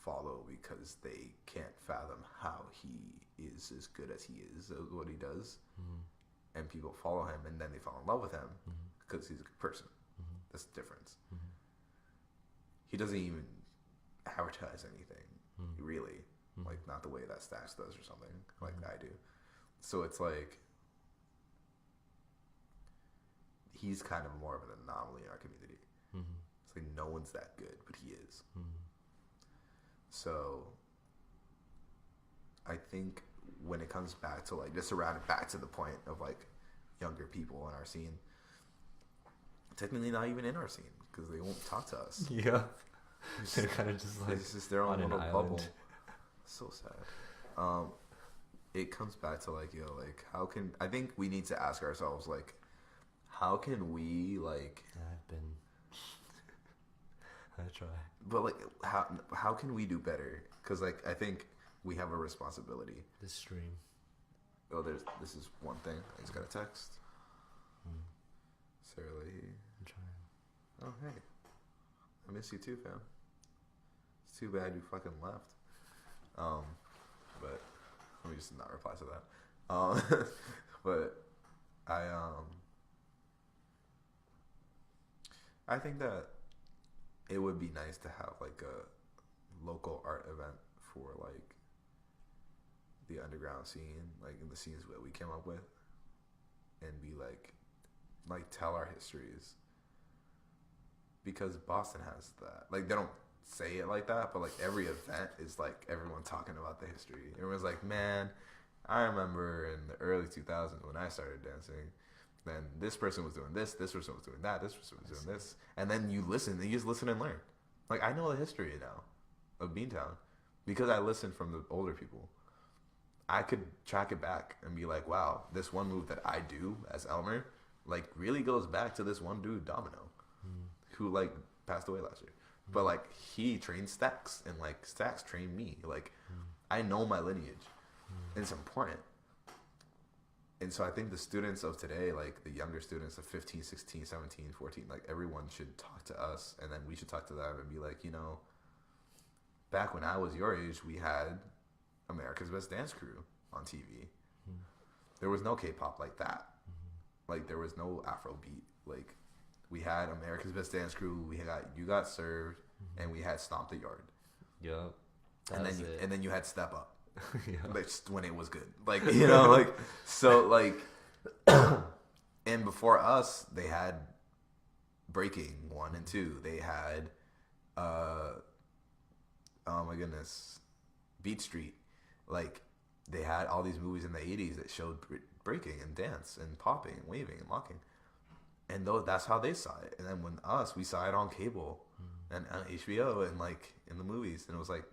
B: follow because they can't fathom how he is as good as he is at what he does.
A: Mm-hmm.
B: And people follow him and then they fall in love with him
A: Mm-hmm.
B: because he's a good person.
A: Mm-hmm.
B: That's the difference.
A: Mm-hmm.
B: He doesn't even advertise anything,
A: Mm-hmm.
B: really.
A: Mm-hmm.
B: Like, not the way that Stash does or something, like
A: Mhm.
B: I do. So it's like, he's kind of more of an anomaly in our community.
A: Mm-hmm.
B: It's like, no one's that good, but he is.
A: Mm-hmm.
B: So, I think when it comes back to, like, just to round it back to the point of, like, younger people in our scene, technically not even in our scene, because they won't talk to us.
A: Yeah. They're kind of just like
B: It's just their own
A: on an
B: little
A: island.
B: bubble. So sad. It comes back to like, yo, like I think we need to ask ourselves, like, how can we, like,
A: I try.
B: but like how can we do better? Because like I think we have a responsibility.
A: This stream.
B: Oh, this is one thing. I just got a text. Sarah Leahy.
A: I'm trying.
B: Oh hey, I miss you too, fam. It's too bad you fucking left. But let me just not reply to that. But I think that it would be nice to have like a local art event for like the underground scene, like in the scenes that we came up with, and be like tell our histories, because Boston has that. Like, they don't say it like that, but like every event is like everyone talking about the history. Everyone's like, man, I remember in the early 2000s when I started dancing, then this person was doing this person was doing that, this person was doing this, and then you just listen and learn. Like, I know the history now of Beantown because I listened from the older people. I could track it back and be like, wow, this one move that I do as Elmer like really goes back to this one dude, Domino, who like passed away last year. But like, he trained Stax, and like Stax trained me. Like, I know my lineage, and it's important. And so I think the students of today, like the younger students of 15, 16, 17, 14, like everyone should talk to us, and then we should talk to them and be like, you know, back when I was your age, we had America's Best Dance Crew on TV. There was no K-pop like that. Like, there was no Afrobeat. Like, we had America's Best Dance Crew, we had You Got Served, and we had Stomp the Yard.
A: Yup.
B: And then you had Step Up.
A: Yeah.
B: Like, just when it was good. Like, you know, like, so, like, and before us, they had Breaking 1 and 2. They had, oh my goodness, Beat Street. Like, they had all these movies in the 80s that showed breaking and dance and popping and waving and locking. And that's how they saw it. And then when we saw it on cable and on HBO and like in the movies. And it was like,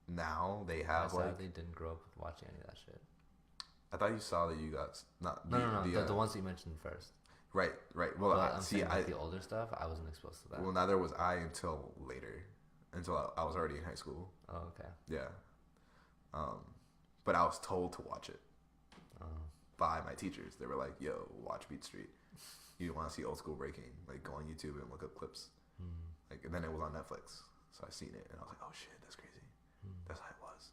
B: now they have
A: I sadly didn't grow up watching any of that shit.
B: I thought you saw that you got
A: The ones that you mentioned first.
B: Right. Well,
A: I'm saying like the older stuff, I wasn't exposed to that.
B: Well, neither was I until later, until I was already in high school.
A: Oh, okay.
B: Yeah. But I was told to watch it by my teachers. They were like, "Yo, watch Beat Street. You want to see old school breaking? Like, go on YouTube and look up clips." Like, and then it was on Netflix, so I seen it and I was like, "Oh shit, that's crazy. That's how it was."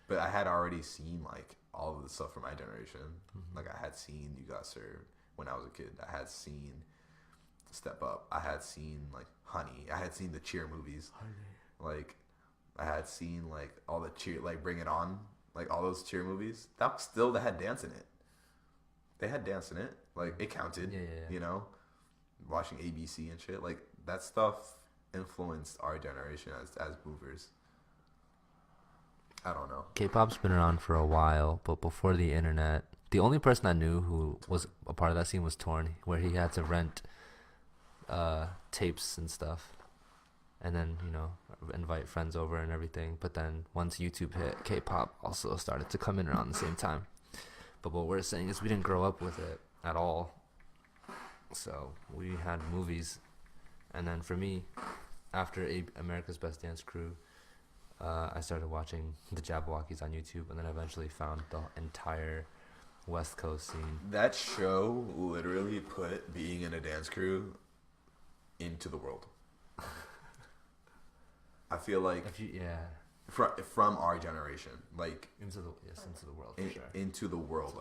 B: But I had already seen like all of the stuff from my generation. Like, I had seen You Got Served when I was a kid. I had seen Step Up. I had seen like Honey. I had seen the cheer movies. Like, I had seen like all the cheer, like Bring It On, like all those cheer movies. That had dance in it. they had dance in it. Like, it counted.
A: Yeah.
B: You know, watching ABC and shit. Like, that stuff influenced our generation as movers. I don't know.
A: K-pop's been around for a while, but before the internet, the only person I knew who was a part of that scene was Torn, where he had to rent tapes and stuff, and then invite friends over and everything. But then once YouTube hit, K-pop also started to come in around the same time. But what we're saying is we didn't grow up with it at all. So we had movies, and then for me, after America's Best Dance Crew, I started watching the Jabberwockies on YouTube, and then eventually found the entire West Coast scene.
B: That show literally put being in a dance crew into the world. I feel like from our generation, like
A: into the world for sure.
B: Into the world,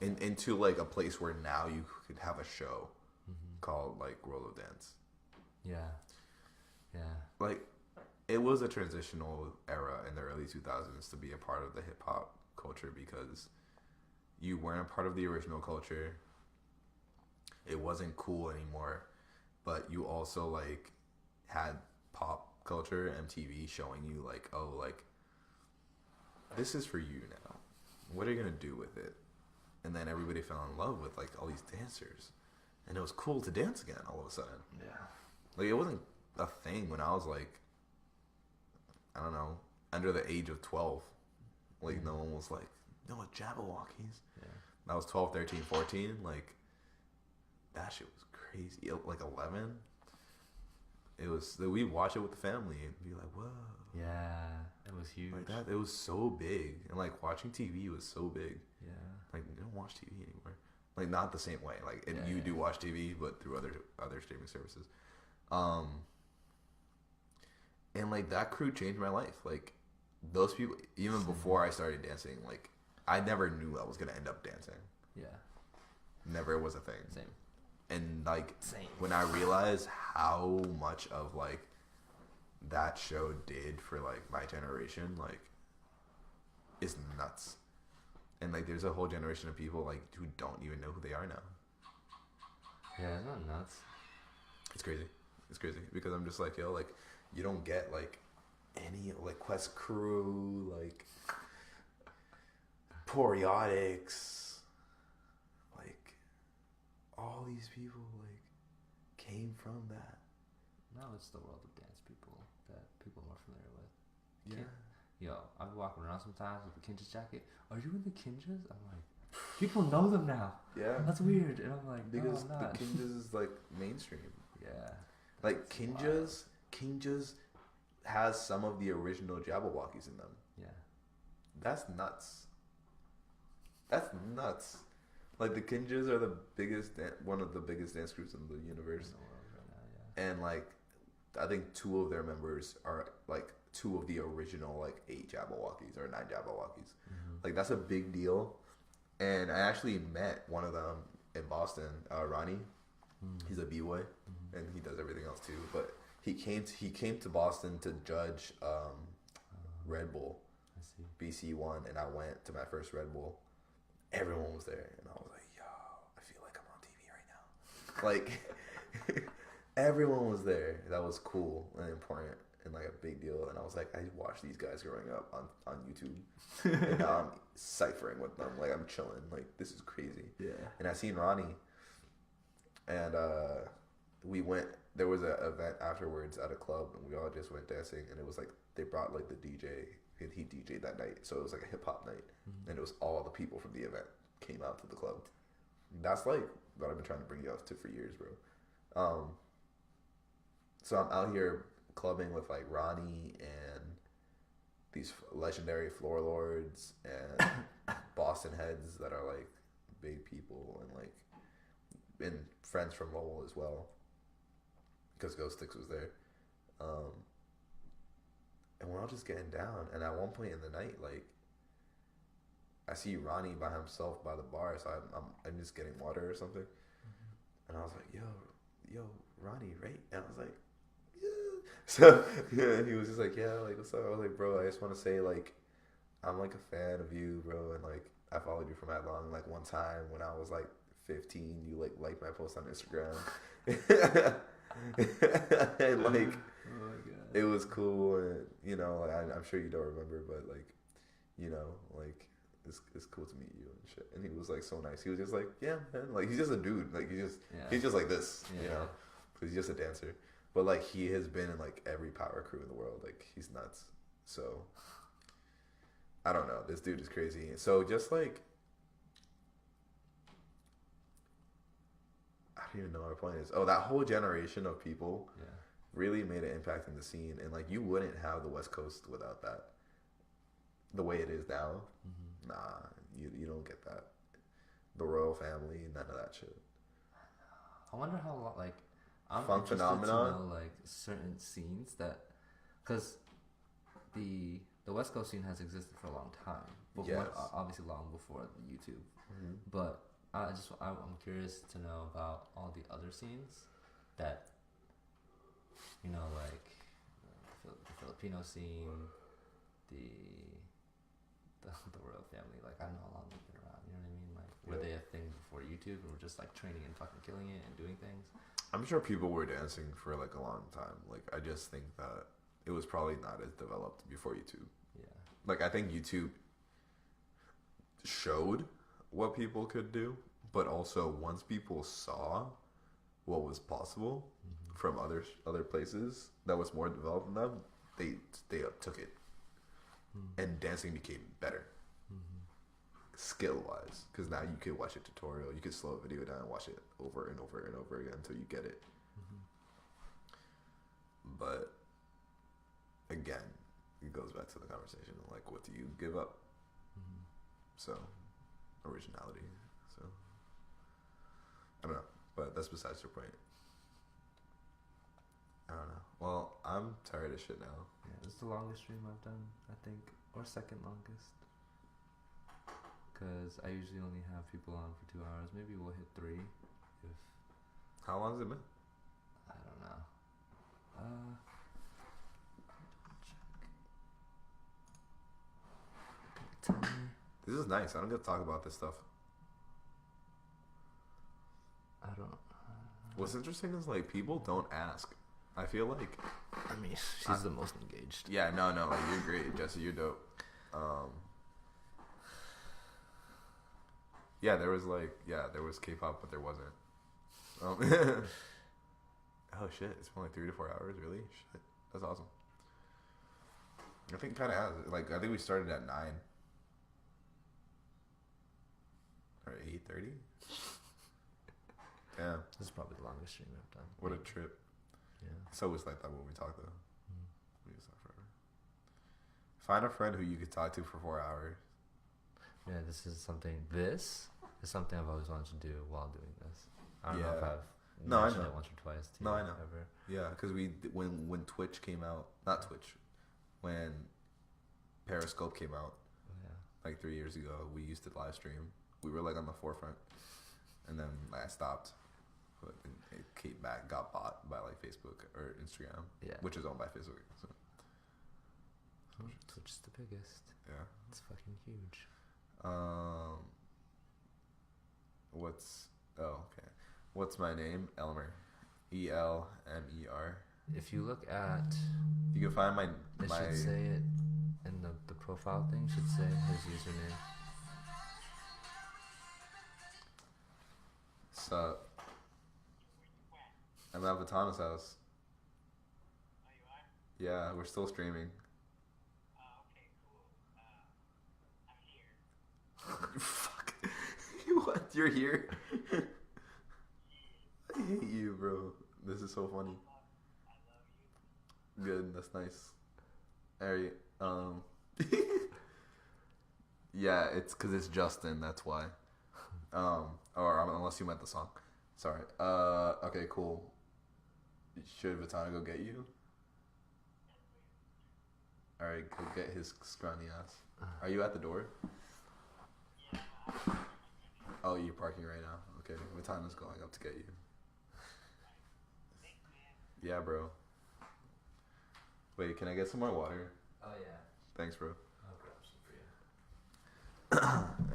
B: into like a place where now you could have a show called like World of Dance.
A: Yeah.
B: Like, it was a transitional era in the early 2000s to be a part of the hip hop culture because you weren't a part of the original culture. It wasn't cool anymore, but you also like had pop culture, MTV showing you like, oh, like, this is for you now. What are you gonna do with it? And then everybody fell in love with like all these dancers, and it was cool to dance again all of a sudden.
A: Yeah.
B: Like, it wasn't a thing when I was like, I don't know, under the age of 12. Like, no one was like, no, what, Jabberwockies?
A: Yeah.
B: I was 12, 13, 14. Like, that shit was crazy. Like, 11. It was, we watch it with the family and be like, whoa.
A: Yeah, it was huge.
B: Like that, it was so big. And like, watching TV was so big.
A: Yeah.
B: Like, you don't watch TV anymore. Like, not the same way. Like, you do watch TV, but through other streaming services. And like, that crew changed my life. Like, those people, even before I started dancing, like, I never knew I was gonna end up dancing.
A: Yeah.
B: Never was a thing.
A: Same.
B: And like, when I realized how much of like that show did for like my generation, like, it's nuts. And like, there's a whole generation of people like who don't even know who they are now.
A: Yeah, it's not nuts.
B: It's crazy. It's crazy because I'm just like, yo, like, you don't get like any like Quest Crew, like Poriotics, like all these people like came from that.
A: Now it's the world of dance people that people are more familiar with.
B: Yeah.
A: Yo, I've been walking around sometimes with the Kinjas jacket. Are you in the Kinjas? I'm like, people know them now.
B: Yeah.
A: That's weird. And I'm like,
B: because
A: no, I'm not.
B: the Kinjas is like mainstream.
A: Yeah.
B: Like, Kinjas has some of the original Jabberwockies in them.
A: Yeah.
B: That's nuts. That's nuts. Like, the Kinjas are the biggest, one of the biggest dance groups in the universe.
A: In the world right now, yeah.
B: And like, I think 2 of their members are like 2 of the original like 8 Jabberwockies or 9 Jabberwockies. Like, that's a big deal. And I actually met one of them in Boston, Ronnie. He's a b-boy, and he does everything else too. But he came to Boston to judge Red Bull.
A: I see.
B: BC won, and I went to my first Red Bull. Everyone was there, and I was like, yo, I feel like I'm on TV right now. Like, everyone was there. That was cool and important and like a big deal. And I was like, I watched these guys growing up on YouTube, and now I'm ciphering with them. Like, I'm chilling. Like, this is crazy.
A: Yeah.
B: And I seen Ronnie, and we went. There was an event afterwards at a club, and we all just went dancing. And it was like, they brought like the DJ, and he DJ'd that night, so it was like a hip hop night, and it was all the people from the event came out to the club. That's like what I've been trying to bring you up to for years, bro. So I'm out here clubbing with like Ronnie and these legendary floor lords and Boston heads that are like big people, and like, and friends from Lowell as well, because Ghost Sticks was there. And we're all just getting down, and at one point in the night, like, I see Ronnie by himself by the bar, so I'm just getting water or something, and I was like, yo, Ronnie, right? And I was like, yeah. So yeah, he was just like, yeah, like, what's up? I was like, bro, I just want to say, like, I'm like a fan of you, bro, and like, I followed you for that long. Like, one time when I was like 15, you like my post on Instagram. And like,
A: Oh my god.
B: it was cool, and you know, like, I'm sure you don't remember, but like, you know, like it's cool to meet you and shit. And he was like so nice. He was just like, yeah, man, like he's just a dude. Like he's just like this, you know, because he's just a dancer. But like he has been in like every power crew in the world. Like he's nuts. So I don't know. This dude is crazy. So just like, I don't even know what my point is. Oh, that whole generation of people really made an impact in the scene, and like you wouldn't have the West Coast without that. The way it is now, nah, you don't get that. The royal family, none of that shit.
A: I wonder how like I'm
B: Funk
A: interested
B: phenomenon?
A: to know like certain scenes that, because the West Coast scene has existed for a long time, but
B: Yes.
A: obviously long before YouTube.
B: Mm-hmm.
A: But I'm curious to know about all the other scenes that, you know, like the Filipino scene, the royal family. Like I don't know how long they've been around. You know what I mean? Like were they a thing before YouTube, and were just like training and fucking killing it and doing things?
B: I'm sure people were dancing for like a long time. Like I just think that it was probably not as developed before YouTube.
A: Yeah.
B: Like I think YouTube showed what people could do, but also once people saw what was possible from other places that was more developed than them, they took it, and dancing became better, skill wise. Because now you could watch a tutorial, you could slow a video down and watch it over and over and over again until you get it. But again, it goes back to the conversation like, what do you give up? So originality. So I don't know, but that's besides your point. I don't know. Well, I'm tired of shit now.
A: Yeah, this is the longest stream I've done, I think, or second longest. Because I usually only have people on for 2 hours. Maybe we'll hit 3 if...
B: How long has it been?
A: I don't know. Check.
B: This is nice. I don't get to talk about this stuff.
A: I don't know.
B: What's interesting is like people don't ask. I feel like,
A: I mean, she's the most engaged.
B: yeah, no, like, you're great, Jesse. You're dope. Yeah, there was K-pop, but there wasn't. Oh shit! It's been like 3 to 4 hours. Really? Shit, that's awesome. I think it kind of has. Like, I think we started at 9 or 8:30. Damn.
A: This is probably the longest stream I've done.
B: What a trip.
A: Yeah.
B: It's always like that when we talk, though. We just talk forever. Find a friend who you could talk to for 4 hours.
A: Yeah, this is something I've always wanted to do while doing this. I don't know if I've mentioned it once or twice to you.
B: I know.
A: Ever.
B: Yeah, because when Twitch came out, not Twitch, when Periscope came out, like 3 years ago, we used to live stream. We were like on the forefront, and then I stopped. But it came back, got bought by like Facebook or Instagram, which is owned by Facebook. So.
A: Twitch is the biggest.
B: Yeah,
A: it's fucking huge.
B: What's my name? Elmer, Elmer.
A: If you look at,
B: you can find my.
A: It should say it in the profile thing. Should say his username.
B: Sup? I'm at Vatana's house.
C: Oh, you are?
B: Yeah, we're still streaming.
C: Okay, cool. I'm here.
B: Fuck. What? You're here? I hate you, bro. This is so funny.
C: I love you.
B: Good, that's nice. Alright, yeah, it's because it's Justin, that's why. Or unless you meant the song. Sorry. Okay, cool. Should Vatana go get you? Alright, go get his scrawny ass. Are you at the door? Oh, you're parking right now. Okay, Vatana's going up to get you. Yeah, bro. Wait, can I get some more water?
A: Oh yeah.
B: Thanks, bro.
A: I'll grab some for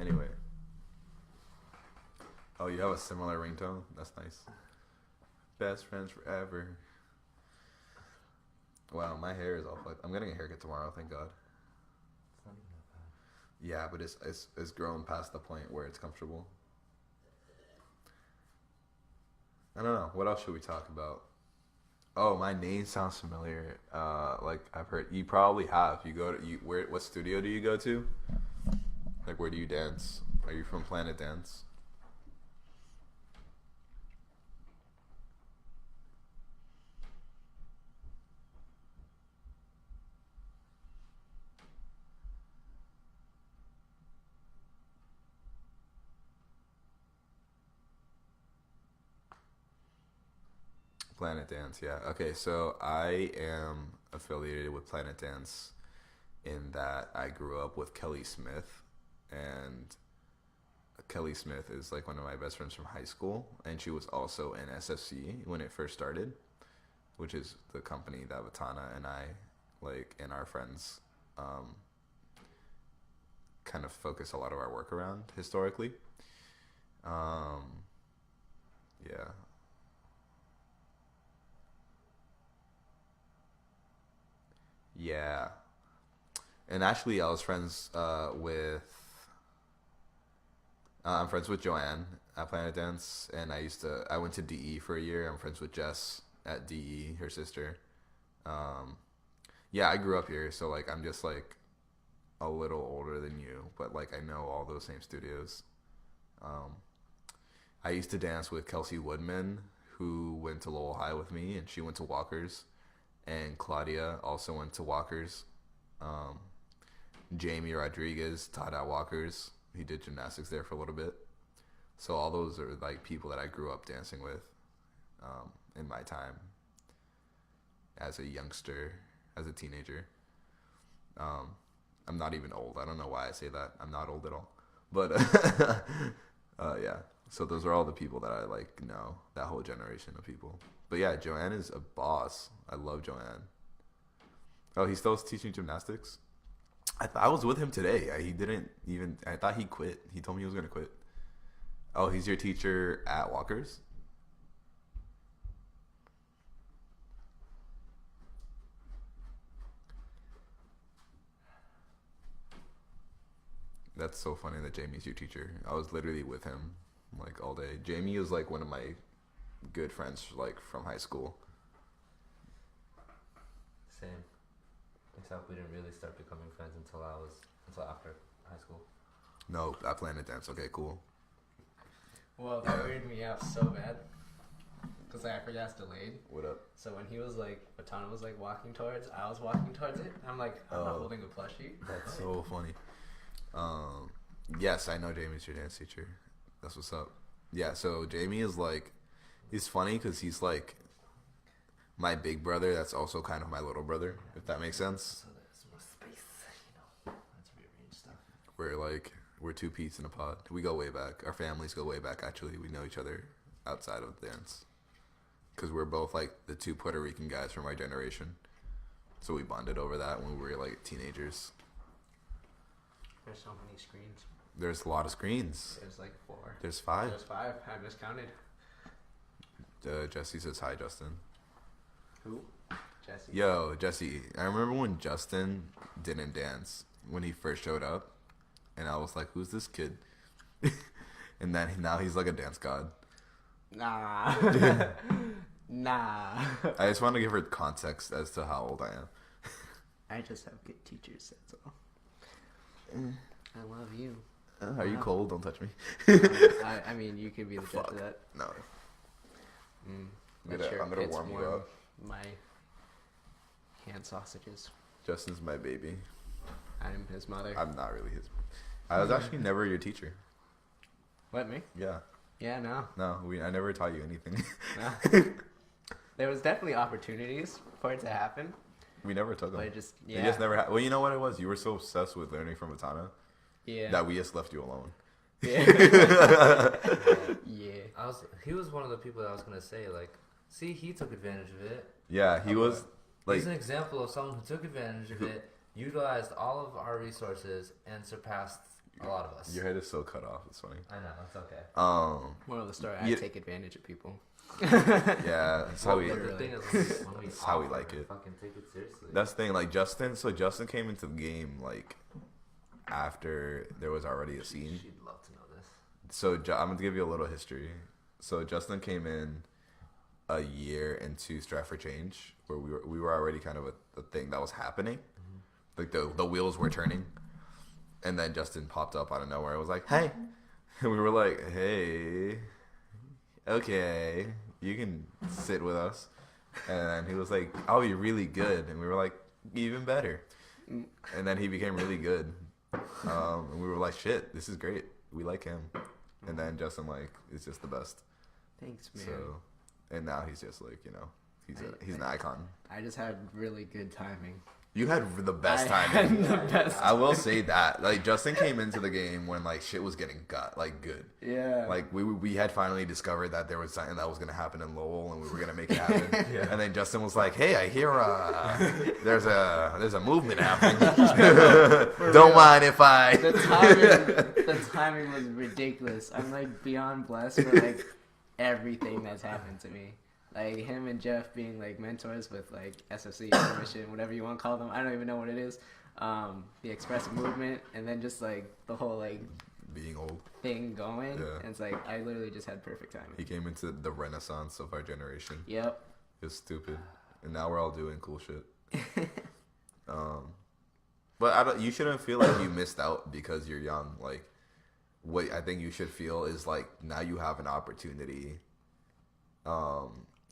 A: you.
B: Anyway. Oh, you have a similar ringtone? That's nice. Best friends forever. Wow, my hair is all fucked. I'm getting a haircut tomorrow, thank God.
A: It's not even that bad.
B: Yeah, but it's grown past the point where it's comfortable. I don't know. What else should we talk about? Oh, my name sounds familiar. Like I've heard. You probably have. You go to where? What studio do you go to? Like where do you dance? Are you from Planet Dance? Planet Dance, yeah. Okay, so I am affiliated with Planet Dance in that I grew up with Kelly Smith, and Kelly Smith is like one of my best friends from high school, and she was also in SFC when it first started, which is the company that Vatana and I, like, and our friends, kind of focus a lot of our work around historically. Um, yeah. Yeah. And actually, I was friends with. I'm friends with Joanne at Planet Dance, and I went to DE for a year. I'm friends with Jess at DE, her sister. Um, yeah, I grew up here, so like I'm just like a little older than you, but like I know all those same studios. Um, I used to dance with Kelsey Woodman, who went to Lowell High with me, and she went to Walker's, and Claudia also went to Walker's. Um, Jamie Rodriguez taught at Walker's. He did gymnastics there for a little bit. So all those are like people that I grew up dancing with in my time as a youngster, as a teenager. I'm not even old. I don't know why I say that. I'm not old at all. But yeah. So those are all the people that I like know, that whole generation of people. But yeah, Joanne is a boss. I love Joanne. Oh, he's still teaching gymnastics? I was with him today. He didn't even. I thought he quit. He told me he was gonna quit. Oh, he's your teacher at Walker's? That's so funny that Jamie's your teacher. I was literally with him like all day. Jamie is like one of my good friends like from high school.
A: Same. Except we didn't really start becoming friends until after high school.
B: No, at Planet Dance. Okay, cool.
D: Well, that weirded me out so bad. Because I forgot it's delayed.
B: What up?
D: So when he was like, Batana was like walking towards, I was walking towards it. I'm like, I'm not holding a plushie.
B: That's so funny. Yes, I know Jamie's your dance teacher. That's what's up. Yeah, so Jamie is like, he's funny because he's like my big brother that's also kind of my little brother, if that makes sense.
A: So there's more space, Let's rearrange stuff.
B: We're two peas in a pod. We go way back. Our families go way back, actually. We know each other outside of dance. Because we're both like the two Puerto Rican guys from our generation. So we bonded over that when we were like teenagers.
D: There's so many screens.
B: There's a lot of screens.
D: There's like 4.
B: There's 5.
D: There's 5. I just counted.
B: Jesse says hi, Justin.
D: Who? Jesse.
B: Yo, Jesse, I remember when Justin didn't dance when he first showed up. And I was like, who's this kid? And then now he's like a dance god.
D: Nah. Nah.
B: I just want to give her context as to how old I am.
D: I just have good teachers, that's all. I love you.
B: Are you cold? Don't touch me.
D: I mean, you could be the judge of that.
B: No.
D: But
B: I'm gonna warm you up.
D: My hand sausages.
B: Justin's my baby.
D: I'm his mother.
B: I'm not really his. I was actually never your teacher.
D: What, me?
B: Yeah.
D: Yeah, no.
B: No, I never taught you anything.
D: No. There was definitely opportunities for it to happen.
B: We never took them.
D: But it just,
B: It just never well, you know what it was? You were so obsessed with learning from Atana that we just left you alone.
D: Yeah. Yeah.
A: He was one of the people that I was gonna say, like, see, he took advantage of it.
B: Yeah, he was like,
A: he's an example of someone who took advantage of it, utilized all of our resources, and surpassed A lot of us.
B: Your head is so cut off. It's funny.
A: I know, it's okay.
D: Moral of the story: I
B: Yeah.
D: take advantage of people.
B: Yeah, that's how we.
A: But the thing is, when we
B: That's how we
A: offer,
B: like it.
A: Fucking take it seriously.
B: That's the thing. Like Justin. So Justin came into the game like after there was already a scene.
A: She'd love to know this.
B: So I'm gonna give you a little history. So Justin came in a year into Strive for Change, where we were already kind of a thing that was happening. Like the wheels were turning, and then Justin popped up out of nowhere. It was like, "Hey," and we were like, "Hey, okay, you can sit with us." And he was like, "I'll be really good," and we were like, "Even better." And then he became really good, and we were like, "Shit, this is great. We like him." And then Justin like is just the best.
D: Thanks, man.
B: So, and now he's just like, you know, he's an icon.
D: I just had really good timing.
B: You had the best
D: I
B: timing.
D: had the best
B: I will say that. Like Justin came into the game when like shit was getting good.
D: Yeah.
B: Like we had finally discovered that there was something that was gonna happen in Lowell and we were gonna make it happen.
A: Yeah.
B: And then Justin was like, "Hey, I hear there's a movement happening. Don't mind if I."
D: The timing was ridiculous. I'm like beyond blessed for like everything that's happened to me. Like him and Jeff being like mentors with like SFC mission, whatever you want to call them. I don't even know what it is. The expressive movement, and then just like the whole like
B: Being old.
D: thing going.
B: Yeah.
D: And it's like I literally just had perfect timing.
B: He came into the renaissance of our generation.
D: Yep.
B: It's stupid, and now we're all doing cool shit. But you shouldn't feel like you missed out because you're young. Like, what I think you should feel is like now you have an opportunity.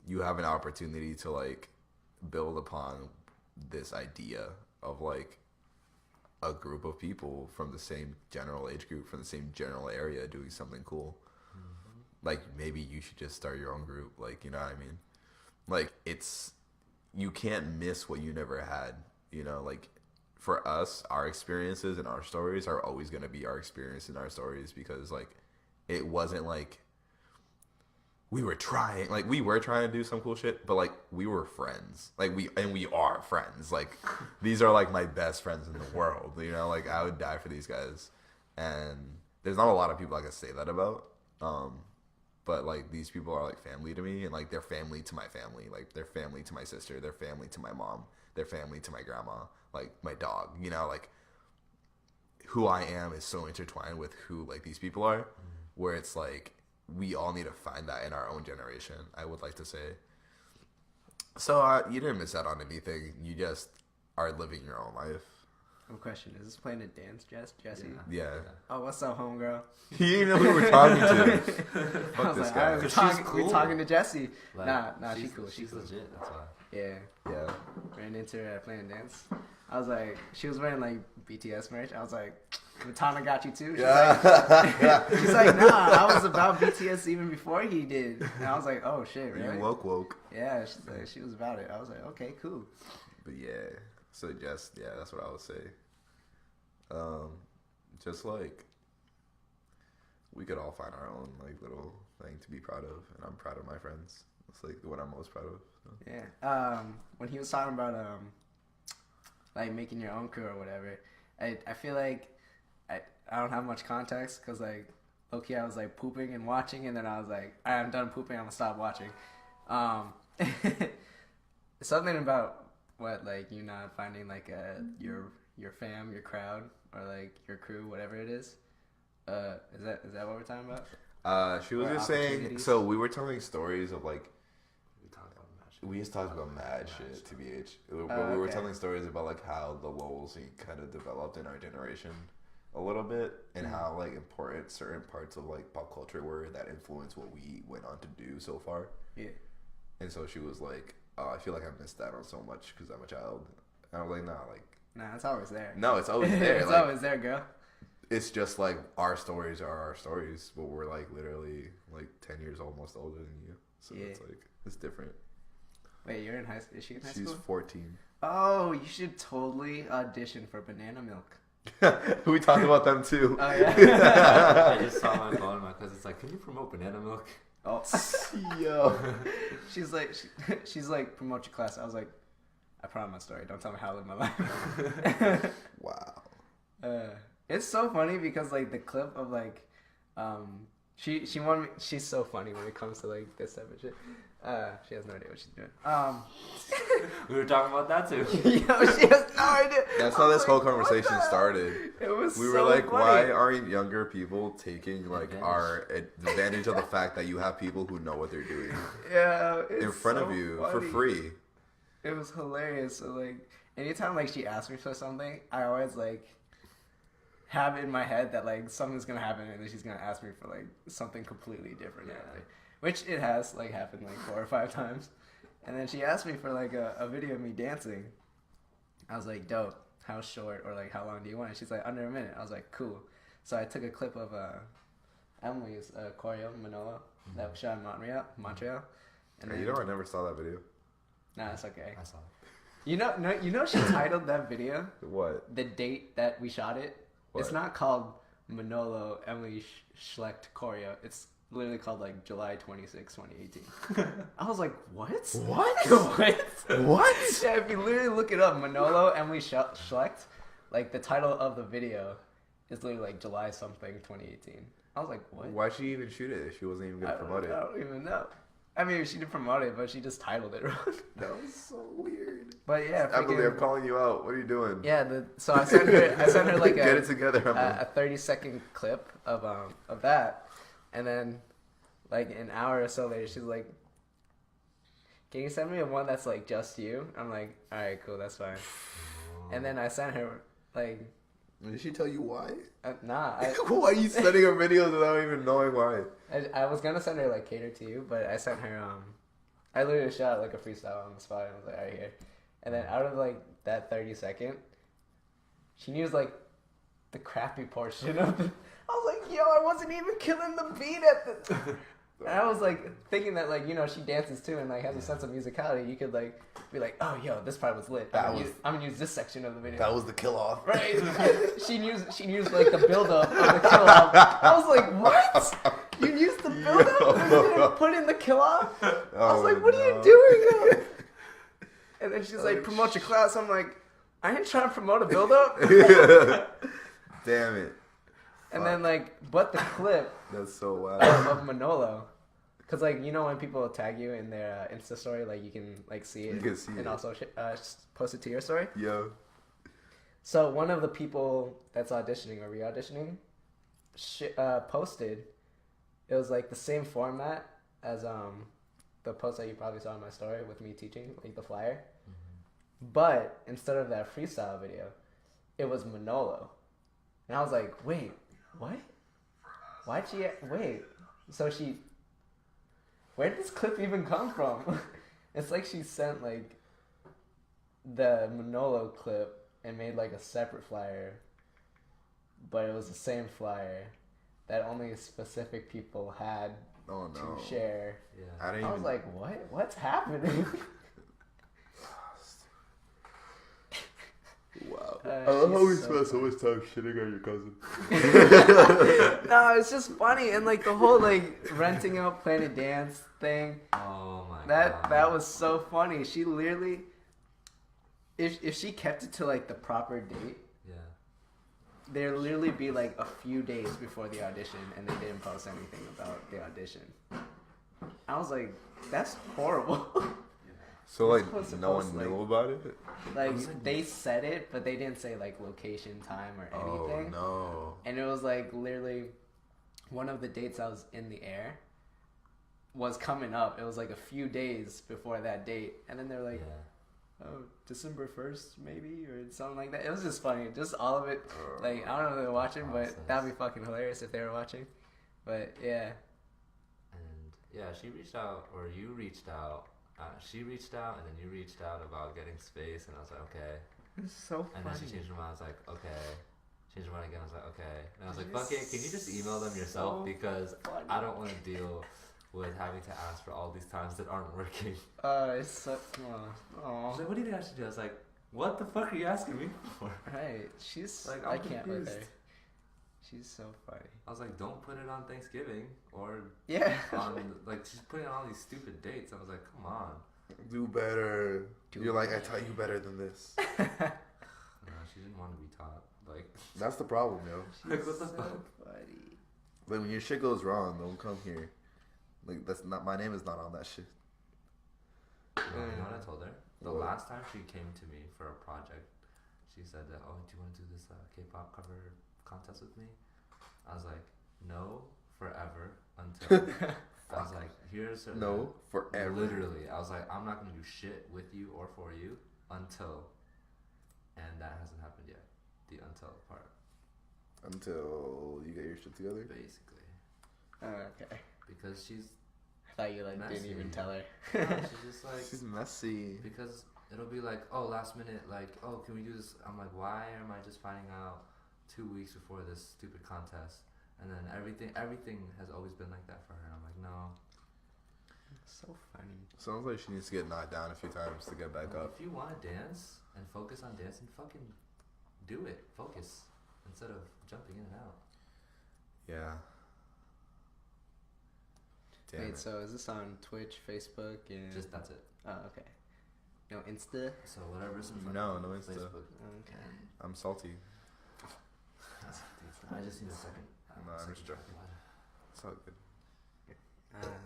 B: You have an opportunity to like build upon this idea of like a group of people from the same general age group, from the same general area, doing something cool. Like maybe you should just start your own group. Like, you know what I mean? Like you can't miss what you never had. You know, like for us, our experiences and our stories are always going to be our experience and our stories, because like it wasn't like we were trying to do some cool shit, but like we were friends. Like we are friends. Like these are like my best friends in the world. You know, like I would die for these guys. And there's not a lot of people I can say that about. But like these people are like family to me, and like they're family to my family. Like they're family to my sister, they're family to my mom, they're family to my grandma, like my dog. You know, like who I am is so intertwined with who like these people are, where it's like we all need to find that in our own generation, I would like to say. So you didn't miss out on anything. You just are living your own life.
D: I have a question. Is this playing a dance, Jesse?
B: Yeah.
D: Oh, what's up, homegirl?
B: He didn't even know who we were talking to.
D: I
B: Fuck
D: was
B: this
D: like,
B: guy.
D: all right,
A: She's
D: we're
A: cool.
D: talking to Jesse.
A: Like,
D: Nah, she's cool.
A: She's
D: cool.
A: legit. That's why.
D: Yeah.
B: Yeah.
D: Ran into her at playing dance. I was like, she was wearing like BTS merch. I was like, Matana got you too. She's like, nah, I was about BTS even before he did. And I was like, oh shit, really?
B: You woke.
D: Yeah, she's like, she was about it. I was like, okay, cool.
B: But yeah, so just that's what I would say. Just like we could all find our own like little thing to be proud of, and I'm proud of my friends. It's like what I'm most proud of. So.
D: Yeah. When he was talking about like making your own crew or whatever, I feel like I don't have much context because like okay, I was like pooping and watching, and then I was like, all right, I'm done pooping, I'm gonna stop watching. Something about what like you not finding like your fam, your crowd, or like your crew, whatever it is. Is that what we're talking about?
B: She was
D: Or
B: just saying.
D: opportunities?
B: So we were telling stories of like
A: We talked about match.
B: we just talked about mad shit. TBH, but we
D: Oh,
B: were
D: okay.
B: telling stories about like how the Lowell scene kind of developed in our generation a little bit, and how like important certain parts of like pop culture were that influenced what we went on to do so far.
D: Yeah.
B: And so she was like, "Oh, I feel like I missed out on so much because I'm a child." And I was like, "Nah, like
D: Nah, it's always there.
B: no, it's always there.
D: It's
B: like,
D: always there, girl.
B: it's just like our stories are our stories, but we're like literally like 10 years almost older than you. So
D: Yeah.
B: it's like it's different."
D: Wait, you're in high school? Is she in high
B: She's
D: school?
B: 14.
D: Oh, you should totally audition for Banana Milk.
B: We talked about them too.
D: Oh yeah.
A: I just saw my phone and my cousin's like, "Can you promote banana milk?"
D: Oh,
B: Yo.
D: she's like promote your class. I was like, I proud of my story. Don't tell me how I live my life.
B: Wow.
D: It's so funny because like the clip of like, she wanted me, she's so funny when it comes to like this type of shit. She has no idea what she's doing.
A: We were talking about that too.
D: Yo, she has no idea.
B: That's how this
D: like,
B: whole
D: what
B: conversation
D: the-
B: started.
D: It was
B: We
D: so
B: were like,
D: funny.
B: why aren't younger people taking like
A: Advantage.
B: our advantage of the fact that you have people who know what they're doing
D: Yeah, it's
B: in front
D: so
B: of you for
D: funny.
B: free?
D: It was hilarious. So like, anytime like she asked me for something, I always like have in my head that like something's gonna happen and then she's gonna ask me for like something completely different after, which it has like happened like 4 or 5 times. And then she asked me for like a video of me dancing. I was like, dope. How short or like how long do you want? And she's like, under a minute. I was like, cool. So I took a clip of Emily's choreo Manolo that we shot in Montreal. And
B: Hey,
D: then,
B: you know, I never saw that video.
D: nah, it's okay.
A: I saw it.
D: You know, she titled that video
B: What?
D: the date that we shot it. It's
B: What?
D: not called Manolo Emily Schlecht choreo. It's literally called like July 26, 2018. I was like, what?
B: What?
D: What?
B: What?
D: Yeah, if you literally look it up, Manolo Emily Schlecht, like the title of the video is literally like July something 2018. I was like, what?
B: Why'd she even shoot it if she wasn't even gonna promote it?
D: I don't even know. I mean, she did promote it, but she just titled it wrong.
B: That was so weird.
D: But yeah,
B: Emily, I'm
D: freaking,
B: calling you out. What are you doing?
D: yeah. So I sent her like
B: Get it together, Emily.
D: a 30-second clip of that, and then like an hour or so later, she's like, "Can you send me one that's like just you?" I'm like, "All right, cool, that's fine." And then I sent her like,
B: Did she tell you why?
D: nah,
B: Why are you sending her videos without even knowing why?
D: I was gonna send her like Cater to You, but I sent her I literally shot like a freestyle on the spot and I was like, alright, here. And then out of like that 30-second, she used like the crappy portion of it. I was like, yo, I wasn't even killing the beat at the. And I was like thinking that like, you know, she dances too and like has a sense of musicality. You could like be like, oh, yo, this part was lit. I'm gonna use this section of the video.
B: That was the kill off.
D: Right. she used like the build up of the kill off. I was like, what? You used the build up and you didn't put in the kill off? I was like, what are you doing? And then she's like, promote your class. I'm like, I ain't trying to promote a build up.
B: Damn it.
D: And then like, but the clip
B: That's so wild.
D: of Manolo. Cause like, you know, when people tag you in their Insta story, like you can like see it.
B: You can see
D: and
B: it.
D: also post it to your story.
B: Yo.
D: So one of the people that's auditioning or re-auditioning posted, it was like the same format as the post that you probably saw in my story with me teaching, like the flyer. But instead of that freestyle video, it was Manolo. And I was like, wait, what? Why'd she, wait, so where did this clip even come from? It's like she sent like the Manolo clip and made like a separate flyer, but it was the same flyer that only specific people had
B: Oh no.
D: to share.
A: Yeah.
B: I didn't
D: I was
B: even.
D: like, what? What's happening?
B: Wow.
D: I love how we spent so
B: much time shitting on your cousin.
D: No, it's just funny and like the whole like renting out Planet Dance thing.
A: Oh my god.
D: That was so funny. She literally, if she kept it to like the proper date,
A: Yeah.
D: there'd literally be like a few days before the audition, and they didn't post anything about the audition. I was like, that's horrible.
B: So like,
D: supposed to
B: no
D: post,
B: one knew
D: like-
B: about it.
D: Like they said it, but they didn't say like location, time, or anything.
B: Oh no.
D: And it was like literally one of the dates I was in the air was coming up. It was like a few days before that date, and then they're like,
A: Yeah.
D: "Oh, December 1st, maybe," or something like that. It was just funny, just all of it. Like I don't know if they're watching, but that'd be fucking hilarious if they were watching. But yeah,
A: And yeah, she reached out, or you reached out. She reached out, and then you reached out about getting space, and I was like, okay.
D: it's so
A: And
D: funny.
A: then she changed her mind. I was like, okay. Changed her mind again. I was like, okay. And I was like,
D: You're
A: fuck it. Can you just email them yourself?
D: so
A: Because
D: funny.
A: I don't want to deal with having to ask for all these times that aren't working.
D: It's so.
A: I
D: Oh,
A: was like, what do you have to do? I was like, what the fuck are you asking me for?
D: right. She's
A: Like,
D: I
A: I'm
D: can't with her.
A: confused.
D: She's so funny.
A: I was like, don't put it on Thanksgiving or
D: Yeah.
A: on like she's putting on all these stupid dates. I was like, come on.
B: Do better.
D: Do
B: You're like, I taught you better than this.
A: No. she didn't want to be taught. Like,
B: That's the problem, yo.
A: like what the
D: So
A: fuck?
D: funny.
B: Like when your shit goes wrong, don't come here. Like that's not my name is not on that shit.
A: No, you know what I told her? The
B: What?
A: last time she came to me for a project, she said that, "Oh, do you want to do this K-pop cover contest with me?" I was like, "No, forever until." I was like, "Here's a,
B: No, forever.
A: Literally, I was like, "I'm not gonna do shit with you or for you until," and that hasn't happened yet. The until part,
B: Until you get your shit together.
A: basically,
D: Okay.
A: because she's
D: I thought you like didn't even
A: Messy.
D: tell her.
A: no, she's just like.
B: She's messy.
A: Because it'll be like, oh, last minute, like, oh, can we do this? I'm like, why am I just finding out 2 weeks before this stupid contest? And then everything has always been like that for her. I'm like, no.
D: So funny.
B: Sounds like she needs to get knocked down a few times to get back up.
A: If you want to dance and focus on dancing, fucking do it. Focus instead of jumping in and out.
B: Yeah. Damn
D: Wait,
B: it.
D: so is this on Twitch, Facebook, and?
A: Just that's it.
D: Oh, okay. No Insta.
A: So whatever's in front
B: No,
A: of you,
B: no Insta.
A: Facebook.
D: Okay.
B: I'm salty.
A: I just need a second.
B: No, I'm
A: second
B: just
A: to
B: joking.
A: think about it.
B: It's all good.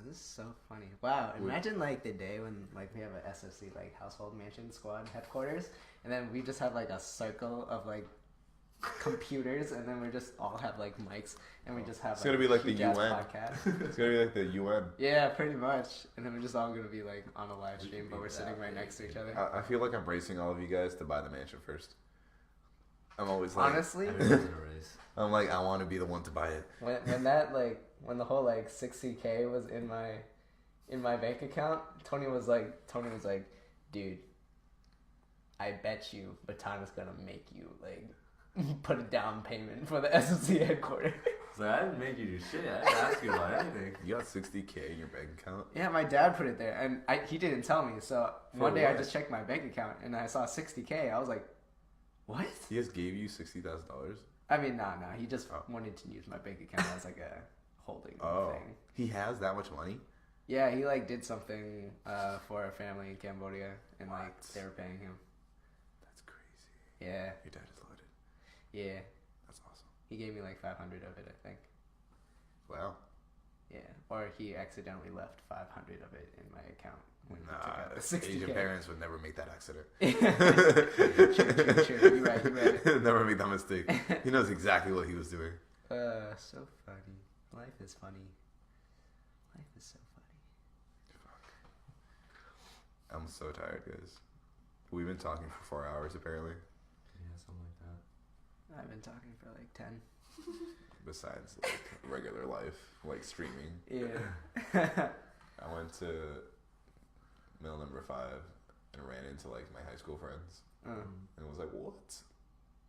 D: This is so funny. Wow,
B: We-
D: imagine like the day when like we have a SFC like household mansion squad headquarters, and then we just have like a circle of like computers, and then we just all have like mics, and we just have.
B: It's gonna be like the
D: huge-ass
B: UN.
D: podcast.
B: It's gonna be like the UN.
D: Yeah, pretty much. And then we're just all gonna be like on a live
A: We
D: stream,
A: could
D: but
A: be
D: we're sitting
A: that
D: right
A: big.
D: next to each other.
B: I feel like I'm racing all of you guys to buy the mansion first. I'm always like,
D: Honestly,
A: Everyone's in a race.
B: I'm like, I want to be the one to buy it.
D: when the whole like 60K was in my bank account, Tony was like, dude, I bet you Batan's gonna make you like put a down payment for the SFC headquarters.
A: So I didn't make you do shit. I didn't ask you about anything.
B: You got 60K in your bank account.
D: Yeah, my dad put it there, and he didn't tell me. So
B: For
D: one day I
B: what?
D: just checked my bank account, and I saw 60K. I was like, what?
B: He just gave you $60,000.
D: I mean, nah. He just
B: Oh.
D: wanted to use my bank account as like a holding
B: Oh,
D: thing.
B: he has that much money.
D: Yeah, he like did something for a family in Cambodia, and like
B: What?
D: they were paying him.
B: That's crazy.
D: Yeah,
B: Your dad is loaded.
D: yeah.
B: That's awesome.
D: He gave me like 500 of it, I think.
B: Wow.
D: Yeah, or he accidentally left 500 of it in my account when he took
B: Nah,
D: out the 60K.
B: Asian parents would never make that accident.
D: True. You're right.
B: Never make that mistake. He knows exactly what he was doing.
D: So funny. Life is funny. Life is so funny.
B: I'm so tired, guys. We've been talking for 4 hours, apparently.
A: Yeah, something like that.
D: I've been talking for like 10.
B: Besides, like, regular life, like streaming.
D: Yeah.
B: I went to mill number 5 and ran into, like, my high school friends. And was like, what?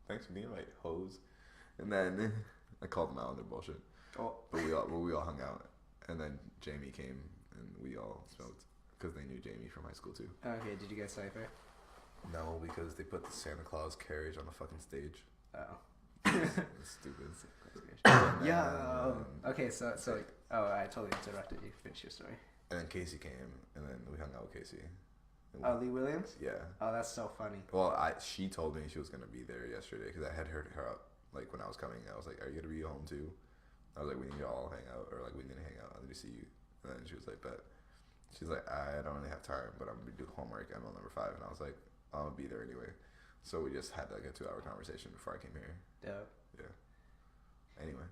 B: Thanks for the invite, hoes. And then I called them out on their bullshit.
D: Oh.
B: But we all hung out. And then Jamie came, and we all smoked. Because they knew Jamie from high school, too.
D: Okay, did you guys cipher?
B: No, because they put the Santa Claus carriage on the fucking stage.
D: Oh.
B: It's stupid.
D: Yeah. Okay, so I totally interrupted you. Finish your story.
B: And then Casey came, and then we hung out with Casey. And
D: Oh, Lee Williams?
B: yeah.
D: Oh, that's so funny.
B: Well, she told me she was gonna be there yesterday because I had heard her up. Like when I was coming, I was like, "Are you gonna be home too?" I was like, "We need to all hang out," or like, "We need to hang out. I need to see you." And then she was like, "Bet." She's like, "I don't really have time, but I'm gonna do homework. I'm on number 5," and I was like, "I'll be there anyway." So we just had like a 2-hour conversation before I came here.
D: Dope.
B: Yeah. Anyway.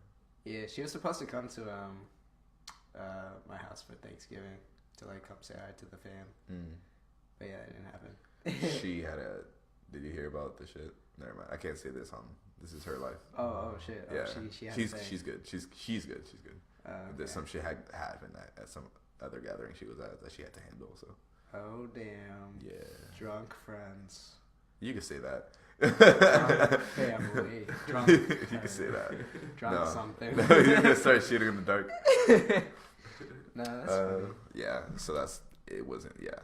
D: Yeah, she was supposed to come to my house for Thanksgiving to like come say hi to the fam, but yeah, it didn't happen.
B: She had a. Did you hear about the shit? Never mind. I can't say this on. This is her life.
D: Oh shit. Oh,
B: Yeah.
D: she had
B: she's
D: a thing.
B: she's good. She's good. She's good.
D: Okay.
B: There's some shit happened at some other gathering she was at that she had to handle. So
D: Oh damn.
B: yeah,
D: Drunk friends.
B: you could say that.
D: Drunk family. Drunk.
B: You can say that.
D: Drunk
B: No.
D: something.
B: No, you're gonna start shooting in the dark.
D: No, that's funny.
B: Yeah. So it wasn't. Yeah,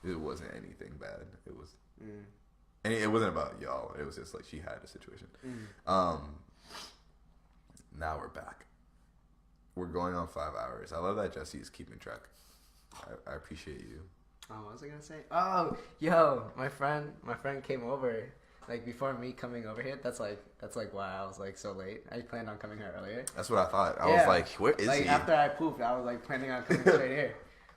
B: it wasn't anything bad. It was.
D: Mm.
B: And it wasn't about y'all. It was just like she had a situation.
D: Mm.
B: Now we're back. We're going on 5 hours. I love that Jesse is keeping track. I appreciate you.
D: Oh, what was I gonna say? Oh, yo, my friend came over like before me coming over here, that's like why I was like so late. I planned on coming here earlier.
B: That's what I thought. I
D: Yeah.
B: was like, where is
D: Like
B: he?
D: after I pooped, I was like planning on coming straight here.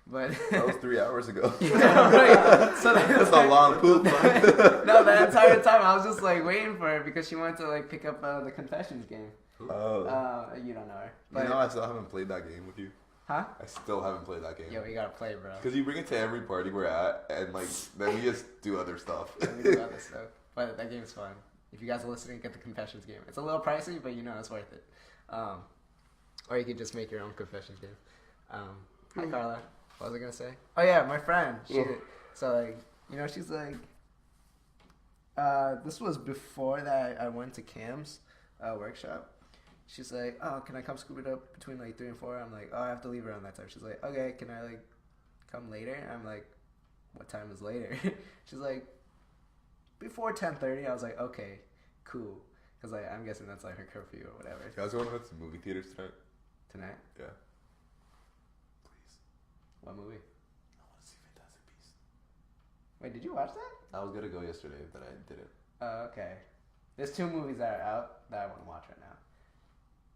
D: But
B: That was 3 hours ago.
D: yeah, right. So
B: That's a long poop.
D: no, the entire time I was just like waiting for her because she wanted to like pick up the confessions game.
B: Oh.
D: You don't know her,
B: You
D: but
B: know, I still haven't played that game with you.
D: huh?
B: I still haven't played that game.
D: Yo, we gotta play, bro.
B: Because you bring it to every party we're at, and like then we just do other stuff.
D: Yeah, we do other stuff, but that game's fun. If you guys are listening, get the confessions game. It's a little pricey, but you know it's worth it. Or you could just make your own confessions game. Hi, Carla. What was I gonna say? Oh yeah, my friend. So like, you know, she's like, this was before that I went to Cam's workshop. She's like, oh, can I come scoop it up between like 3 and 4? I'm like, oh, I have to leave around that time. She's like, okay, can I like come later? I'm like, what time is later? She's like, before 10:30. I was like, okay, cool. Because like, I'm guessing that's like her curfew or whatever.
B: You guys going to some movie theaters tonight?
D: Tonight?
B: Yeah. Please.
D: What movie?
B: I want to see Fantastic Beasts.
D: Wait, did you watch that?
B: I was gonna go yesterday, but I didn't.
D: Oh, okay. There's 2 movies that are out that I want to watch right now.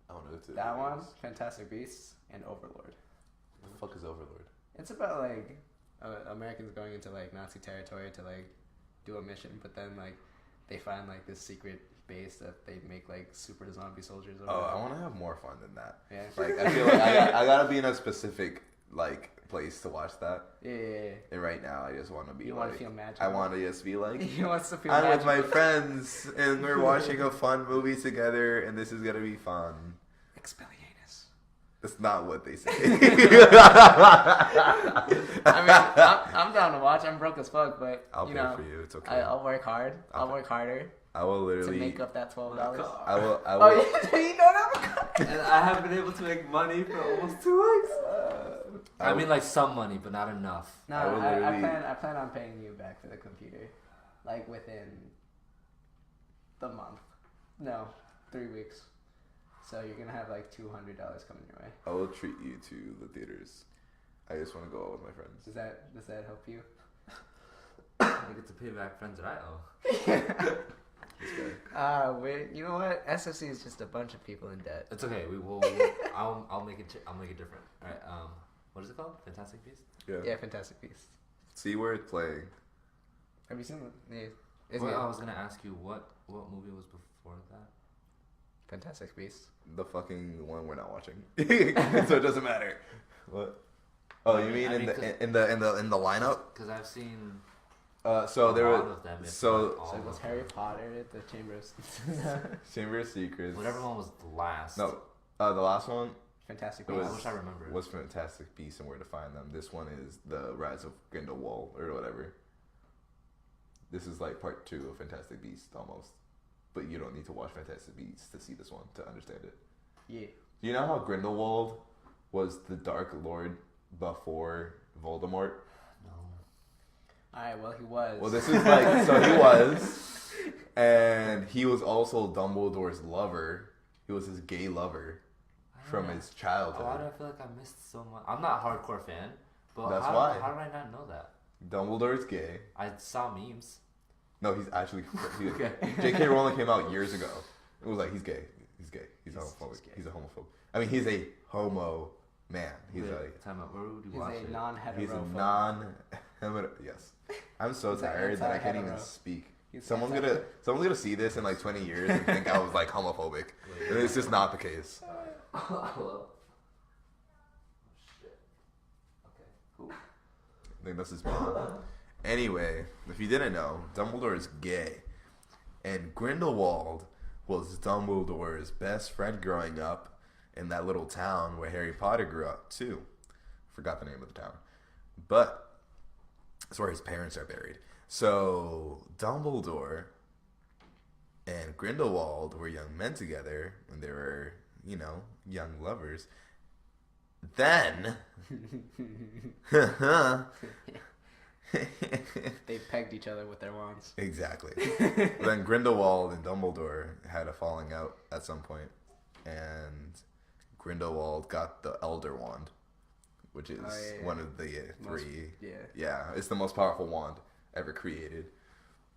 B: I want to go to
D: That one, Fantastic Beasts, and Overlord.
B: What the fuck is Overlord?
D: It's about like Americans going into like Nazi territory to like do a mission, but then like they find like this secret base that they make like super zombie soldiers. Or
B: Oh,
D: whatever.
B: I want to have more fun than that.
D: Yeah.
B: Like I feel like I gotta be in a specific like place to watch that.
D: Yeah.
B: And right now, I just want to be
D: You
B: like,
D: want to feel magical.
B: I want to just be like,
D: He wants to feel
B: I'm
D: magical.
B: with my friends and we're watching a fun movie together, and this is gonna be fun.
D: Expelliarmus.
B: That's not what they say.
D: I mean, I'm down to watch. I'm broke as fuck, but
B: I'll
D: you
B: pay
D: know,
B: for you. It's okay.
D: I'll work hard. I'll work harder
B: I will
D: to
B: literally.
D: make up that $12.
B: I will.
D: Oh, yeah, you don't have a car.
A: And I haven't been able to make money for almost 2 weeks. I mean, like some money, but not enough.
D: No,
B: I will
D: I
B: literally-
D: plan on paying you back for the computer, like within the month. No, 3 weeks. So you're gonna have like $200 coming your way.
B: I will treat you to the theaters. I just want to go out with my friends.
D: Does that help you?
A: I get to pay back friends that I owe.
B: This guy.
D: You know what? SFC is just a bunch of people in debt.
A: It's okay. I'll make it. I'll make it different. All right. What is it called? Fantastic Beasts.
D: Yeah, Fantastic Beasts.
B: See where it's playing.
D: Have you seen it? Yeah. It's
A: Well,
D: good.
A: I was gonna ask you what movie was before that.
D: Fantastic Beasts.
B: The fucking one we're not watching, so it doesn't matter. What? Oh, you mean
A: I
B: in
A: mean,
B: the lineup?
A: Because I've seen
B: So there
A: a lot
B: were
A: of them. if
B: so-
A: not all
D: So it
A: of
D: was
A: them.
D: Harry Potter, the Chamber of
B: Chamber of Secrets.
A: Whatever one was the last.
B: No, the last one
D: Fantastic
B: It
A: I
D: Beasts.
B: was-
A: wish I remembered.
B: was Fantastic Beasts and Where to Find Them. This one is the Rise of Grindelwald or whatever. This is like part 2 of Fantastic Beasts almost, but you don't need to watch Fantastic Beasts to see this one to understand it.
D: Yeah.
B: You know how Grindelwald was the Dark Lord before Voldemort?
A: No.
D: Alright, well he was.
B: Well, this is like so he was, and he was also Dumbledore's lover. He was his gay lover from his
A: Why do
B: childhood.
A: I feel like I missed so much? I'm not a hardcore fan, but
B: That's
A: how,
B: why.
A: How did I not know that?
B: Dumbledore's gay.
A: I saw memes.
B: No, he's actually.
A: Okay.
B: J.K. Rowling came out years ago. It was like he's gay. He's gay. He's homophobic.
D: he's gay.
B: He's a homophobe. I mean, he's a homo man. He's
A: Wait,
B: like
A: time out. Where would you
D: He's
A: watch
D: a
A: it?
D: non-hetero.
B: he's a non. Yes. I'm so
D: He's a
B: tired that I can't even
D: anti-hetero.
B: speak.
D: He's
B: Someone's
D: anti-
B: gonna see this in like 20 years and think I was like homophobic, and it's just not the case.
A: Oh, shit. Okay. Cool.
B: I think that's his problem. Anyway, if you didn't know, Dumbledore is gay, and Grindelwald was Dumbledore's best friend growing up in that little town where Harry Potter grew up too. Forgot the name of the town, but it's where his parents are buried. So Dumbledore and Grindelwald were young men together, and they were, you know, young lovers. Then.
D: They pegged each other with their wands.
B: Exactly. Then Grindelwald and Dumbledore had a falling out at some point, and Grindelwald got the Elder Wand, which is one of the three.
D: Yeah.
B: Yeah, it's the most powerful wand ever created,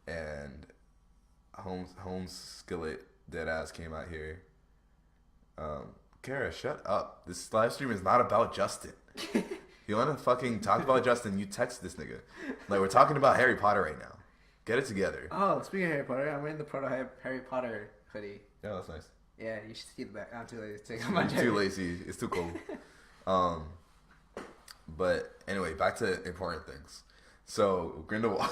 B: and Holmes Skillet Deadass came out here. Kara, shut up. This live stream is not about Justin. You want to fucking talk about Justin, you text this nigga. Like, we're talking about Harry Potter right now. Get it together.
D: Oh, speaking of Harry Potter, I'm wearing the prototype Harry Potter hoodie.
B: Yeah, that's nice.
D: Yeah, you should see the back. I'm too lazy to take off my
B: I'm
D: jacket.
B: too lazy. It's too cold. But anyway, back to important things. So Grindelwald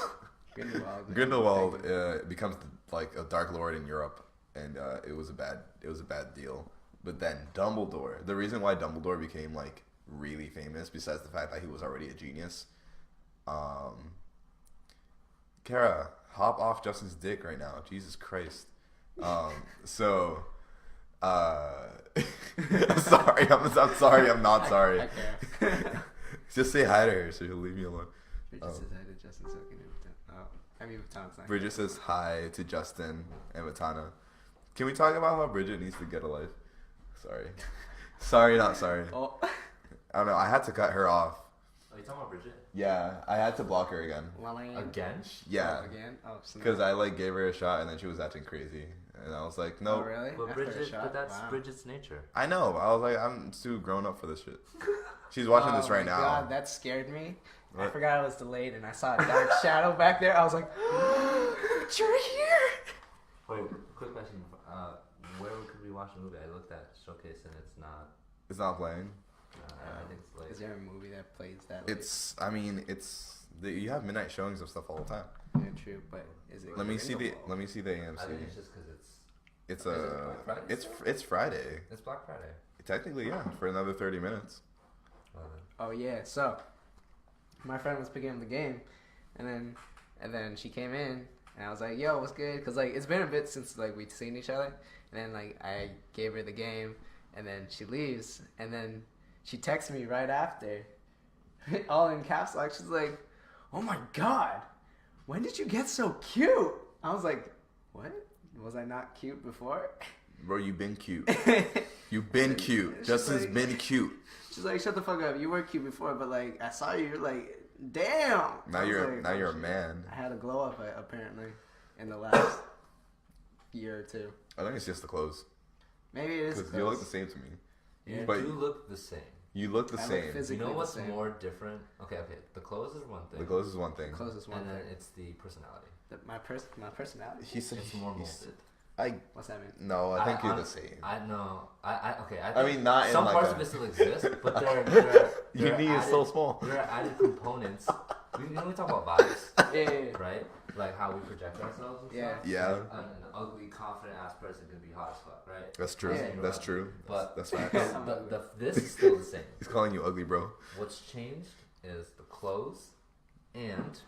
B: becomes like a Dark Lord in Europe, and it was a bad deal. But then Dumbledore, the reason why Dumbledore became like really famous, besides the fact that he was already a genius, Kara, hop off Justin's dick right now. Jesus Christ. So. I'm sorry. I'm sorry. I'm not sorry.
D: I care.
B: Just say hi to her so she'll leave me alone.
D: Bridget says hi to Justin, so can you? Vatan's not.
B: Bridget says hi to Justin and Vatana. Can we talk about how Bridget needs to get a life? Sorry, not sorry.
D: Oh.
B: I don't know. I had to cut her off.
A: Are you talking about Bridget?
B: Yeah, I had to block her again.
A: Again?
B: Yeah,
D: Oh, again? Oh, snap.
B: because I like gave her a shot and then she was acting crazy, and I was like, no.
D: Oh, really?
A: But
D: After a
A: Bridget,
D: shot?
A: but that's
D: Wow.
A: Bridget's nature.
B: I know. I was like, I'm too grown up for this shit. She's watching this right
D: my
B: now.
D: God, that scared me. I
B: What?
D: forgot I was delayed and I saw a dark shadow back there. I was like, you're here.
A: Wait, quick question. Where could we watch a movie? I looked at Showcase and it's not.
B: It's not playing.
A: I think it's like.
D: Is there a movie that plays that late?
B: It's. I mean, you have midnight showings of stuff all the time.
D: Yeah, true, but is it?
B: Let me see the AMC.
A: I think it's just because it's.
B: It's
A: Is it Black Friday?
B: it's Friday.
A: It's Black Friday.
B: Technically, yeah, for another 30 minutes.
A: Well, then.
D: Oh yeah, so my friend was picking up the game, and then she came in, and I was like, "Yo, what's good?" Because like it's been a bit since like we'd seen each other, and then like I gave her the game, and then she leaves, and then she texts me right after, all in caps lock. She's like, "Oh my God, when did you get so cute?" I was like, "What? Was I not cute before?"
B: Bro, you've been cute. You've been cute.
D: She's
B: Justin's
D: like-
B: been cute.
D: She's like, "Shut the fuck up. You were cute before, but like I saw you, you're like, damn."
B: Now
D: I was
B: you're
D: like,
B: now
D: oh,
B: you're a
D: shit.
B: man.
D: I had a glow up apparently in the last year or two.
B: I think it's just the clothes.
D: Maybe it is.
B: Because you look the same to me.
A: You
D: Yeah.
B: But
A: do look the same.
B: you look the
D: I look
B: same.
A: You
D: physically
A: know
D: the
A: what's
D: same.
A: more different? Okay. The clothes is one thing.
B: The clothes is one thing.
D: Close is one
A: and then
D: thing.
A: it's the personality.
D: My personality.
B: He said
A: It's more
B: he's-
A: molded.
D: What's that mean?
B: No, I think you're the same.
A: I know. Okay. I
B: I
A: think
B: mean, not in
A: some
B: like
A: parts
B: a-
A: of it still exist, but
B: Your
A: they're
B: knee is so small.
A: There are added components. We talk about vibes,
D: Yeah.
A: right? Like how we project ourselves. And
D: Yeah.
A: stuff.
B: Yeah.
A: An ugly, confident ass person can be hot as fuck, right?
B: That's true.
D: Yeah.
B: That's true.
A: But
B: That's facts.
A: this is still the same.
B: He's calling you ugly, bro.
A: What's changed is the clothes and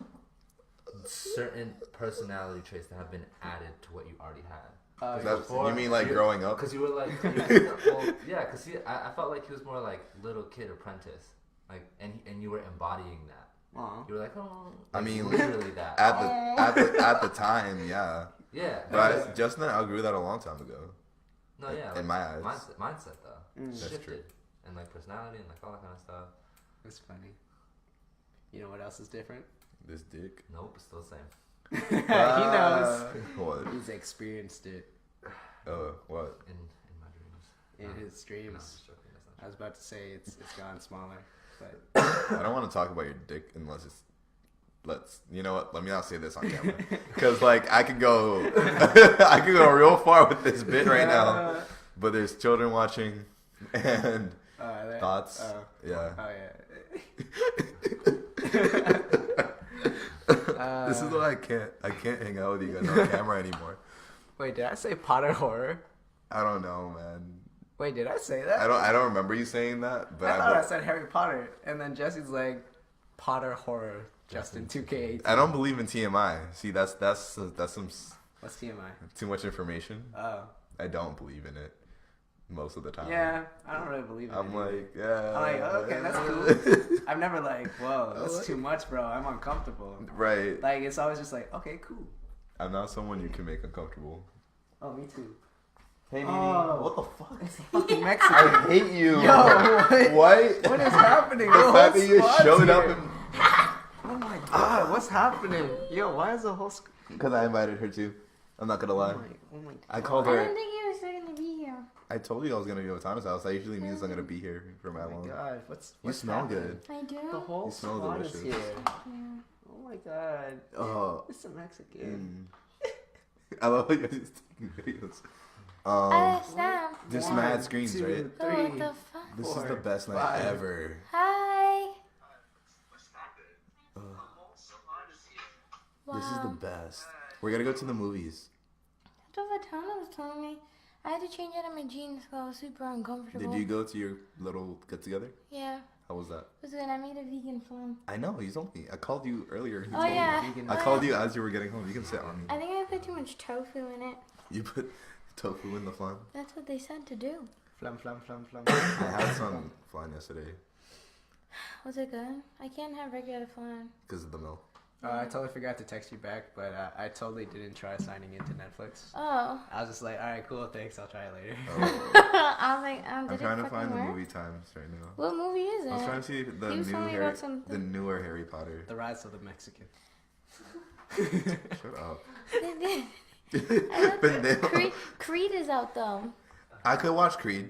A: certain personality traits that have been added to what you already had.
B: That's,
A: Before,
B: you mean like growing up?
A: Because you were like, yeah, because I felt like he was more like little kid apprentice, like, and you were embodying that.
D: Aw.
A: You were like, oh,
B: I
A: like,
B: mean,
A: literally that.
B: At the time, yeah.
A: Yeah,
B: But Justin outgrew that a long time ago.
A: no, yeah,
B: in my eyes.
A: mindset though,
D: Mm.
B: That's
A: shifted,
B: true.
A: and like personality and like all that kind of stuff.
D: That's funny. You know what else is different?
B: This dick.
A: Nope, it's still the same.
D: He knows.
B: What?
D: He's experienced it
B: What?
A: In my dreams.
D: in his
A: No, I'm
D: dreams.
A: just joking. That's not
D: I was about to say it's gone smaller, but
B: I don't want to talk about your dick unless it's. You know what? Let me not say this on camera, because like I could go, I could go real far with this bit right now. But there's children watching, and thoughts. Yeah.
D: Oh yeah.
B: This is why I can't hang out with you guys on camera anymore.
D: Wait, did I say Potter horror?
B: I don't know, man.
D: Wait, did I say that?
B: I don't remember you saying that, but
D: I thought I said Harry Potter, and then Jesse's like Potter horror. Justin 2K18.
B: I don't believe in TMI. See, that's some
D: What's TMI?
B: too much information.
D: Oh.
B: I don't believe in it most of the time.
D: Yeah, I don't really believe in it.
B: I'm
D: either.
B: like, yeah.
D: I'm like, okay, that's cool. I've never like, whoa, that's too much, bro. I'm uncomfortable.
B: Right.
D: Like, it's always just like, okay, cool.
B: I'm not someone you can make uncomfortable.
D: Oh, me too.
B: Hey, Nene.
D: Oh.
B: What the fuck?
D: It's fucking
B: I
D: Mexican.
B: hate you.
D: Yo,
B: What?
D: what is happening?
B: The
D: Yo,
B: fact that
D: whole
B: you
D: squad's
B: showed up
D: here.
B: and...
D: Oh my god, what's happening? Yo, why is the whole
B: Because I invited her too. I'm not gonna lie.
D: Oh my
B: I
D: God.
B: called
E: I
B: her.
E: didn't think you were still gonna be here.
B: I told you I was gonna be at Tana's house. That usually means I'm gonna be here for
D: Oh
B: that
D: my
B: long.
D: God, what's
B: smell
D: happening?
B: good.
E: I do.
D: The whole
B: You smell
D: squad is
B: delicious.
D: here.
E: Yeah.
D: Oh my God.
B: Oh.
D: It's a Mexican.
B: I love how you guys taking videos.
E: Sam.
B: There's
D: One,
B: mad screens,
D: two,
B: right?
E: Oh, what
D: three.
E: the fuck?
B: This is
D: Four,
B: the best night
D: five.
B: ever.
E: Hi. Wow.
B: This is the best. We're gonna go to the movies.
E: That's what Tana was telling me. I had to change out of my jeans because I was super uncomfortable.
B: Did you go to your little get together?
E: Yeah.
B: How was that?
E: It was good. I made a vegan flan.
B: I know, you told me. I called you earlier. You
E: Oh,
B: told me.
E: yeah.
D: Vegan.
B: I
E: Oh,
B: called
E: yeah.
B: you as you were getting home. You can sit on me.
E: I think I put too much tofu in it.
B: You put tofu in the flan?
E: That's what they said to do.
D: Flam, flam, flam, flam.
B: I had some flan yesterday
E: Was it good? I can't have regular flan.
B: because of the milk.
D: I totally forgot to text you back, but I totally didn't try signing into Netflix.
E: Oh.
D: I was just like, all right, cool, thanks, I'll try it later.
B: Oh.
E: I was like,
B: I'm
E: did
B: trying
E: it
B: to
E: fucking
B: find the
E: work?
B: movie times right now.
E: What movie is it?
B: I was trying to see the
E: He was telling me about something.
B: the newer Harry Potter.
D: The Rise of the Mexican.
B: Shut up.
E: I
B: Pendejo.
E: Creed is out though.
B: I could watch Creed,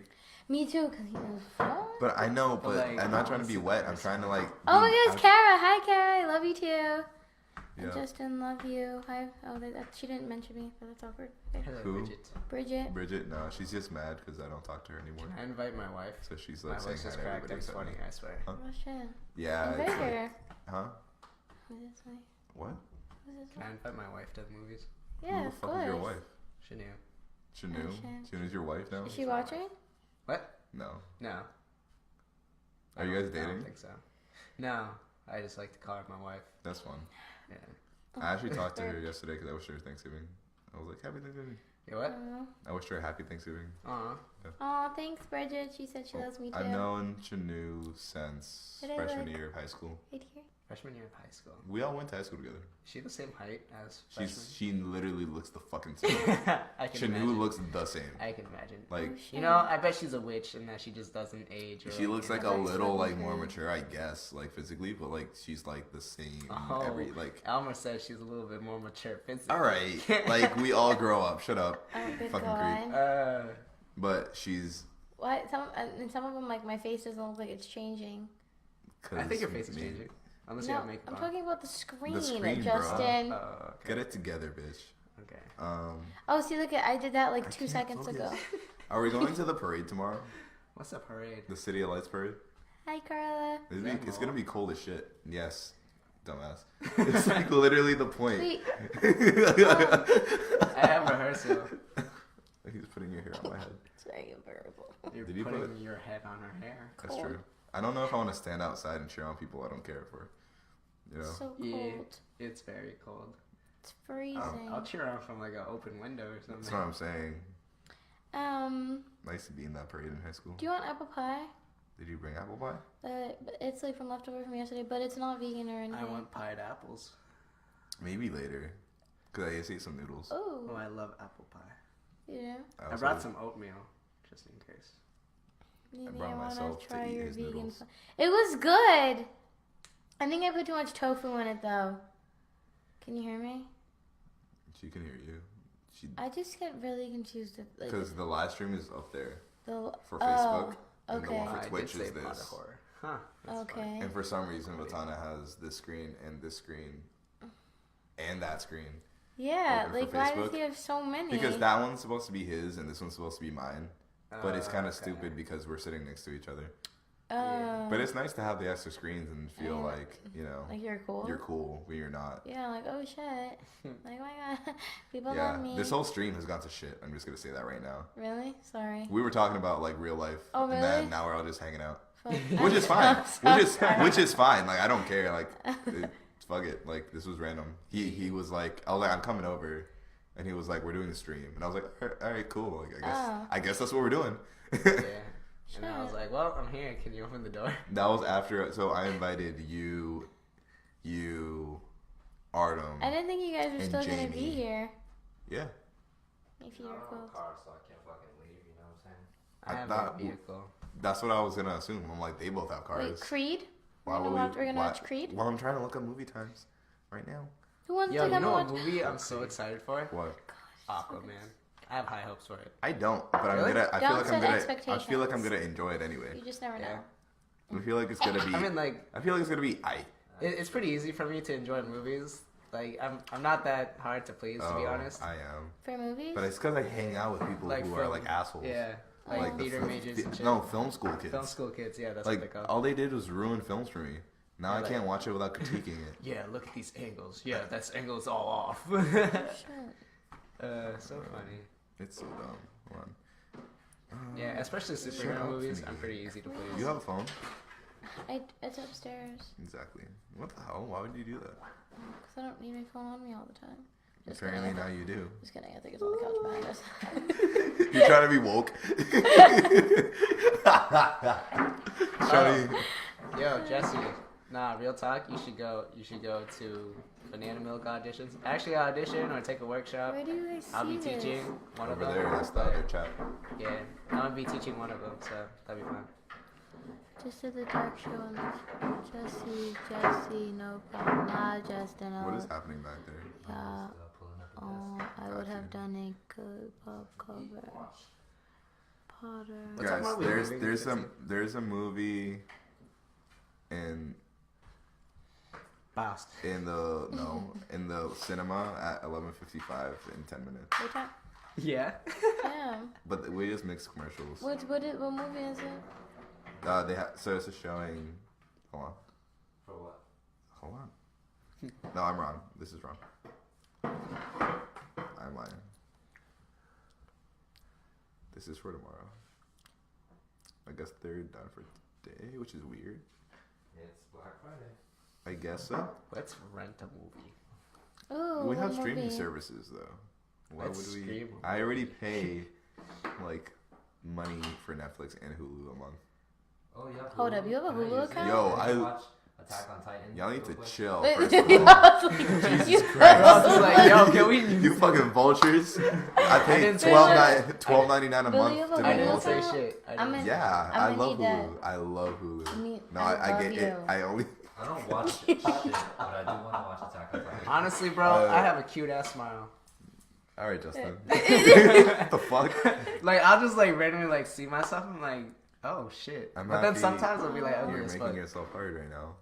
E: Me too, because he was fun.
B: but I know, but
D: Like,
B: I'm not trying to be wet. I'm trying to like.
E: Oh my
B: be-
E: gosh, Kara. Hi, Kara. I love you too.
B: Yeah.
E: And Justin, love you. Hi. Oh, she didn't mention me, but that's awkward. Okay.
D: Hello,
B: Who?
D: Bridget.
E: Bridget.
B: Bridget, no, she's just mad because I don't talk to her anymore.
D: I invite my wife.
B: So she's
D: My
B: like saying
D: voice
B: hi
D: is
B: to
D: cracked.
B: everybody.
D: That's
B: except
D: funny,
B: me.
D: I swear.
B: Huh?
E: Oh shit.
B: Yeah.
E: Invite
B: it's like-
E: her.
B: huh?
E: Who's this way?
B: What?
E: Who's this
D: Can I
E: way?
D: invite my wife to the movies?
E: Yeah,
B: Who the
E: of
B: fuck
E: course.
B: is your wife?
D: Shanu.
B: Chanu?
E: Oh, shit.
B: Chanu's your wife now?
E: Is she watching?
D: What?
B: No.
D: No.
B: Are you guys
D: I don't
B: dating?
D: think so. No, I just like to call her my wife.
B: That's fun.
D: Yeah.
B: I actually talked to her yesterday because I wished her Thanksgiving. I was like, Happy Thanksgiving.
D: You what?
B: I wished her a Happy Thanksgiving.
D: Aw.
E: Oh, thanks, Bridget. She said she loves me too.
B: I've known Chanu since
E: Did I
B: freshman
E: look?
B: year of high school.
E: Right here.
D: Freshman year of high school.
B: We all went to high school together.
D: Is she the same height as
B: She literally looks the fucking same.
D: freshman? I can
B: Chanu
D: imagine.
B: looks the same.
D: I can imagine.
B: Like
E: Oh, shit.
D: You know, I bet she's a witch and that she just doesn't age. Or
B: she looks like a
E: That's
B: little
E: fucking
B: like more
E: good.
B: mature, I guess, like physically, but like she's like the same
D: Oh,
B: every like.
D: Elmer said she's a little bit more mature physically.
B: All right, like we all grow up. Shut up,
E: Oh, good
B: fucking
E: God.
B: creep. But she's.
E: What? And some of them, like, my face doesn't look like it's changing.
D: I think your
B: 'cause
D: face is
B: me.
D: changing. Unless you
E: No,
D: have makeup
E: I'm
D: on.
E: talking about the screen,
B: screen, bro.
E: Justin.
D: Okay.
B: Get it together, bitch.
D: Okay.
E: Oh, see, look, I did that like
B: I
E: 2
B: can't
E: seconds
B: focus.
E: ago.
B: Are we going to the parade tomorrow?
D: What's a parade?
B: The City of Lights parade?
E: Hi, Carla.
B: It's gonna be cold as shit. Yes, dumbass. It's like literally the point.
E: Wait,
D: I have rehearsal.
B: He's putting your hair on my head.
E: it's very adorable.
D: You're
B: Did you
D: putting
B: put-
D: your head on her hair.
B: That's
E: Cold.
B: true. I don't know if I want to stand outside and cheer on people I don't care for. You know?
E: So
D: Yeah.
E: cold.
D: It's very cold.
E: It's freezing.
D: I'll cheer on from like an open window or something.
B: That's what I'm saying. Nice to be in that parade in high school.
E: Do you want apple pie?
B: Did you bring apple pie?
E: But it's like from leftover from yesterday, but it's not vegan or anything.
D: I want pied apples.
B: Maybe later. Because I just ate some noodles.
D: Oh,
E: Oh,
D: I love apple pie.
E: you know?
D: I
B: also-
D: brought some oatmeal, just in case.
E: Maybe
B: brought
E: I want
B: myself
E: to
B: to
E: try
B: eat
E: your
B: his
E: vegan.
B: noodles.
E: It was good. I think I put too much tofu in it though. Can you hear me?
B: She can hear you.
E: I just get really confused with like
B: Because the live stream is up there
E: the
B: for Facebook.
E: Oh,
B: And the
E: okay.
B: one for
D: I
B: Twitch
D: did say
B: is
D: pot of
B: this.
D: horror. Huh. That's
E: Okay.
D: funny.
B: And for some reason, Vatana has this screen and this screen and that screen.
E: Yeah,
B: Open for
E: like why does
B: Facebook?
E: he have so many?
B: Because that one's supposed to be his and this one's supposed to be mine. But it's kind of
D: okay.
B: stupid because we're sitting next to each other.
E: Oh,
B: But it's nice to have the extra screens and feel
E: Yeah.
B: like, you know,
E: like you're cool.
B: you're cool when you're not.
E: Yeah, like oh shit, like oh my god, people
B: Yeah,
E: love me.
B: this whole stream has gone to shit. I'm just gonna say that right now.
E: Really? Sorry.
B: We were talking about like real life,
E: Oh,
B: and
E: really?
B: then now we're all just hanging out,
E: Fuck.
B: which is fine.
E: I'm
B: Which is
E: sorry.
B: which is fine. Like I don't care. Like fuck it. Like this was random. He was like, I was like, I'm coming over, and he was like, we're doing the stream, and I was like, all right, cool. Like
E: Oh.
B: I guess that's what we're doing.
D: Yeah. And I was
E: Shit.
D: like, well, I'm here. Can you open the door?
B: That was after. So I invited you, Artem.
E: I didn't think you guys were
B: And
E: still gonna be
B: Jamie.
E: here.
B: Yeah.
E: If you were cool.
A: car, so I can't fucking leave. You know what I'm saying?
D: I
B: I
D: have
B: thought-
D: a vehicle.
B: That's what I was gonna assume. I'm like, they both have cars.
E: Wait, Creed?
B: Why
E: We're
B: would
E: gonna,
B: we-
E: we're gonna
B: why-
E: watch Creed?
B: Well, I'm trying to look up movie times right now.
E: Who wants
D: Yo,
E: to
D: you
E: come
D: know
E: and
D: what
E: watch?
D: movie I'm so excited for?
B: What?
E: Gosh,
D: Aquaman. I have high hopes for it.
B: I don't, but
D: Really?
B: I feel
E: Don't
B: like
E: set
B: I feel like I'm
E: expectations.
B: gonna enjoy it anyway.
E: You just never
D: Yeah.
E: know.
B: I feel like it's gonna be.
D: I mean, like,
B: I feel like it's gonna be
D: it's pretty easy for me to enjoy movies. Like, I'm not that hard to please, to be honest.
B: I am.
E: For movies?
B: But it's because I hang out with people who are
D: film-
B: like assholes.
D: Yeah, like
B: the
D: theater
B: film-
D: majors and shit.
B: No, film school kids.
D: Film school kids, yeah, that's what they
B: Like
D: call.
B: all they did was ruin films for me. Now
D: Yeah,
B: I
D: like-
B: can't watch it without critiquing it.
D: Yeah, look at these angles. Yeah, that's angles all off.
E: Shit.
D: So funny.
B: It's so dumb. Hold on.
D: Yeah, especially
B: Shut
D: superhero
B: up,
D: movies.
B: me.
D: I'm pretty easy to please.
B: You have a phone?
E: It's upstairs.
B: Exactly. What the hell? Why would you do that?
E: Because I don't need my phone on me all the time. Just
B: Apparently
E: kidding.
B: now you do.
E: Just kidding. I think it's on the couch behind us.
B: You're trying to be woke. Trying to-
D: Yo, Jesse. Nah, real talk. You should go to Banana Milk auditions. Actually, audition or take a workshop.
E: Where do you guys see
D: I'll be
E: this?
D: teaching one of
B: Over
D: them.
B: there, that's the other chat.
D: Yeah, I'm gonna be teaching one of them, so that'll be fun.
E: Just at the dark show on this. Jesse, no problem. Nah, Justin.
B: What is happening back there?
E: Yeah.
A: Pulling up the
E: Oh, I would
B: Gotcha.
E: have done a good pop cover. Potter.
D: What's
B: Guys,
D: up, Marley?
B: there's a movie in
D: Bast.
B: in the cinema at 11:55 in 10 minutes.
E: What time?
D: Yeah.
E: Damn.
B: But we just mixed commercials.
E: What movie is it?
B: So it's a showing. Hold on.
A: For what?
B: Hold on. No, I'm wrong. This is wrong. I'm lying. This is for tomorrow. I guess they're done for today, which is weird.
A: It's Black Friday.
B: I guess so.
D: Let's rent a movie.
E: Ooh,
B: We
E: what
B: have streaming
E: movie?
B: services though. Why
D: Let's
B: would we?
D: stream.
B: I already pay like money for Netflix and Hulu a month.
A: Oh, you have
E: Hold
A: Hulu?
E: up, you have a
A: Can I
E: Hulu
A: use it?
E: account?
B: Yo,
A: Can
B: I-
A: watch Attack on Titan.
B: Y'all need
A: real
B: to
A: quick?
B: chill.
E: Wait,
B: First
E: I
B: of all.
E: was like,
B: Jesus
E: you-
B: Christ.
D: I was like, yo, can we?
B: You fucking vultures! I pay
D: didn't say
B: $12.99 a
E: Billy,
B: month
E: you have
B: to
E: a
B: be
D: I
E: Hulu
D: didn't
B: vultured.
D: say
E: account?
D: shit. I
E: I'm
D: didn't.
E: in-
B: Yeah,
E: I'm
B: I
E: gonna
B: love
E: need that.
B: Hulu. I love Hulu.
E: I mean,
B: No,
E: I
B: I
E: love
B: get it.
E: you.
B: I only.
A: I don't watch shit, but I do want to watch Attack on Titan.
D: Honestly, bro, I have a cute ass smile.
B: All right, Justin. What the fuck?
D: Like I'll just like randomly like see myself. I'm like, oh shit.
B: I'm
D: But then
B: happy
D: sometimes I'll be like, ugly
B: You're
D: as
B: making
D: fuck.
B: yourself hard right now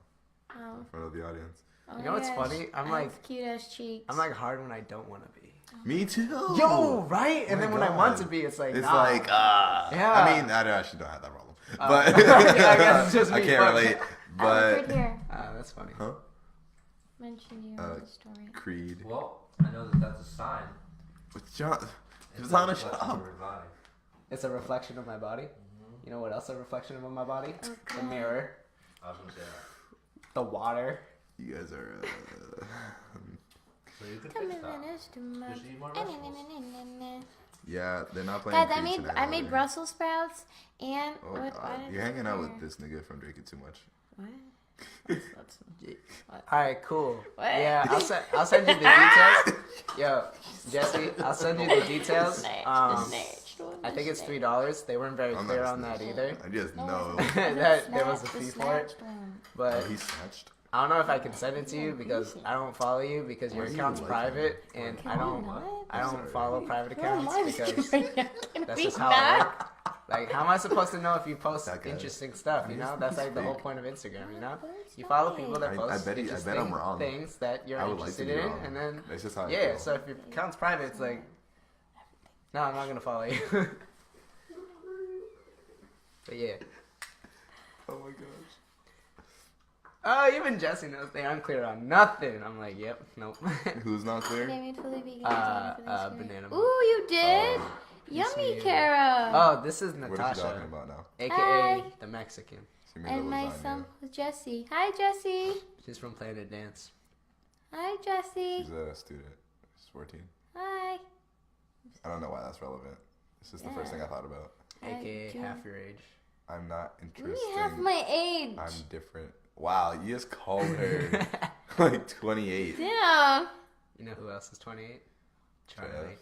E: Oh,
B: in front of the audience.
E: oh
D: You know
E: my
D: what's
E: gosh,
D: funny? I'm
E: I
D: like-
E: have cute ass cheeks.
D: I'm like hard when I don't want to be.
B: Me too.
D: Yo, right? And
B: my
D: then when I want
B: God.
D: to be, it's like,
B: It's
D: nah.
B: like,
D: Yeah.
B: I mean, I actually don't have that problem, but
D: yeah, I guess it's just
B: I
D: me,
B: can't
D: fuck.
B: relate.
E: I look
B: But
E: right here.
D: That's funny.
B: huh?
E: Mention you in the story.
B: Creed.
A: Well, I know that that's a sign.
B: With John. It's
A: a
B: on a
A: reflection
B: shop.
A: of your body.
D: It's a reflection of my body. You know what else a reflection of my body? The
E: Okay.
D: mirror,
A: I was gonna say that.
D: the water.
B: You guys are.
A: So you could
E: Come
A: fix
E: in
A: that.
E: minutes to my-
A: Just eat more vegetables.
B: Yeah, they're not playing.
E: Guys, I
B: Creed
E: made
B: tonight,
E: I made
B: are they?
E: Brussels sprouts and
B: Oh
E: what? why
B: god,
E: did
B: you're
E: I
B: hanging out with
E: prepare?
B: this nigga from Drake It Too Much.
E: What? That's
D: All right, cool.
E: What?
D: Yeah, I'll send you the details. Yo, Jesse, I'll send you the details.
E: Snatched,
D: I think it's $3. They weren't very
B: I'm
D: clear
B: not
D: on that
B: snitching.
D: either.
B: I just
E: No,
B: know.
E: it's not.
D: That there was a fee for it.
B: Oh,
D: But
B: he snatched.
D: I don't know if I can send it to you because I don't follow you because your
B: Why do you
D: account's
B: like
D: private and I don't follow private accounts because that's just how I work. Like, how am I supposed to know if you post
B: That guy.
D: interesting stuff? You know, that's like the whole
B: fake.
D: point of Instagram. You know, you follow people that
B: I
D: post
B: bet
D: interesting
B: I'm wrong.
D: things that you're
B: I would like to
D: interested
B: be
D: in,
B: wrong.
D: and then
B: That's just how I
D: yeah.
B: feel.
D: So if your account's private, it's like, no, I'm not gonna follow you. But yeah.
B: Oh my gosh.
D: Oh, even Jesse knows they aren't clear on nothing. I'm like, yep, nope.
B: Who's not clear?
D: Banana
E: Ooh, you did? Yummy, Kara.
D: Oh, this is
B: What is she
D: Natasha,
B: talking about now?
D: aka
E: Hi.
D: the Mexican.
B: She made
E: And
B: the
E: my
B: lasagna.
E: son was Jesse. Hi, Jesse.
D: She's from Planet Dance.
E: Hi, Jesse.
B: She's a student. She's 14.
E: Hi.
B: I don't know why that's relevant. This is the first thing I thought about.
D: AKA
E: do-
D: half your age.
B: I'm not
E: You
B: interested.
E: have my age.
B: I'm different. Wow, you just called her like 28.
E: Damn.
D: You know who else is 28? Charlie.
B: Jeff.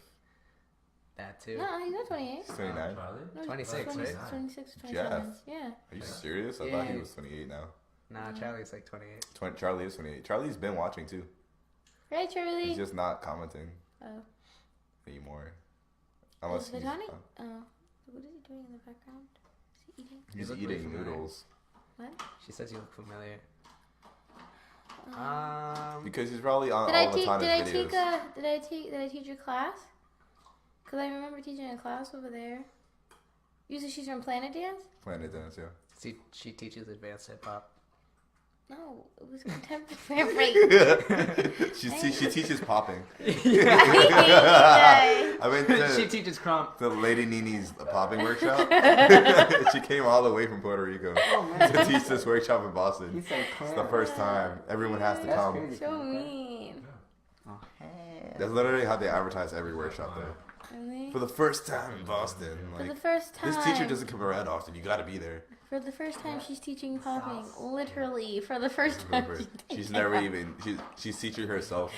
D: That too.
E: No, he's not 28.
B: She's 29.
A: Charlie?
E: No,
D: 26, right?
E: 26,
B: Jeff.
E: 27. Yeah.
B: Are you serious? I
D: Yeah.
B: thought he was 28 now.
D: Nah, Charlie's like 28.
B: Charlie is 28. Charlie's been watching too.
E: Right, Charlie?
B: He's just not commenting.
E: Oh.
B: anymore. Unless
E: Is
B: he's,
E: Vidani? Oh, what is he doing in the background? Is he eating?
B: he's
D: You look way
B: eating
D: familiar.
B: noodles.
E: What?
D: She says you look familiar.
B: Because he's probably on
E: Did
B: all
E: I
B: the
E: teach?
B: Tana's
E: Did
B: videos.
E: I teach your class? Cause I remember teaching a class over there. Usually she's from Planet Dance.
B: Planet Dance, yeah.
D: She teaches advanced hip hop.
E: No, it was contemporary.
B: she teaches popping.
E: I hate you guys.
B: I went
D: She
B: to
D: teaches crump.
B: the Lady Nini's popping workshop. She came all the way from Puerto Rico to teach this workshop in Boston.
D: He's like,
B: It's the first time. Everyone has to
D: That's
B: come.
D: crazy.
E: So mean.
D: Oh, hell.
B: That's literally how they advertise every workshop there.
E: Really?
B: For the first time in Boston.
E: For the
B: Like,
E: first time.
B: this teacher doesn't come around often. You gotta be there.
E: For the first time, she's teaching popping. Literally, for the first time.
B: She's never even. She's teaching herself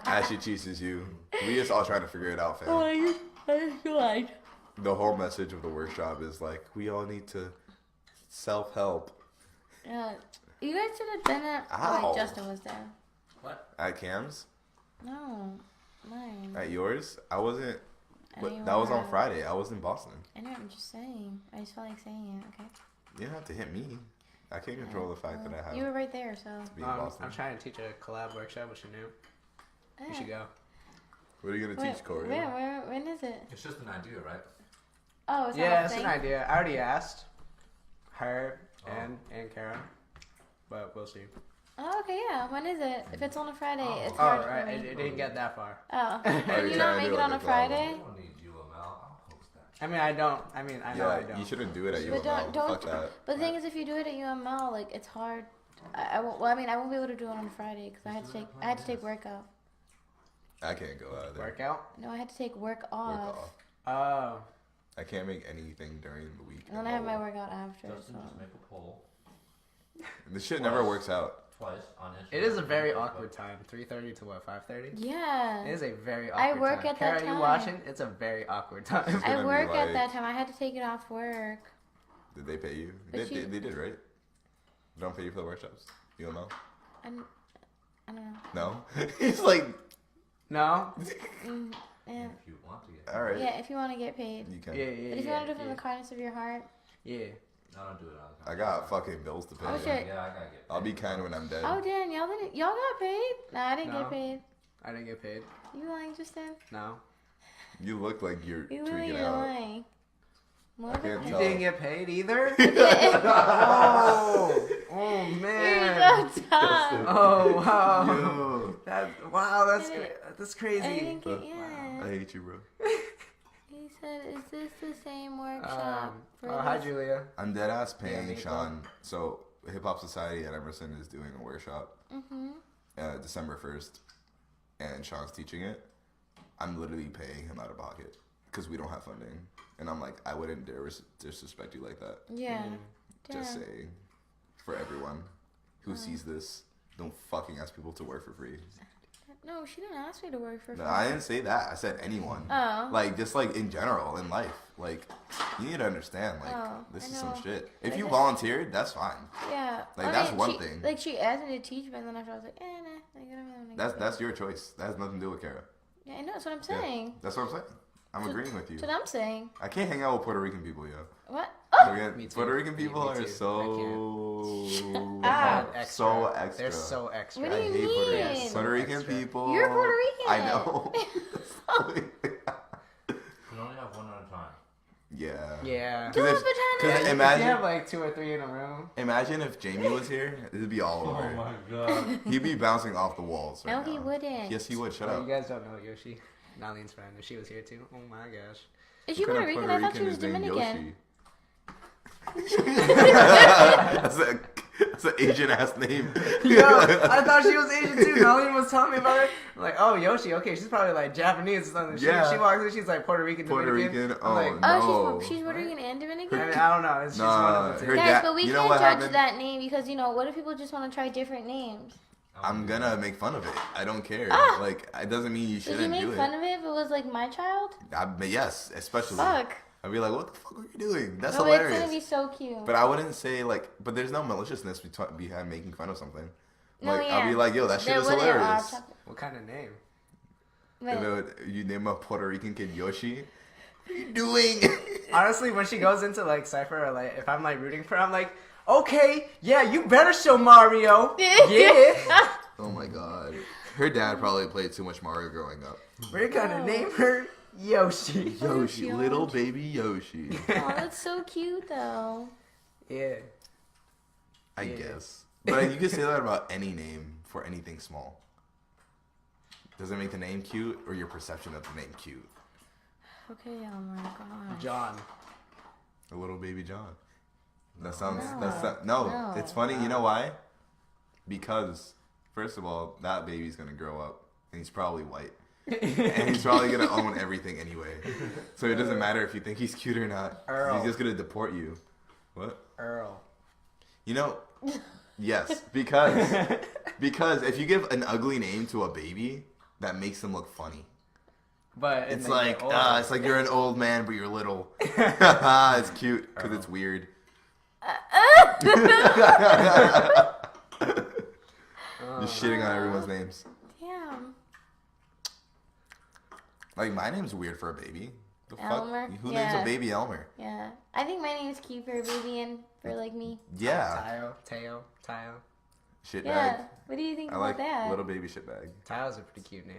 B: as she teaches you. We just all trying to figure it out,
E: Oh,
B: fam.
E: I just lied.
B: The whole message of the workshop is like, we all need to self-help.
E: Yeah. You guys should have been at.
B: Ow.
E: Oh, wait, Justin was there.
A: What?
B: At Cam's?
E: No, mine.
B: At yours? I wasn't.
E: I
B: But
E: didn't
B: that was on
E: wanna-
B: Friday. I was in Boston.
E: I know. I'm just saying. I just felt like saying it. Okay.
B: You don't have to hit me. I can't control the fact that I have
E: You were right there, so.
B: to be in Boston.
D: I'm trying to teach a collab workshop with Chanel. You should go.
B: What are you gonna teach, Corey?
E: When is it?
A: It's just an idea, right?
E: Oh, it's
D: Yeah,
E: not a
D: it's
E: thing?
D: an idea. I already asked her and Karen, but we'll see.
E: Oh, okay, yeah. When is it? If it's on a Friday, it's
D: Oh,
E: hard
D: right.
E: for me.
D: It didn't get that far.
E: Oh.
B: Are
E: Can
B: you
E: you
B: trying
E: not
B: to
E: make
B: do
E: it on a
B: like a
E: Friday?
A: I don't need you, Mel. I'll host that.
D: I mean, I don't. I know I
B: Yeah,
D: don't.
B: you shouldn't do it at
E: But
B: UML.
E: don't.
B: Fuck that.
E: But the thing is, if you do it at UML, like it's hard. I won't. Well, I mean, I won't be able to do it on a Friday because I had to take work off.
B: I can't go out there.
D: Workout?
E: No, I had to take work
B: Work
E: off.
B: off.
D: Oh.
B: I can't make anything during the week.
E: And then I have my workout after.
A: Justin,
E: So.
A: just make a poll
B: This shit never works out.
A: twice on Instagram.
D: It is a very awkward time. 3:30 to what? 5:30?
E: Yeah.
D: It is a very
E: I
D: awkward
E: work
D: time.
E: at that
D: Kara, you
E: time.
D: watching? It's a very awkward time.
B: It's
E: I
B: gonna be
E: work at
B: like-
E: that time. I had to take it off work.
B: Did they pay you?
E: But
B: They did, right? They don't pay you for the workshops? UML?
E: I don't know.
B: No? He's like,
D: No?
E: Yeah.
A: If you want to get.
B: alright.
E: Yeah, if you want to get paid.
B: You can.
D: Yeah.
E: But if you want to do it from the kindness of your heart,
D: Yeah.
A: I don't do it all the time.
B: I got fucking bills to pay.
E: Oh, shit.
A: Yeah, I gotta get.
B: I'll be kind when I'm dead.
E: oh damn, y'all got paid? No, I didn't
D: No.
E: get paid.
D: I didn't get paid.
E: You lying, Justin?
D: No.
B: You look like you're
E: You really
B: tweaking
E: are
B: out.
E: lying. More
B: I can't
D: You
B: tell.
D: didn't get paid either?
E: You're
D: Oh man.
E: so dumb.
D: Oh wow.
B: Yo.
D: That's
E: I
D: crazy.
E: didn't get, yeah.
B: I hate you, bro.
E: He said, "Is this the same workshop?" for
D: Oh, hi
E: this?"
D: Julia.
B: I'm dead ass paying
D: me
B: Sean. So, Hip Hop Society at Emerson is doing a workshop December 1st, and Sean's teaching it. I'm literally paying him out of pocket because we don't have funding. And I'm like, I wouldn't dare disrespect you like that.
E: Yeah.
B: Just
E: Yeah.
B: saying. For everyone who sees this, don't fucking ask people to work for free.
E: No, she didn't ask me to work for
B: No,
E: free.
B: I didn't say that. I said anyone.
E: Oh.
B: Like, just like in general, in life. Like, you need to understand, like,
E: Oh,
B: this
E: I
B: is some
E: know.
B: shit. If
E: Like
B: you
E: I-
B: volunteered, that's fine.
E: Yeah.
B: Like,
E: I
B: that's
E: mean,
B: one
E: she,
B: thing.
E: Like, she asked me to teach, but then after I was like, nah. Like, I don't really want to
B: That's your choice. That has nothing to do with Kara.
E: Yeah, I know. That's what I'm
B: Yeah,
E: saying.
B: that's what I'm saying. I'm agreeing with you.
E: That's what I'm saying.
B: I can't hang out with Puerto Rican people, yo.
E: What? Oh!
D: Me too.
B: Puerto Rican
D: Me
B: people
D: too.
B: are
D: I
B: so
E: up.
D: Extra.
B: so extra.
D: They're so extra.
E: What do
B: I
E: you
B: hate Puerto
E: mean?
B: Rican. Puerto Rican
D: Extra.
B: people.
E: You're Puerto Rican.
B: I know.
A: You only have one at a time.
B: Yeah.
D: Yeah.
E: Two
B: Cause
E: of
B: if,
E: a time.
B: cause
D: If you
B: imagine,
D: have like 2 or 3 in a room.
B: imagine if Jamie was here, it'd be all over.
A: Oh my god.
B: He'd be bouncing off the walls right
E: No,
B: now.
E: he wouldn't.
B: Yes, he would. Shut
D: Oh,
B: up.
D: you guys don't know Yoshi. Naleen's friend. If she was here too. Oh my gosh.
E: Is she
B: What
E: Puerto
B: kind of
E: Rican? I thought she was
B: is named
E: Dominican.
B: That's an Asian ass name.
D: Yo, I thought she was Asian too. Naleen was telling me about it. I'm like, oh, Yoshi. Okay, she's probably like Japanese or something.
B: Yeah.
D: She walks in, she's like Puerto Rican,
B: Puerto
D: Dominican.
B: Rican,
D: I'm like,
B: oh,
E: Oh,
B: No.
E: she's Puerto Rican and Dominican?
D: I mean, I don't know. It's just
B: Nah,
D: one of the
B: her
D: two.
E: Guys,
B: dad-
E: but we
B: you know
E: can't
B: what
E: judge
B: happened?
E: that name because, what if people just want to try different names?
B: I'm gonna make fun of it. I don't care.
E: Ah!
B: Like, it doesn't mean you
E: Would you
B: shouldn't
E: make
B: do
E: fun
B: it.
E: of it if it was like my child?
B: Yes, especially.
E: Fuck.
B: I'd be like, what the fuck are you doing? That's
E: No, it's
B: hilarious.
E: gonna be so cute.
B: But I wouldn't say like, but there's no maliciousness behind making fun of something.
E: No,
B: Like,
E: yeah.
B: I'll be like, yo, that shit
E: There
B: is
E: wouldn't-
B: hilarious.
D: What kind of name?
B: You name a Puerto Rican kid Yoshi. What are you doing?
D: Honestly, when she goes into like Cypher or like if I'm like rooting for her, I'm like, okay, yeah, you better show Mario. Yeah.
B: Oh my god. Her dad probably played too much Mario growing up.
D: We're gonna name her Yoshi.
B: Yoshi, little baby Yoshi.
E: Oh, that's so cute though.
D: Yeah.
B: I
D: Yeah.
B: guess. But you can say that about any name for anything small. Does it make the name cute or your perception of the name cute?
E: Okay, oh my god.
D: John.
B: A little baby John. That sounds.
E: No. No.
B: It's funny. You know why? Because first of all, that baby's gonna grow up and he's probably white, and he's probably gonna own everything anyway. So it doesn't matter if you think he's cute or not.
D: Earl.
B: He's just gonna deport you. What?
D: Earl.
B: You know? Yes, because if you give an ugly name to a baby, that makes them look funny.
D: But
B: It's like you're an old man, but you're little. It's cute because it's weird. Just shitting on everyone's names.
E: Damn.
B: Like my name's weird for a baby. The
E: Elmer?
B: fuck? Who names
E: Yeah.
B: a baby Elmer?
E: Yeah. I think my name is cute for a baby and for like me.
B: Yeah.
D: Tayo.
B: Shitbag.
E: Yeah. What do you think
B: I
E: about
B: like
E: that?
B: little baby shitbag.
D: Tayo's a pretty cute name.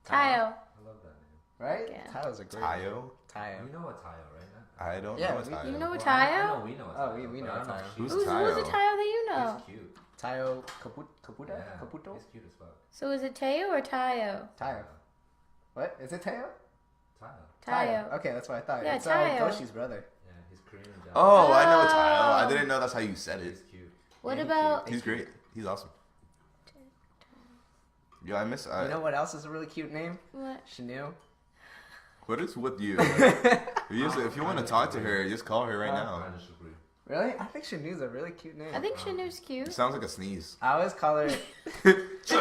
E: Tayo.
A: I love that name.
D: Right?
E: Yeah.
D: Tayo's a great
B: Tayo?
D: name. Tayo.
A: You know what Tayo, right?
B: I don't
D: Yeah,
B: know a Tayo.
E: You know what
A: Well, I
E: Tayo?
A: know we know a
D: Oh,
A: Tayo,
D: we
A: but
D: know
A: I don't
D: Tayo.
A: if
B: Who's
E: Who's a
B: Tayo?
E: Tayo that you know?
A: He's cute.
D: Tayo Caputo?
A: Yeah,
D: Caputo?
A: he's cute as fuck.
E: So is it Tayo or Tayo?
D: Tayo. What? Is it Tayo?
A: Tayo.
E: Tayo.
D: Okay, that's what I thought.
E: Yeah,
D: it's
E: Tayo.
D: Toshi's brother.
A: Yeah, he's Korean and Japanese.
B: Oh, I know
E: Oh.
B: Tayo. I didn't know that's how you said
A: He's
B: it.
A: cute.
E: What
D: Yeah,
E: about?
B: He's great. He's awesome. Yo, I miss.
D: You know what else is a really cute name?
E: What?
D: Chanel.
B: What is with you? If you want to talk to her, just call her right now.
A: I disagree.
D: Really? I think Chanel's a really cute name.
E: I think Chanel's
B: It
E: cute.
B: sounds like a sneeze.
D: I always call her Chanel.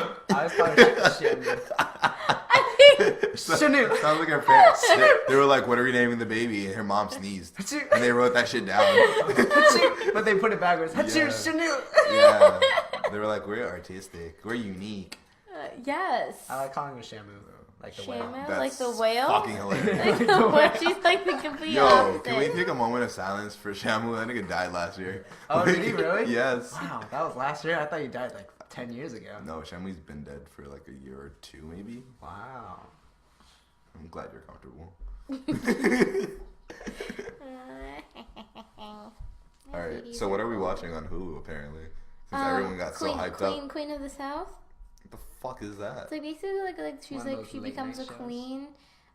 D: Chanel.
B: Sounds like her parents. They were like, "What are we naming the baby?" And her mom sneezed, and they wrote that shit down.
D: But they put it backwards.
B: Yeah.
D: Chanel.
B: Yeah, they were like, "We're artistic. We're unique."
E: Yes.
D: I like calling her Shamu, like the whale.
E: Shamu,
B: That's
E: like the whale.
B: fucking hilarious.
E: Like the whale. She's like the complete
B: Yo,
E: opposite.
B: can we take a moment of silence for Shamu? That nigga died last year.
D: Oh, did he really?
B: Yes.
D: Wow, that was last year. I thought you died like 10 years ago.
B: No, Shamu's been dead for like a year or two, maybe.
D: Wow.
B: I'm glad you're comfortable. All right. So what are we watching on Hulu? Apparently, since everyone got so hyped up.
E: Queen of the South.
B: What the fuck is that?
E: It's like basically like she's
D: One of
E: like
D: those
E: she
D: late
E: becomes a
D: night shows.
E: queen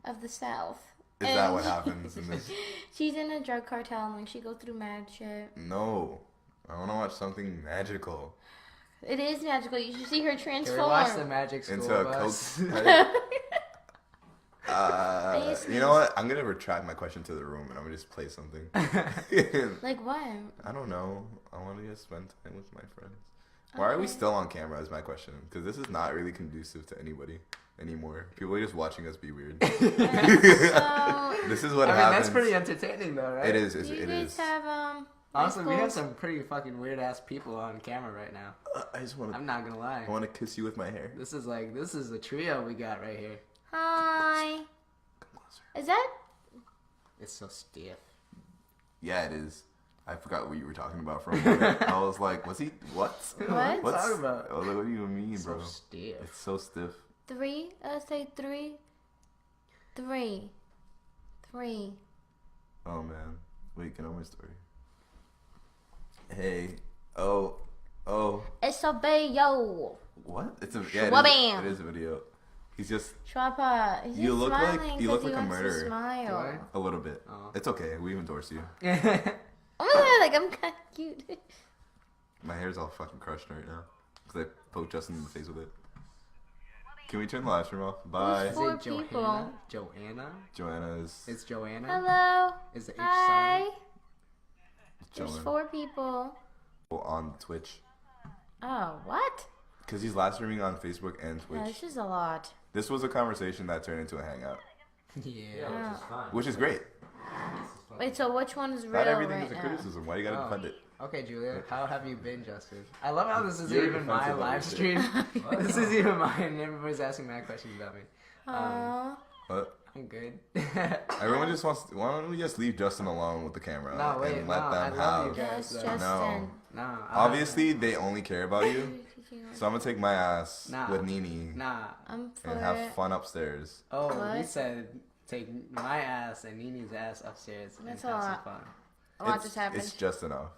E: of the South.
B: Is that what happens in this?
E: She's in a drug cartel and like she goes through mad shit.
B: No, I want to watch something magical.
E: It is magical. You should see her
D: Can we
E: transform.
D: watch the Magic School
B: Into a
D: Bus?
B: coke. You know what? I'm gonna retract my question to the room, and I'm gonna just play something.
E: Like what?
B: I don't know. I want to just spend time with my friends. Why are we
E: Okay.
B: still on camera? Is my question. Because this is not really conducive to anybody anymore. People are just watching us be weird.
E: So,
B: This is what
D: I mean,
B: happens.
D: that's pretty entertaining though, right?
B: It is.
E: do you
B: It
E: guys
B: is.
E: have
D: Honestly, we have
E: schools?
D: some pretty fucking weird ass people on camera right now.
B: I just want to.
D: I'm not gonna lie.
B: I want to kiss you with my hair.
D: This is a trio we got right here.
E: Hi.
B: Come closer.
E: Is that?
D: It's so stiff.
B: Yeah, it is. I forgot what you were talking about for a moment. I was like, was he? What?
E: What?
D: What? Talking about?
B: I was like, what do you mean,
D: So
B: bro?
D: stiff.
B: It's so stiff.
E: 3? Say 3. 3. 3.
B: Oh man. Wait, get on my story. Hey. Oh.
E: It's a bayo.
B: What? It's a
E: Shwabam.
B: it is a video. He's just
E: Shwapa. He's
B: You
E: just
B: look like-
E: smiling
B: you
E: 'cause
B: look
E: he
B: like a
E: wants to
B: murderer.
E: Smile.
D: Do I?
B: a little bit.
D: Oh.
B: It's okay. We endorse you.
E: Oh my god, like I'm kind of cute.
B: My hair's all fucking crushed right now because I poked Justin in the face with it. Can we turn the live stream off? Bye.
D: Is
E: Four
D: it
E: people.
D: Joanna?
B: Joanna is.
D: It's Joanna?
E: Hello.
D: Is the H
E: Hi.
D: silent?
E: There's
B: Joanna
E: 4 people.
B: on Twitch
E: Oh, what?
B: because he's live streaming on Facebook and Twitch.
E: Yeah, this is a lot.
B: This was a conversation that turned into a hangout,
D: Yeah.
A: Yeah, which is fine.
B: which is great.
A: This is fine.
E: Wait, so which one is real
B: Not everything
E: right
B: is a
E: now?
B: criticism. Why you gotta
D: Oh.
B: defend it?
D: Okay, Julia, how have you been, Justin? I love how this is
B: You're
D: even my
B: defensive
D: live
B: about shit.
D: stream.
A: What?
D: This is even mine, and everybody's asking mad questions about me.
E: Aww.
B: What?
D: I'm good.
B: Everyone just wants. Why don't we just leave Justin alone with the camera
D: No, wait,
B: and let
D: no,
B: them
D: I love
B: have?
D: you guys.
E: Just
D: though.
E: Justin.
D: Nah,
B: Obviously, they only care about you. So I'm gonna take my ass
D: Nah.
B: with Nini
D: Nah.
E: I'm for
B: and have
E: it.
B: fun upstairs.
D: Oh, you
E: What?
D: said take my ass and Nini's ass upstairs and
E: That's
D: have
E: a
D: some
E: lot.
D: fun.
E: A lot just happened.
B: It's just enough.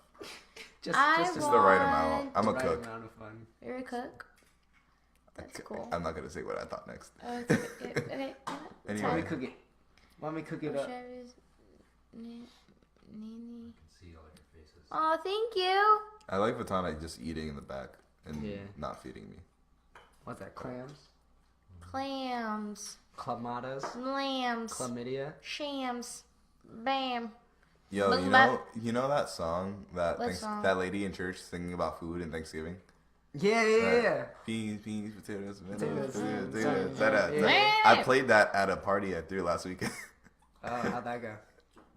D: Just
B: Just the right amount. I'm a
D: right
B: cook.
D: amount of fun.
E: You're a cook. That's cool.
B: I'm not gonna say what I thought next.
E: Oh, it's okay. Okay.
B: Anyway.
D: Let me cook it. Let me cook it up.
E: Nini.
A: See all your faces.
E: Oh, thank you.
B: I like Vatana just eating in the back and
D: Yeah.
B: not feeding me.
D: What's that? Clams?
E: Clams.
D: Clamatas?
E: Lambs.
D: Chlamydia?
E: Shams. Bam.
B: Yo,
E: Boom,
B: you know that song that
E: What song?
B: that lady in church singing about food and Thanksgiving?
D: Yeah.
B: Beans, potatoes,
D: Potatoes,
B: potatoes.
D: yeah.
B: I played that at a party I threw last weekend.
D: Oh, how'd that go?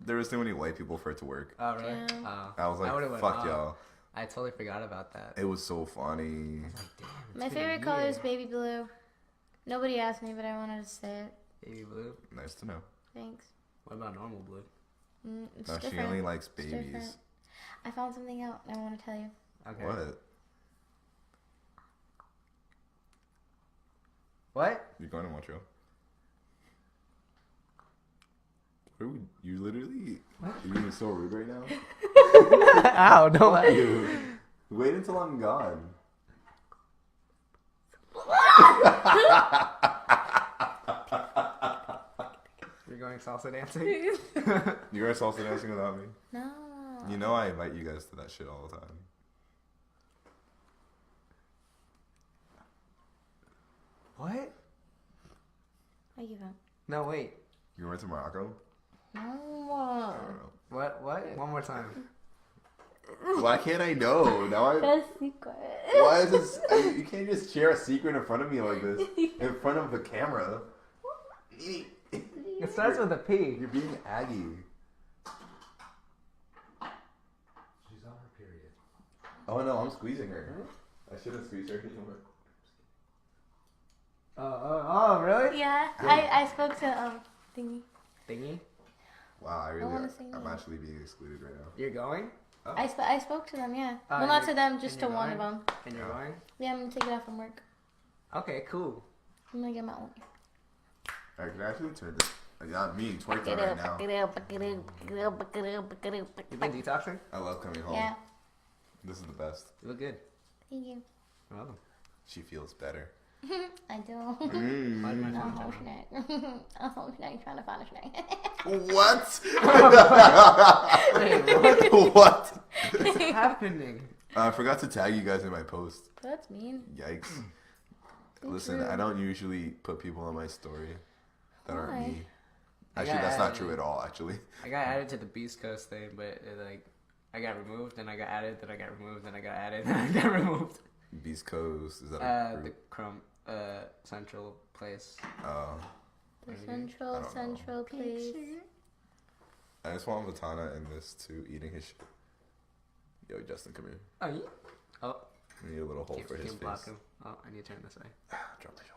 B: There was too many white people for it to work.
D: Oh, really?
E: Damn.
D: Oh.
B: I was
D: would've
B: like,
D: went
B: fuck
D: off.
B: y'all.
D: I totally forgot about that.
B: It was so funny.
E: My favorite color is baby blue. Nobody asked me, but I wanted to say it.
D: Baby blue.
B: Nice to know.
E: Thanks.
D: What about normal blue?
E: It's
B: No, she
E: different.
B: only likes
E: It's
B: babies.
E: different. I found something out and I want to tell you.
D: Okay.
B: What?
D: What?
B: You're going to Montreal? What are we? You literally? You're being so rude right now.
D: Ow, don't let
B: Dude, wait until I'm gone.
D: You're going salsa dancing?
B: You guys salsa dancing without me?
E: No.
B: You know I invite you guys to that shit all the time.
D: What?
E: I give up.
D: No, wait.
B: You went to Morocco?
E: No.
B: I don't know.
D: What? One more time.
B: Why can't I know? Now I.
E: That's secret.
B: Why is this? You can't just share a secret in front of me like this. In front of the camera.
D: It starts with a P.
B: You're being Aggie.
A: She's on her period.
B: Oh no, I'm squeezing her. I should have squeezed her anymore.
D: Oh, really?
E: Yeah, I spoke to thingy.
D: Thingy?
B: Wow, I really.
E: wanna sing
B: I'm
E: that.
B: actually being excluded right now.
D: You're going?
E: I spoke to them. Yeah.
D: Oh,
E: Well, not
D: and
E: to them,
D: and
E: just
D: you're
E: to one of
D: going?
E: them.
D: And you're going?
E: Yeah, I'm gonna take it off from work.
D: Okay, cool.
E: I'm gonna get my own.
B: Alright, can I actually turn this? Not me, twerking right now.
D: You been detoxing?
B: I love coming home.
E: Yeah.
B: This is the best.
D: You look good.
E: Thank you.
D: Oh.
B: She feels better.
E: I do.
D: Why did my phone
E: Oh,
D: turn on?
E: snack. Oh, snack. Trying to find a snack.
B: What?
D: Wait, what?
B: What?
D: What's happening?
B: I forgot to tag you guys in my post.
E: That's mean.
B: Yikes. Listen, I don't usually put people on my story that aren't
E: Why?
B: me.
D: I
B: Actually,
D: got
B: that's not
D: added.
B: true at all, actually.
D: I got added to the Beast Coast thing, but I got removed, then I got added, then I got removed, then I got added, then I got removed.
B: Beast Coast, is that a
D: The
B: group?
D: Central place.
B: Oh.
E: The
B: I
E: central
B: don't know.
E: place.
B: I just want Vatana in this too, eating his shit. Yo, Justin, come here.
D: Oh, yeah. Oh,
B: I need a little hole for his
D: can't block
B: face.
D: him. Oh, I need to turn this way.
B: Drop the shoulder.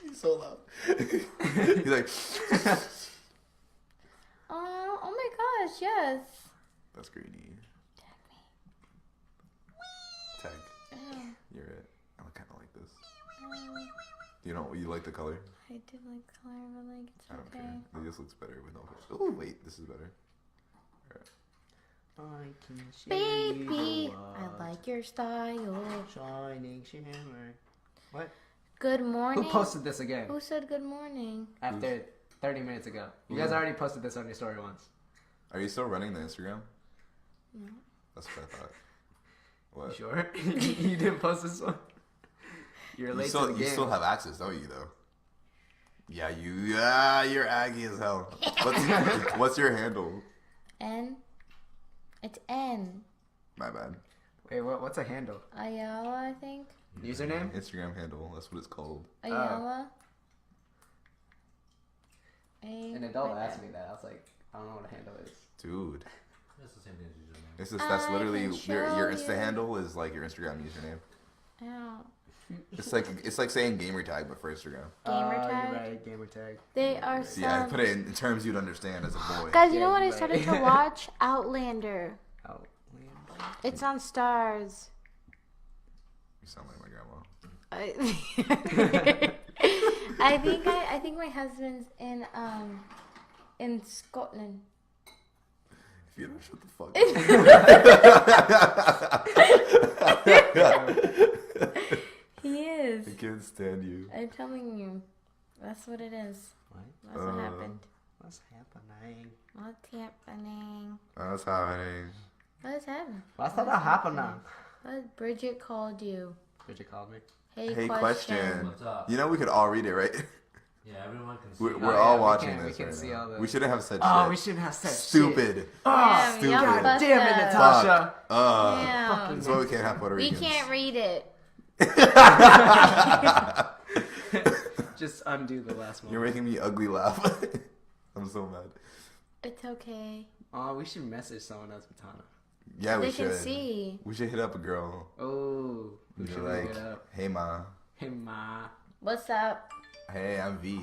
B: He's so loud. He's like,
E: Oh my gosh, yes.
B: that's greedy. Tag. You're it. I kind of like this. You like the color?
E: I do like color, but like it's
B: I don't
E: okay.
B: care. This looks better with no picture. Oh wait, this is better.
D: I can see
E: Baby,
D: the
E: I like your style.
D: shining shimmer. What?
E: Good morning.
D: Who posted this again?
E: Who said good morning?
D: After 30 minutes ago. You guys already posted this on your story once.
B: Are you still running the Instagram?
E: No.
B: That's what I thought.
D: You
B: What?
D: sure? You didn't post this one? You're late to the game.
B: You still have access, don't you? Though. Yeah, you're Aggie as hell. What's your handle?
E: N. It's N.
B: My bad.
D: Wait, what's a handle?
E: Ayala, I think.
D: Username?
B: Instagram handle. That's what it's called.
E: Ayala.
D: An adult asked me that. I was like, I don't know what a handle is.
B: Dude.
A: That's the same thing as username.
B: That's
E: I
B: literally
E: can
B: your
E: show
B: Insta
E: you.
B: handle is like your Instagram username.
E: Ow.
B: It's like saying gamer tag but for Instagram.
E: Gamer
D: You're
E: tag?
D: right, gamer tag.
E: They are
B: So yeah,
E: some.
B: put it in terms you'd understand as a boy.
E: Guys, you
D: Yeah,
E: know what I
D: you're
E: started
D: right.
E: to watch? Outlander.
D: Oh,
E: It's on Stars.
B: You sound like my grandma.
E: I think my husband's in Scotland.
B: If you don't shut the fuck up.
E: He is.
B: I can't stand you.
E: I'm telling you, that's what it is.
D: What?
E: That's what happened.
D: What's happening?
E: What's happening?
B: What's happening?
E: What's happening?
D: What's that happening?
E: What Bridget called you?
D: Bridget called me.
B: Hey, question.
A: What's up?
B: You know we could all read it, right?
A: Yeah, everyone can see.
B: We're
D: Oh,
B: all
D: yeah, we
B: watching
D: can- we
B: this
D: can
B: right
D: see
B: now.
D: all the-
B: We shouldn't have said
D: Oh,
B: shit.
D: we shouldn't have said
B: Stupid.
D: shit.
E: Damn,
B: stupid.
E: y'all
B: God
E: fucked
D: damn it,
E: up.
D: Natasha.
E: Damn.
B: That's why we can't have Puerto
E: We
B: Ricans.
E: can't read it.
D: Just undo the last one.
B: You're making me ugly laugh. I'm so mad.
E: It's okay.
D: Oh, we should message someone else, Matana.
B: Yeah, we
E: They
B: should.
E: can see.
B: We should hit up a girl.
D: Oh, we
B: Be
D: should
B: like,
D: look it up.
B: hey ma,
D: Hey, ma.
E: What's up,
B: hey I'm V.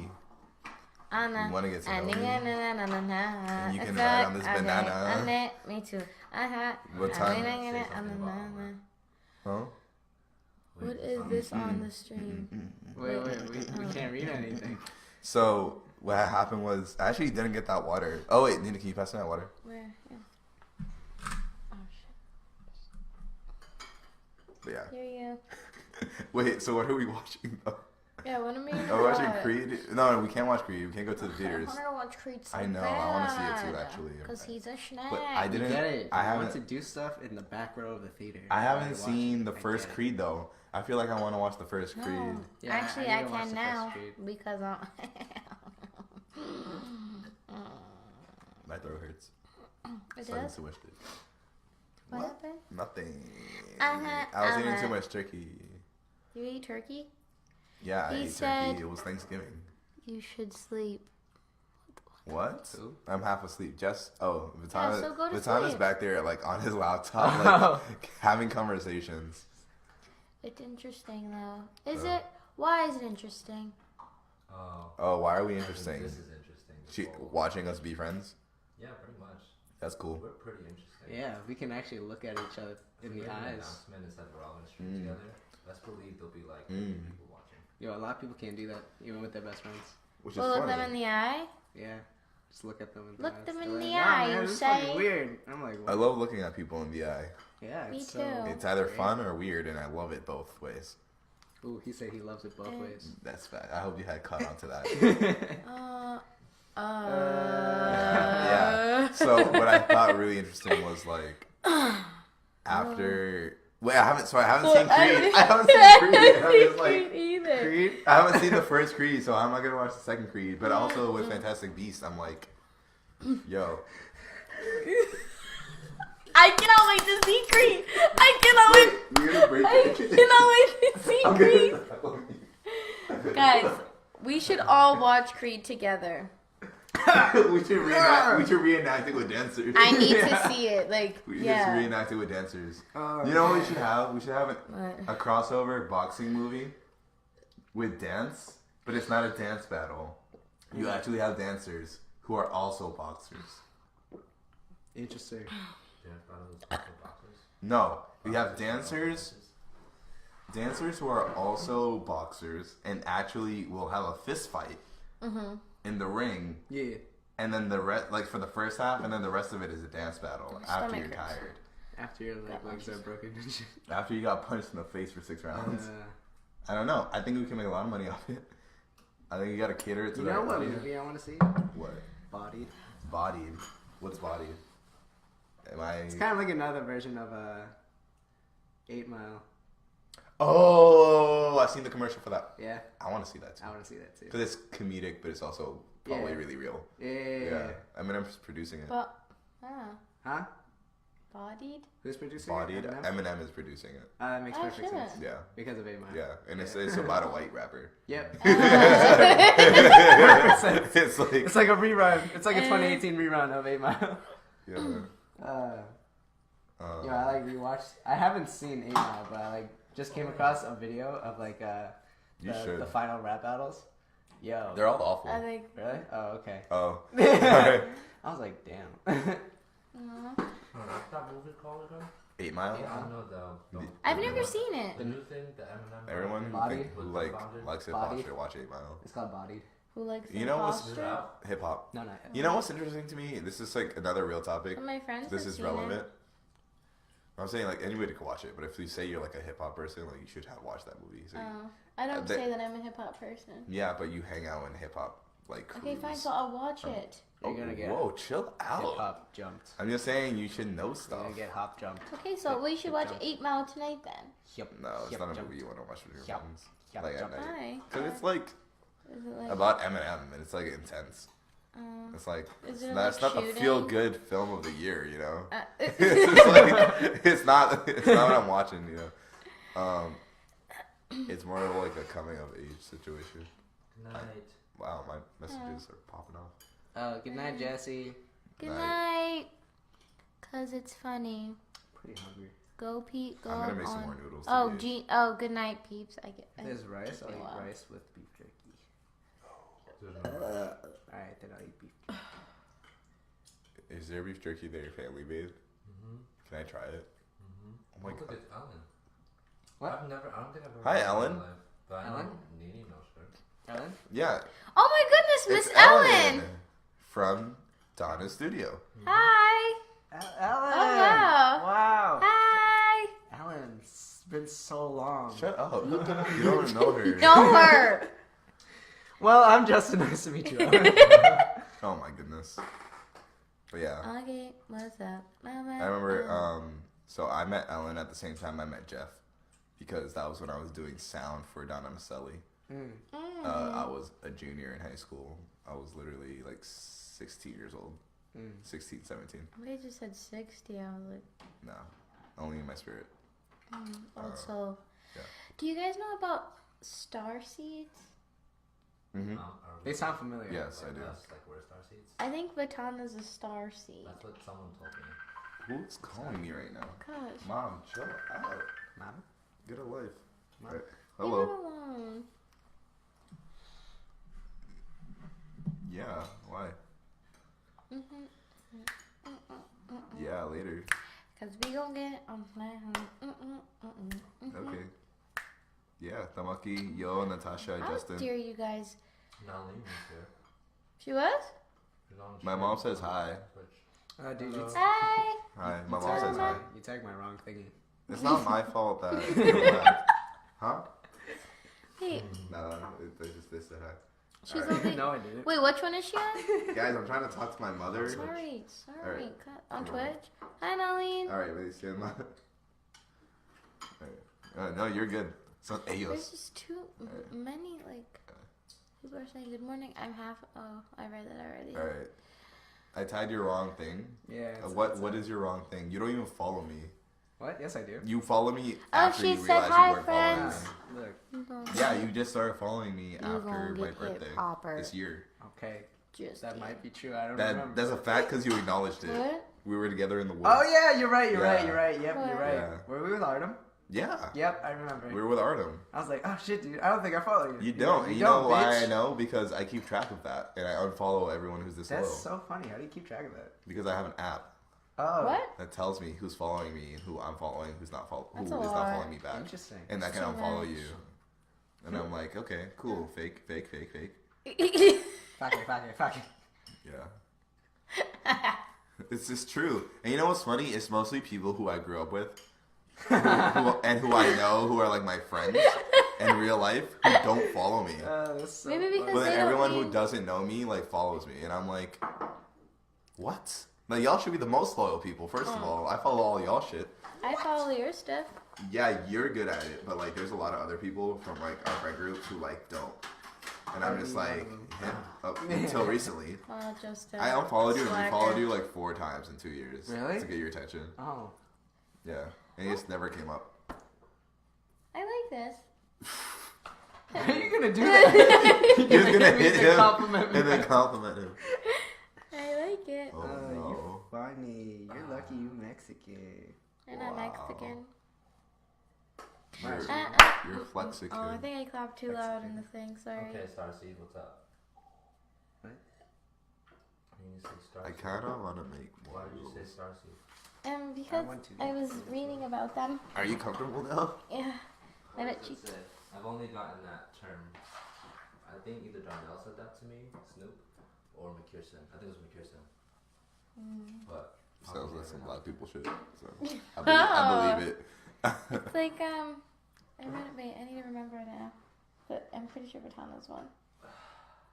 E: Anna?
B: You wanna get to know me?
E: And
B: you can ride on this banana.
E: Anna, me too.
B: What time? Huh?
E: What is this on the stream?
D: Wait, we can't read anything.
B: So what happened was I actually didn't get that water. Oh wait, Nina, can you pass me that water?
E: Where? Yeah. Oh shit.
B: But yeah.
E: Here you go.
B: Wait, so what are we watching though?
E: Yeah, what am I?
B: Are we watching Creed? No, we can't watch Creed. We can't go to the
E: I
B: theaters.
E: wanted to watch Creed so
B: I know, I wanna see it too, actually.
E: Because he's a schnack.
B: But I
D: You
B: didn't.
D: get it.
B: I
D: You want to
B: haven't.
D: do stuff in the back row of the theater.
B: I haven't
D: Watch
B: seen
D: it.
B: the
D: I
B: first
D: get it.
B: Creed though. I feel like I want to watch the first Creed.
E: No.
D: Yeah,
E: Actually,
D: I
E: I
D: need to watch
E: can
D: the first
E: now
D: Creed.
E: because I'm.
B: My throat hurts.
E: It
B: Starting
E: does?
B: to wish it.
E: What happened?
B: Nothing.
E: Uh-huh,
B: I was eating
E: uh-huh.
B: too much turkey.
E: You eat turkey?
B: Yeah, I
E: He
B: ate
E: said-
B: turkey. It was Thanksgiving.
E: You should sleep.
B: What?
D: Who?
B: I'm half asleep. Jess. Oh, Vitana.
E: so go to
B: Vitana's
E: sleep.
B: back there, like on his laptop, like having conversations.
E: It's interesting though. Is
B: Oh.
E: it? Why is it interesting?
A: Oh.
B: Oh, why are we
A: I think
B: interesting?
A: This is interesting.
B: She,
A: Whoa.
B: watching us be friends.
A: Yeah, pretty much.
B: That's cool.
A: We're pretty interesting.
D: Yeah, we can actually look at each other in the
A: If we have an
D: eyes.
A: announcement is that we're all gonna stream
B: Mm.
A: together. Best believe there'll be like
B: Mm.
A: people watching.
D: Yo, a lot of people can't do that, even with their best friends.
B: Which is
E: Well, look
B: funny.
E: them in the eye.
D: Yeah, just look at them in the
E: Look
D: eyes.
E: them
D: They're
E: in
D: like,
E: the
D: "Nah,
E: eye,
D: man,
E: you
D: this is
E: say."
D: fucking weird. I'm like,
B: I
D: what?
B: love looking at people in the eye.
D: Yeah,
E: Me
D: it's
E: too.
D: So
B: It's either
D: great.
B: fun or weird, and I love it both ways.
D: Ooh, he said he loves it both
E: Yeah.
D: ways.
B: That's bad. I hope you had caught on to that. Yeah. So what I thought really interesting was like after. Wait, I haven't. So I haven't seen Creed. I haven't seen Creed. And I'm just like,
E: either.
B: Creed. I haven't seen the first Creed, so I'm not gonna watch the second Creed. But also with Fantastic Beasts, I'm like, yo,
E: I cannot wait to see Creed. I cannot wait.
B: we're gonna break
E: I
B: it.
E: cannot wait to see
B: I'm
E: Creed.
B: gonna-
E: Guys, we should all watch Creed together.
B: we should reenact it with dancers.
E: I need to see it. Like,
B: We should
E: yeah.
B: reenact it with dancers.
D: Oh,
B: You know what we should have? We should have
E: What?
B: a crossover boxing movie with dance, but it's not a dance battle. You actually have dancers who are also boxers.
D: Interesting.
A: Yeah, I thought it was also boxers.
B: No, we have dancers who are also boxers and actually will have a fist fight in the ring,
D: Yeah.
B: and then the rest, like for the first half, and then the rest of it is a dance battle
E: My
B: after
E: stomach
B: you're
E: hurts.
B: tired.
D: After your
E: Got
D: legs are
E: lunches.
D: broken and shit.
B: After you got punched in the face for 6 rounds.
D: Uh,
B: I don't know. I think we can make a lot of money off it. I think you gotta cater it to
D: you
B: the
D: know
B: right
D: what
B: audience.
D: movie I want to see?
B: What?
D: Bodied.
B: Bodied. What's bodied? Am I?
D: It's kind of like another version of 8 Mile.
B: Oh, I've seen the commercial for that.
D: Yeah,
B: I want to see that too.
D: I want to see that too.
B: Because it's comedic, but it's also probably
D: Yeah.
B: really real.
D: Yeah.
B: Yeah. I mean, I'm just producing it.
E: But, ah.
D: Huh?
E: Bodied?
D: Who's producing
B: Bodied.
D: it? Eminem?
B: Eminem is producing it.
D: That makes
E: Oh,
D: perfect
E: shit.
D: sense.
B: Yeah.
D: Because of 8 Mile.
B: Yeah, and it's about a white rapper.
D: Yep.
B: It's like
D: It's like a rerun. It's like a 2018 rerun of 8 Mile.
B: yeah.
D: Yeah, I like rewatched. I haven't seen 8 Mile, but I like just came across a video of like
B: You should.
D: the final rap battles. Yo.
B: They're all awful.
E: I think.
D: Really? Oh, okay.
B: Oh.
D: I was like, damn.
A: What's that movie called again?
B: 8 Mile.
A: I don't know the
E: I've never seen it.
A: the new thing, the Eminem.
B: Everyone
D: Bodied?
B: who likes hip hop
D: Bodied?
B: should watch 8 Mile.
D: It's called Bodied.
E: Who likes
B: You know what's
E: imposter?
B: hip hop?
D: No, not
B: You know what's interesting to me? This is like another real topic.
E: Some of my friends
B: This
E: have
B: is
E: seen
B: relevant.
E: it.
B: I'm saying like anybody could watch it, but if you say you're like a hip hop person, like you should have watched that movie. So
E: I don't
B: they-
E: say that I'm a hip hop person.
B: yeah, but you hang out in hip hop like
E: Okay, fine,
B: crews.
E: so I'll watch it.
D: You're gonna get
B: Whoa, chill
D: hip
B: out.
D: hop jumped.
B: I'm just saying you should know
D: You're
B: stuff.
D: gonna get hop jumped.
E: Okay, so we should watch 8 Mile tonight then.
D: Yep.
B: No, it's
D: Yep,
B: not a
D: jump.
B: movie you want to watch with your
D: Yup.
B: friends.
D: Yup,
B: Like at
D: jump.
B: night.
E: Why?
B: Cause it's like
E: Is it like
B: about Eminem and it's like intense. It's like
E: Is it
B: that's
E: like
B: not the
E: shooting?
B: feel good film of the year, you know.
E: Uh,
B: It's like it's not what I'm watching, you know. It's more of like a coming of age situation.
A: Good night.
B: Wow, my messages are popping off.
D: Good night, Jesse.
E: Good night. Cause it's funny.
D: Pretty hungry.
E: Go Pete. Go
B: I'm gonna make
E: on.
B: some more noodles.
E: Oh,
B: today.
E: good night, peeps. I get.
D: There's rice. I'll
E: took me a
D: eat
E: while.
D: rice with beef jerky.
A: There's
D: Alright, then I'll eat beef.
B: Is there beef jerky that your family made? Can I try it? Oh my
A: Look
B: god.
A: at Ellen.
D: What?
A: I don't think I've ever.
B: Hi,
A: met her in
B: Ellen.
A: my life, but I know
D: Ellen?
A: Nene knows her.
D: Ellen?
B: Yeah,
E: Oh my goodness,
B: it's
E: Miss Ellen.
B: from Donna's studio.
E: Hi.
D: Ellen!
E: Oh wow.
D: Wow!
E: Hi.
D: Ellen, it's been so long.
B: Shut up. You don't know her.
E: Know her.
D: Well, I'm Justin. Nice to meet you.
B: Oh my goodness. But yeah,
E: Okay, what's up?
B: I remember. So I met Ellen at the same time I met Jeff, because that was when I was doing sound for Donna Maselli. I was a junior in high school. I was literally like 16 years old. 16, 17.
E: They just said 60. I was like,
B: No, only in my spirit.
E: also.
B: yeah.
E: Do you guys know about star seeds?
B: Mm-hmm.
A: Are
D: They sound familiar.
B: Yes, I do.
A: Us, like we're star seeds.
E: I think Baton is a star seed.
A: That's what someone told me.
B: Who's calling me right now?
E: Gosh.
B: Mom, chill out.
D: Mom?
B: Get a life.
D: Mom.
B: Right.
E: Leave
B: Hello.
E: it alone.
B: Yeah. Why? Yeah. Later.
E: Cause we gon' get on
B: Okay. Yeah. Tamaki, Yo, Natasha,
E: How
B: Justin.
E: dare you guys?
A: Nalene is here.
E: She was?
A: She's on
B: My mom says hi.
A: Twitch.
D: Dude,
A: Hello.
E: Hi.
B: Hi. My
D: you
B: mom
D: tagged
B: says
D: my-
B: hi.
D: You tagged my wrong thingy.
B: It's not my fault that. you're black. Huh?
E: Hey,
B: No, they said hi.
E: she's
B: Alright.
E: only.
D: No, I didn't.
E: Wait, which one is she on?
B: Guys, I'm trying to talk to my mother.
E: Sorry.
B: Alright.
E: On Twitch. Hi, Nalene.
B: Alright, wait, stand by. No, you're good. So,
E: There's
B: Ayos.
E: just too many, like, people are saying good morning. I'm half. Oh, I read that already.
B: Alright. I tagged your wrong thing.
D: Yeah. it's-
B: What is your wrong thing? You don't even follow me.
D: What? Yes, I do.
B: You follow me
E: Oh,
B: after
E: she
B: you
E: said
B: realize
E: hi,
B: you weren't
E: friends.
B: following me.
D: Look.
E: You gon'
B: Yeah, you just started following me
E: You
B: after
E: gonna
B: my
E: get hit
B: birthday
E: proper.
B: this year.
D: Okay.
E: Just
D: That
E: kidding.
D: might be true. I don't remember.
B: That's a fact because you acknowledged it.
E: What?
B: We were together in the woods.
D: Oh yeah, you're right. You're
B: Yeah.
D: right. You're right. Yep,
E: What?
D: you're right.
B: Yeah.
D: Were we with Artem?
B: Yeah.
D: Yep, I remember.
B: We were with Artem.
D: I was like, oh shit, dude. I don't think I follow you.
B: You
D: You're
B: don't.
D: like,
B: And you know why
D: bitch.
B: I know? Because I keep track of that. And I unfollow everyone who's this
D: That's
B: low.
D: so funny. How do you keep track of that?
B: Because I have an app
D: Oh.
E: What?
B: that tells me who's following me and who I'm following, who's not following, who is
E: That's a
B: not
E: lot.
B: following me back.
D: Interesting.
B: And I can
E: So
B: unfollow
E: much.
B: you. And I'm like, okay, cool. Fake.
D: Fuck it.
B: Yeah. It's just true. And you know what's funny? It's mostly people who I grew up with. And who I know who are like my friends in real life who don't follow me.
D: That's so
E: Maybe because
B: But
E: they
B: then
E: don't
B: everyone
E: need-
B: who doesn't know me like follows me. And I'm like, what? Like y'all should be the most loyal people, first of all. I follow all y'all shit.
E: I follow your stuff.
B: Yeah, you're good at it, but like there's a lot of other people from like our friend group who like don't. And I'm just like, him up until recently.
E: Oh, just
B: I unfollowed you and
E: slacker.
B: refollowed you like 4 times in 2 years.
D: Really?
B: To get your attention.
D: Oh.
B: Yeah. And he just never came up.
E: I like this.
D: How are you gonna do that?
B: He was gonna
D: me
B: hit
D: to
B: him
D: compliment me
B: and then
D: back.
B: compliment him.
E: I like it.
B: Oh,
D: You
B: no.
D: funny. You're lucky you Mexican.
E: I'm not Mexican.
B: You're,
E: Uh,
B: you're Flexican.
E: Oh, I think I clapped too loud in the thing. Sorry.
A: Okay, Starseed, what's up?
D: What?
A: You say Starseed.
B: I kind of want to make
A: Why
B: more.
A: did you say Starseed?
E: Because
D: want to.
E: I was reading about them.
B: Are you comfortable now?
E: Yeah. I bet
A: What
E: you.
A: does it say? I've only gotten that term. I think either Darnell said that to me, Snoop, or McPherson. I think it was McPherson. But
B: Sounds like some black people shit. So
E: Oh.
B: I believe it.
E: It's like I need to remember it now, but I'm pretty sure Baton is one.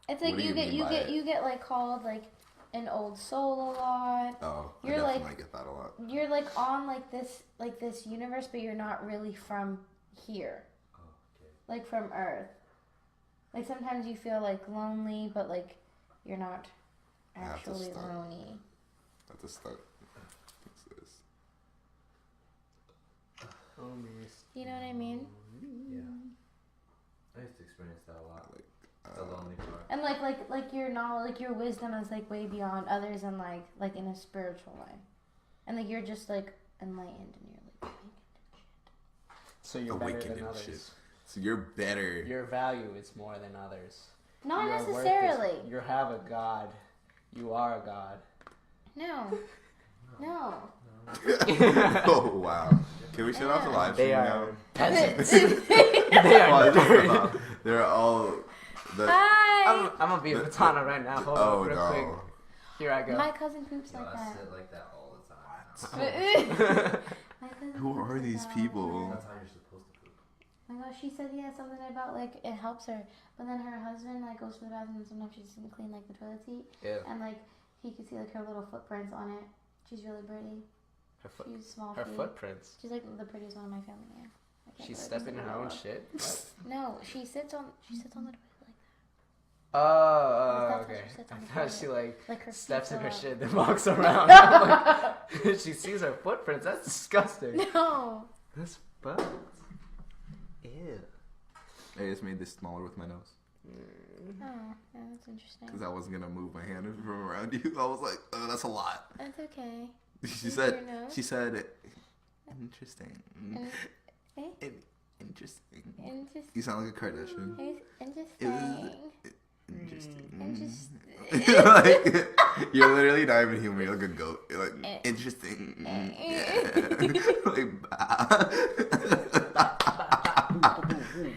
E: It's like
B: What do
E: you
B: you mean by it?
E: get like called like an old soul a lot.
B: Oh, I
E: You're
B: definitely
E: like-
B: get that a lot.
E: You're like on like this universe, but you're not really from here,
A: oh, okay.
E: like from Earth. Like sometimes you feel like lonely, but like you're not
B: I have to
E: actually
B: start.
E: lonely.
B: That's a start. What's this?
D: Oh, miss.
E: You know what I mean?
A: Yeah. I used to experience that a lot.
B: Like,
A: The lonely part.
E: And like your knowledge, like your wisdom is like way beyond others, and like in a spiritual way, and like you're just like enlightened, and you're like
D: So you're better
B: awakened
D: than
B: and
D: others.
B: shit. So you're better.
D: Your value is more than others.
E: not
D: You are worth
E: necessarily.
D: this. You have a god. You are a god.
E: No, no.
B: Oh wow! Can we shut off the live
D: They
B: stream
D: are
B: now?
D: peasants.
E: Hi.
D: They are dirty.
B: They're all. The,
D: I'm gonna be a Batana right now. Hold
B: oh
D: on, real
B: no!
D: quick. Here I go.
E: My cousin poops
A: Yo,
E: like
A: I
E: that.
A: sit like that all the time.
E: My cousin
B: Who
E: poops
B: are
E: like
B: these
E: that all the
B: people?
E: time.
A: That's how you're supposed to poop.
E: Oh my gosh, she said something about like it helps her, but then her husband like goes to the bathroom and sometimes she doesn't clean like the toilet seat,
D: Yeah.
E: and like he could see like her little footprints on it. She's really pretty.
D: Her, foot,
E: She's small.
D: her
E: feet.
D: footprints.
E: She's like the prettiest one in my family. Yeah. I can't
D: She's
E: believe
D: stepping in
E: I'm
D: her own
E: so
D: shit. What?
E: No, she sits on the toilet like
D: Oh,
E: That's how
D: okay.
E: she sits
D: I
E: on the
D: thought she
E: toilet. Like her
D: steps in
E: feet
D: her
E: go up.
D: shit and walks around. I'm like, she sees her footprints. That's disgusting.
E: No.
D: That's fucked. Ew.
B: I just made this smaller with my nose
E: Oh, yeah, that's interesting.
B: because I wasn't gonna move my hand from around you. I was like, oh, that's a lot.
E: That's okay.
B: She
E: Use
B: said.
E: your nose.
B: She said. Interesting.
E: Eh?
B: Interesting.
E: Interesting.
B: You sound like a Kardashian.
E: Interesting.
B: Interesting.
E: Interesting.
B: like, you're literally not even human. You're like a goat. You're like interesting.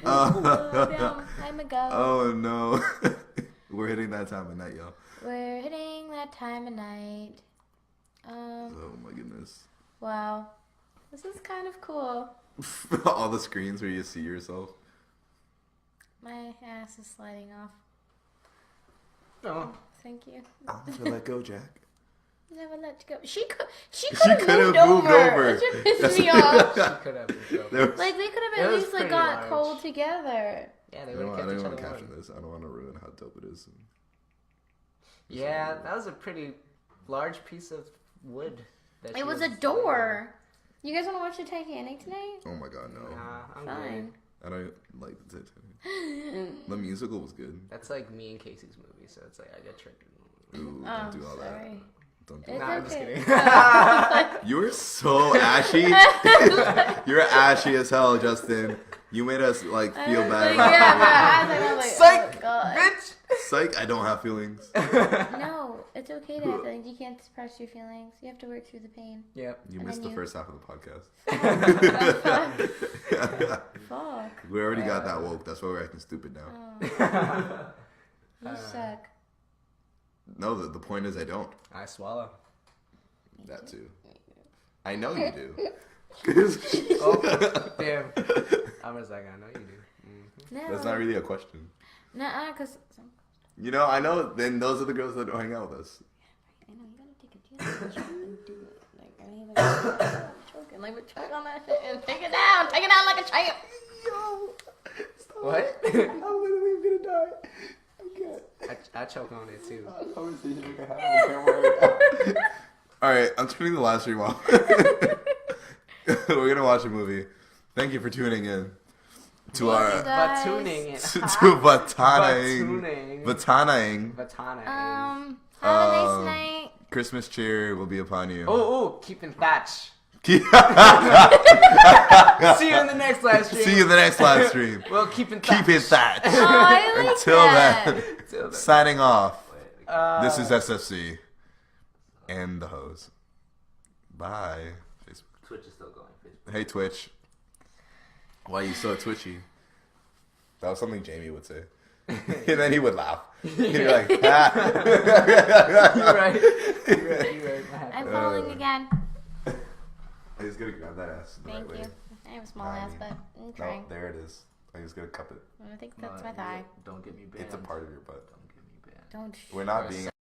E: Oh, damn. I'm a goat.
B: Oh no. We're hitting that time of night, y'all.
E: We're hitting that time of night.
B: Oh my goodness.
E: Wow. This is kind of cool.
B: All the screens where you see yourself.
E: My ass is sliding off.
D: No.
E: Thank you.
B: I'll never let go, Jack.
E: Never let you go. She could
B: could've
E: have moved
B: moved
E: over.
B: over.
E: That should piss me off.
D: She could have moved over.
B: There was-
E: Like they could
D: It
E: have at
D: was
E: least like
D: pretty
E: got
D: large.
E: cold together.
D: Yeah,
B: I
D: they would
B: don't,
D: have
B: I
D: kept
B: don't
D: each
B: want
D: other
B: to capture
D: warm.
B: this. I don't want to ruin how dope it is.
D: Yeah, that was a pretty large piece of wood. That she
E: It was a door. You guys want to watch the Titanic tonight?
B: Oh my god, no.
D: Nah, I'm
E: Fine.
D: good.
B: I don't like the Titanic. The musical was good.
D: That's like me and Casey's movie, so it's like I get triggered.
B: Ooh,
E: Oh,
B: don't do all that.
E: sorry.
B: Don't do
E: It's
B: that.
D: Nah, I'm just
E: okay.
D: kidding.
B: You're so ashy. You're ashy as hell, Justin. You made us like feel bad.
E: Like, yeah,
B: about
E: I was like,
D: Psych,
E: oh god.
D: bitch.
B: Psych, I don't have feelings.
E: No, it's okay to have feelings. You can't suppress your feelings. You have to work through the pain.
D: Yep.
B: You
E: And
B: missed
E: then
B: the
E: you-
B: first half of the podcast.
E: Fuck.
B: We already got that woke. That's why we're acting stupid now.
E: Oh, you suck.
B: No, the point is I don't.
D: I swallow.
B: That too. I know you do.
D: Oh, damn. I was like, I know you do.
E: No.
B: That's not really a question.
E: Nuh-uh, because...
B: You know, I know. Then those are the girls that don't hang out with us.
E: I know, you gotta take a deal and do it. Like, I mean, like, choking. Like, choke on that shit and take it down. Take it down like a champ.
B: Yo, stop.
D: What?
B: I'm literally gonna die.
D: I choke on it too.
B: Conversation we can have. We can't worry. All right, I'm turning the live stream off. We're gonna watch a movie. Thank you for tuning in to
E: Thank
B: our
E: you guys.
B: Batanaing.
E: Have a nice night.
B: Christmas cheer will be upon you.
D: Oh, keep in touch. See you in the next live stream.
B: See you in the next live stream.
D: Well, keep in touch.
B: Keep in touch.
E: Oh, I like
B: Until
E: that.
B: then, signing off. This is
D: Uh,
B: SFC and the hose. Bye. Facebook.
A: Twitch is still going. Facebook.
B: Hey Twitch. Why are you so twitchy? That was something Jamie would say. And then he would laugh. He'd be like, ah.
D: You're right.
E: I'm falling again.
B: I was gonna grab that ass. The
E: Thank
B: right
E: you.
B: way.
E: I have a small ass, but I'm trying.
B: No, there it is. I was gonna cup it.
E: I think that's my thigh.
A: Don't get me banned.
B: It's a part of your butt.
A: Don't get me banned.
E: Don't.
B: We're not being